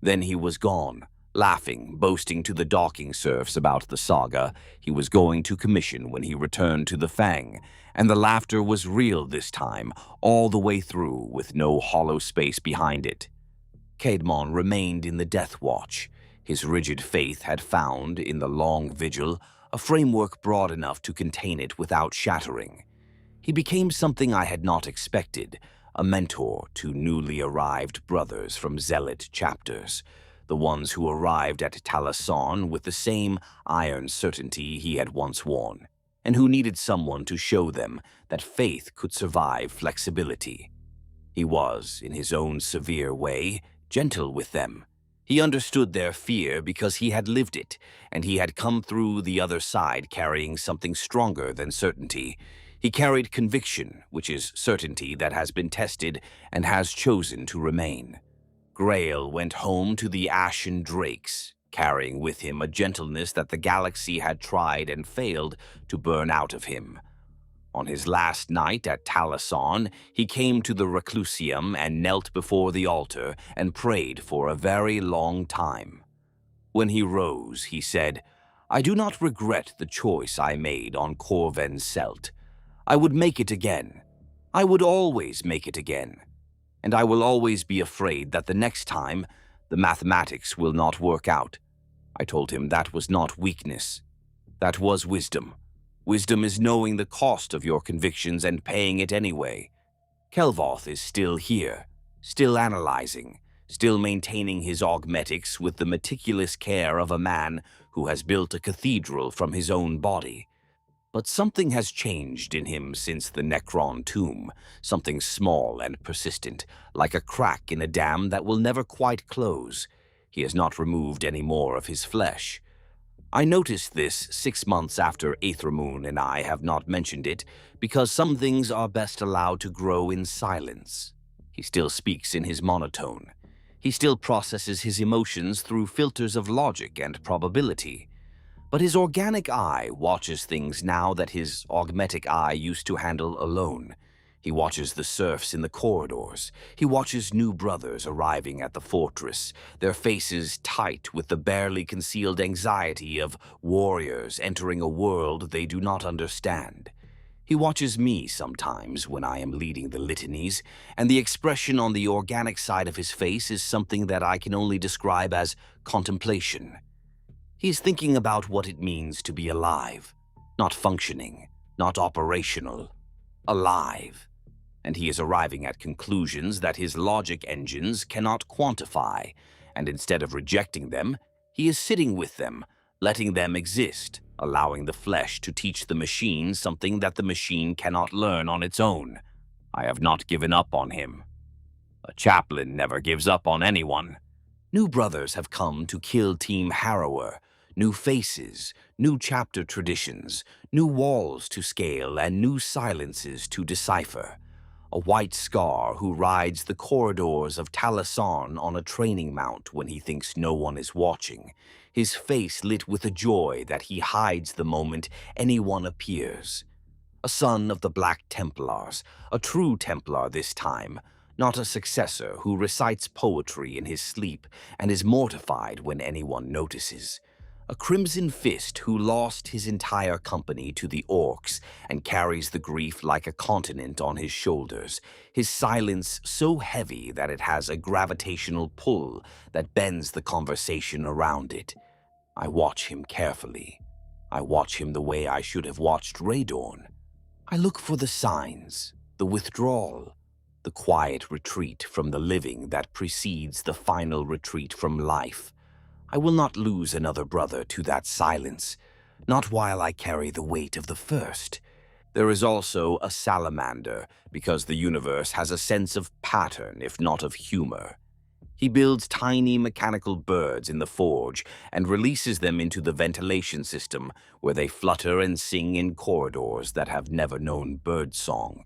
Then he was gone, laughing, boasting to the docking serfs about the saga he was going to commission when he returned to the Fang, and the laughter was real this time, all the way through, with no hollow space behind it. Caedmon remained in the Deathwatch. His rigid faith had found, in the Long Vigil, a framework broad enough to contain it without shattering. He became something I had not expected, a mentor to newly arrived brothers from Zealot chapters, the ones who arrived at Talasan with the same iron certainty he had once worn, and who needed someone to show them that faith could survive flexibility. He was, in his own severe way, gentle with them. He understood their fear because he had lived it, and he had come through the other side carrying something stronger than certainty. He carried conviction, which is certainty that has been tested and has chosen to remain. Grail went home to the Ashen Drakes, carrying with him a gentleness that the galaxy had tried and failed to burn out of him. On his last night at Talasan, he came to the Reclusium and knelt before the altar and prayed for a very long time. When he rose, he said, "I do not regret the choice I made on Corven Selt. I would make it again. I would always make it again. And I will always be afraid that the next time, the mathematics will not work out." I told him that was not weakness. That was wisdom. Wisdom is knowing the cost of your convictions and paying it anyway. Kelvoth is still here, still analyzing, still maintaining his augmetics with the meticulous care of a man who has built a cathedral from his own body. But something has changed in him since the Necron tomb, something small and persistent, like a crack in a dam that will never quite close. He has not removed any more of his flesh. I noticed this 6 months after Aethermoon and I have not mentioned it, because some things are best allowed to grow in silence. He still speaks in his monotone. He still processes his emotions through filters of logic and probability. But his organic eye watches things now that his augmetic eye used to handle alone. He watches the serfs in the corridors. He watches new brothers arriving at the fortress, their faces tight with the barely concealed anxiety of warriors entering a world they do not understand. He watches me sometimes when I am leading the litanies, and the expression on the organic side of his face is something that I can only describe as contemplation. He's thinking about what it means to be alive, not functioning, not operational, alive. And he is arriving at conclusions that his logic engines cannot quantify, and instead of rejecting them, he is sitting with them, letting them exist, allowing the flesh to teach the machine something that the machine cannot learn on its own. I have not given up on him. A chaplain never gives up on anyone. New brothers have come to kill Team Harrower, new faces, new chapter traditions, new walls to scale, and new silences to decipher. A white scar who rides the corridors of Talasan on a training mount when he thinks no one is watching, his face lit with a joy that he hides the moment anyone appears. A son of the Black Templars, a true Templar this time, not a successor who recites poetry in his sleep and is mortified when anyone notices. A Crimson Fist who lost his entire company to the Orcs and carries the grief like a continent on his shoulders, his silence so heavy that it has a gravitational pull that bends the conversation around it. I watch him carefully. I watch him the way I should have watched Raydorn. I look for the signs, the withdrawal, the quiet retreat from the living that precedes the final retreat from life. I will not lose another brother to that silence, not while I carry the weight of the first. There is also a salamander, because the universe has a sense of pattern, if not of humor. He builds tiny mechanical birds in the forge and releases them into the ventilation system, where they flutter and sing in corridors that have never known birdsong.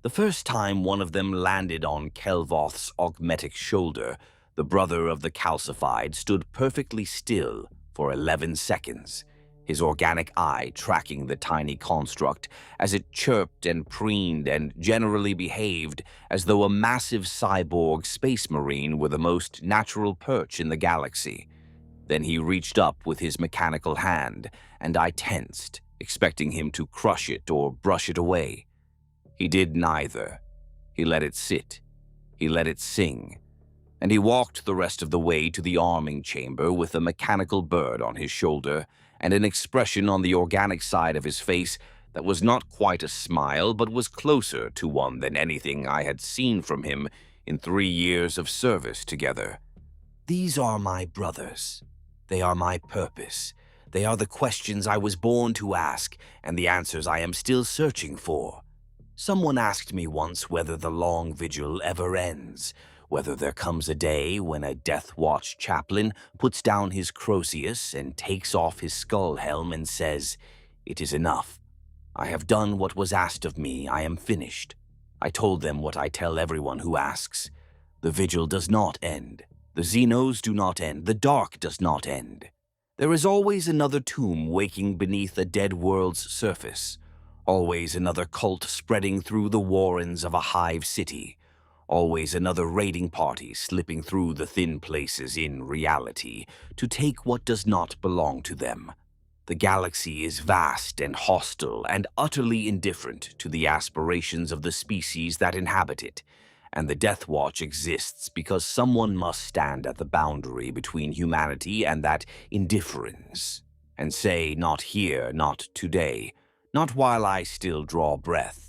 The first time one of them landed on Kelvoth's augmetic shoulder, the brother of the calcified stood perfectly still for 11 seconds, his organic eye tracking the tiny construct as it chirped and preened and generally behaved as though a massive cyborg space marine were the most natural perch in the galaxy. Then he reached up with his mechanical hand, and I tensed, expecting him to crush it or brush it away. He did neither. He let it sit. He let it sing. And he walked the rest of the way to the arming chamber with a mechanical bird on his shoulder and an expression on the organic side of his face that was not quite a smile but was closer to one than anything I had seen from him in 3 years of service together. These are my brothers. They are my purpose. They are the questions I was born to ask and the answers I am still searching for. Someone asked me once whether the Long Vigil ever ends, whether there comes a day when a Deathwatch Chaplain puts down his Crozius and takes off his skull helm and says, "It is enough. I have done what was asked of me. I am finished." I told them what I tell everyone who asks. The Vigil does not end. The xenos do not end. The dark does not end. There is always another tomb waking beneath a dead world's surface. Always another cult spreading through the warrens of a hive city. Always another raiding party slipping through the thin places in reality to take what does not belong to them. The galaxy is vast and hostile and utterly indifferent to the aspirations of the species that inhabit it, and the Deathwatch exists because someone must stand at the boundary between humanity and that indifference, and say, not here, not today, not while I still draw breath.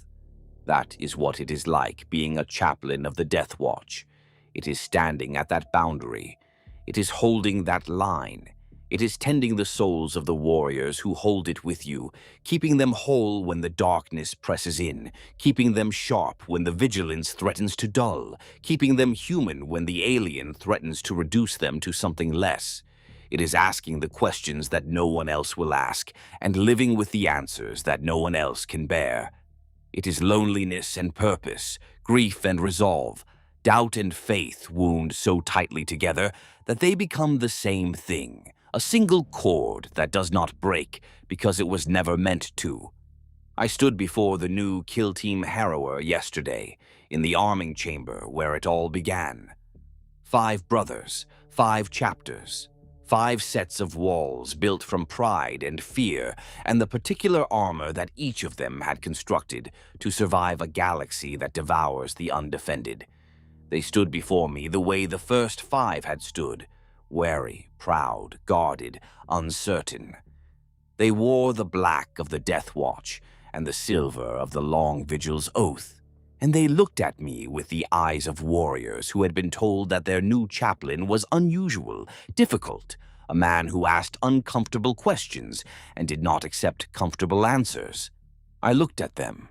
That is what it is like being a chaplain of the Deathwatch. It is standing at that boundary. It is holding that line. It is tending the souls of the warriors who hold it with you, keeping them whole when the darkness presses in, keeping them sharp when the vigilance threatens to dull, keeping them human when the alien threatens to reduce them to something less. It is asking the questions that no one else will ask, and living with the answers that no one else can bear. It is loneliness and purpose, grief and resolve, doubt and faith wound so tightly together that they become the same thing, a single cord that does not break because it was never meant to. I stood before the new Kill Team Harrower yesterday, in the arming chamber where it all began. 5 brothers, 5 chapters. 5 sets of walls built from pride and fear and the particular armor that each of them had constructed to survive a galaxy that devours the undefended. They stood before me the way the first 5 had stood, wary, proud, guarded, uncertain. They wore the black of the Deathwatch and the silver of the Long Vigil's oath, and they looked at me with the eyes of warriors who had been told that their new chaplain was unusual, difficult, a man who asked uncomfortable questions and did not accept comfortable answers. I looked at them.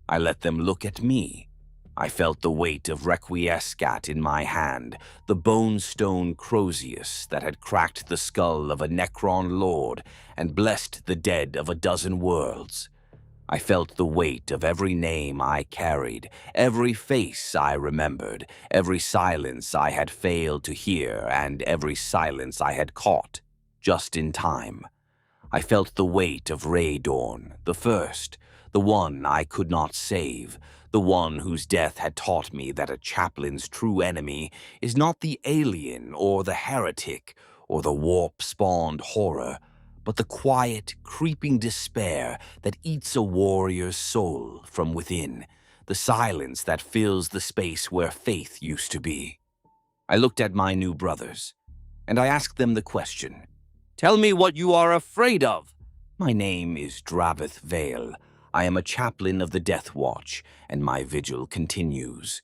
I let them look at me. I felt the weight of Requiescat in my hand, the bone-stone Crozius that had cracked the skull of a Necron lord and blessed the dead of a dozen worlds. I felt the weight of every name I carried, every face I remembered, every silence I had failed to hear, and every silence I had caught, just in time. I felt the weight of Raydorn, the first, the one I could not save, the one whose death had taught me that a chaplain's true enemy is not the alien or the heretic or the warp-spawned horror, but the quiet, creeping despair that eats a warrior's soul from within, the silence that fills the space where faith used to be. I looked at my new brothers, and I asked them the question, "Tell me what you are afraid of." "My name is Dravith Vale. I am a chaplain of the Deathwatch, and my vigil continues.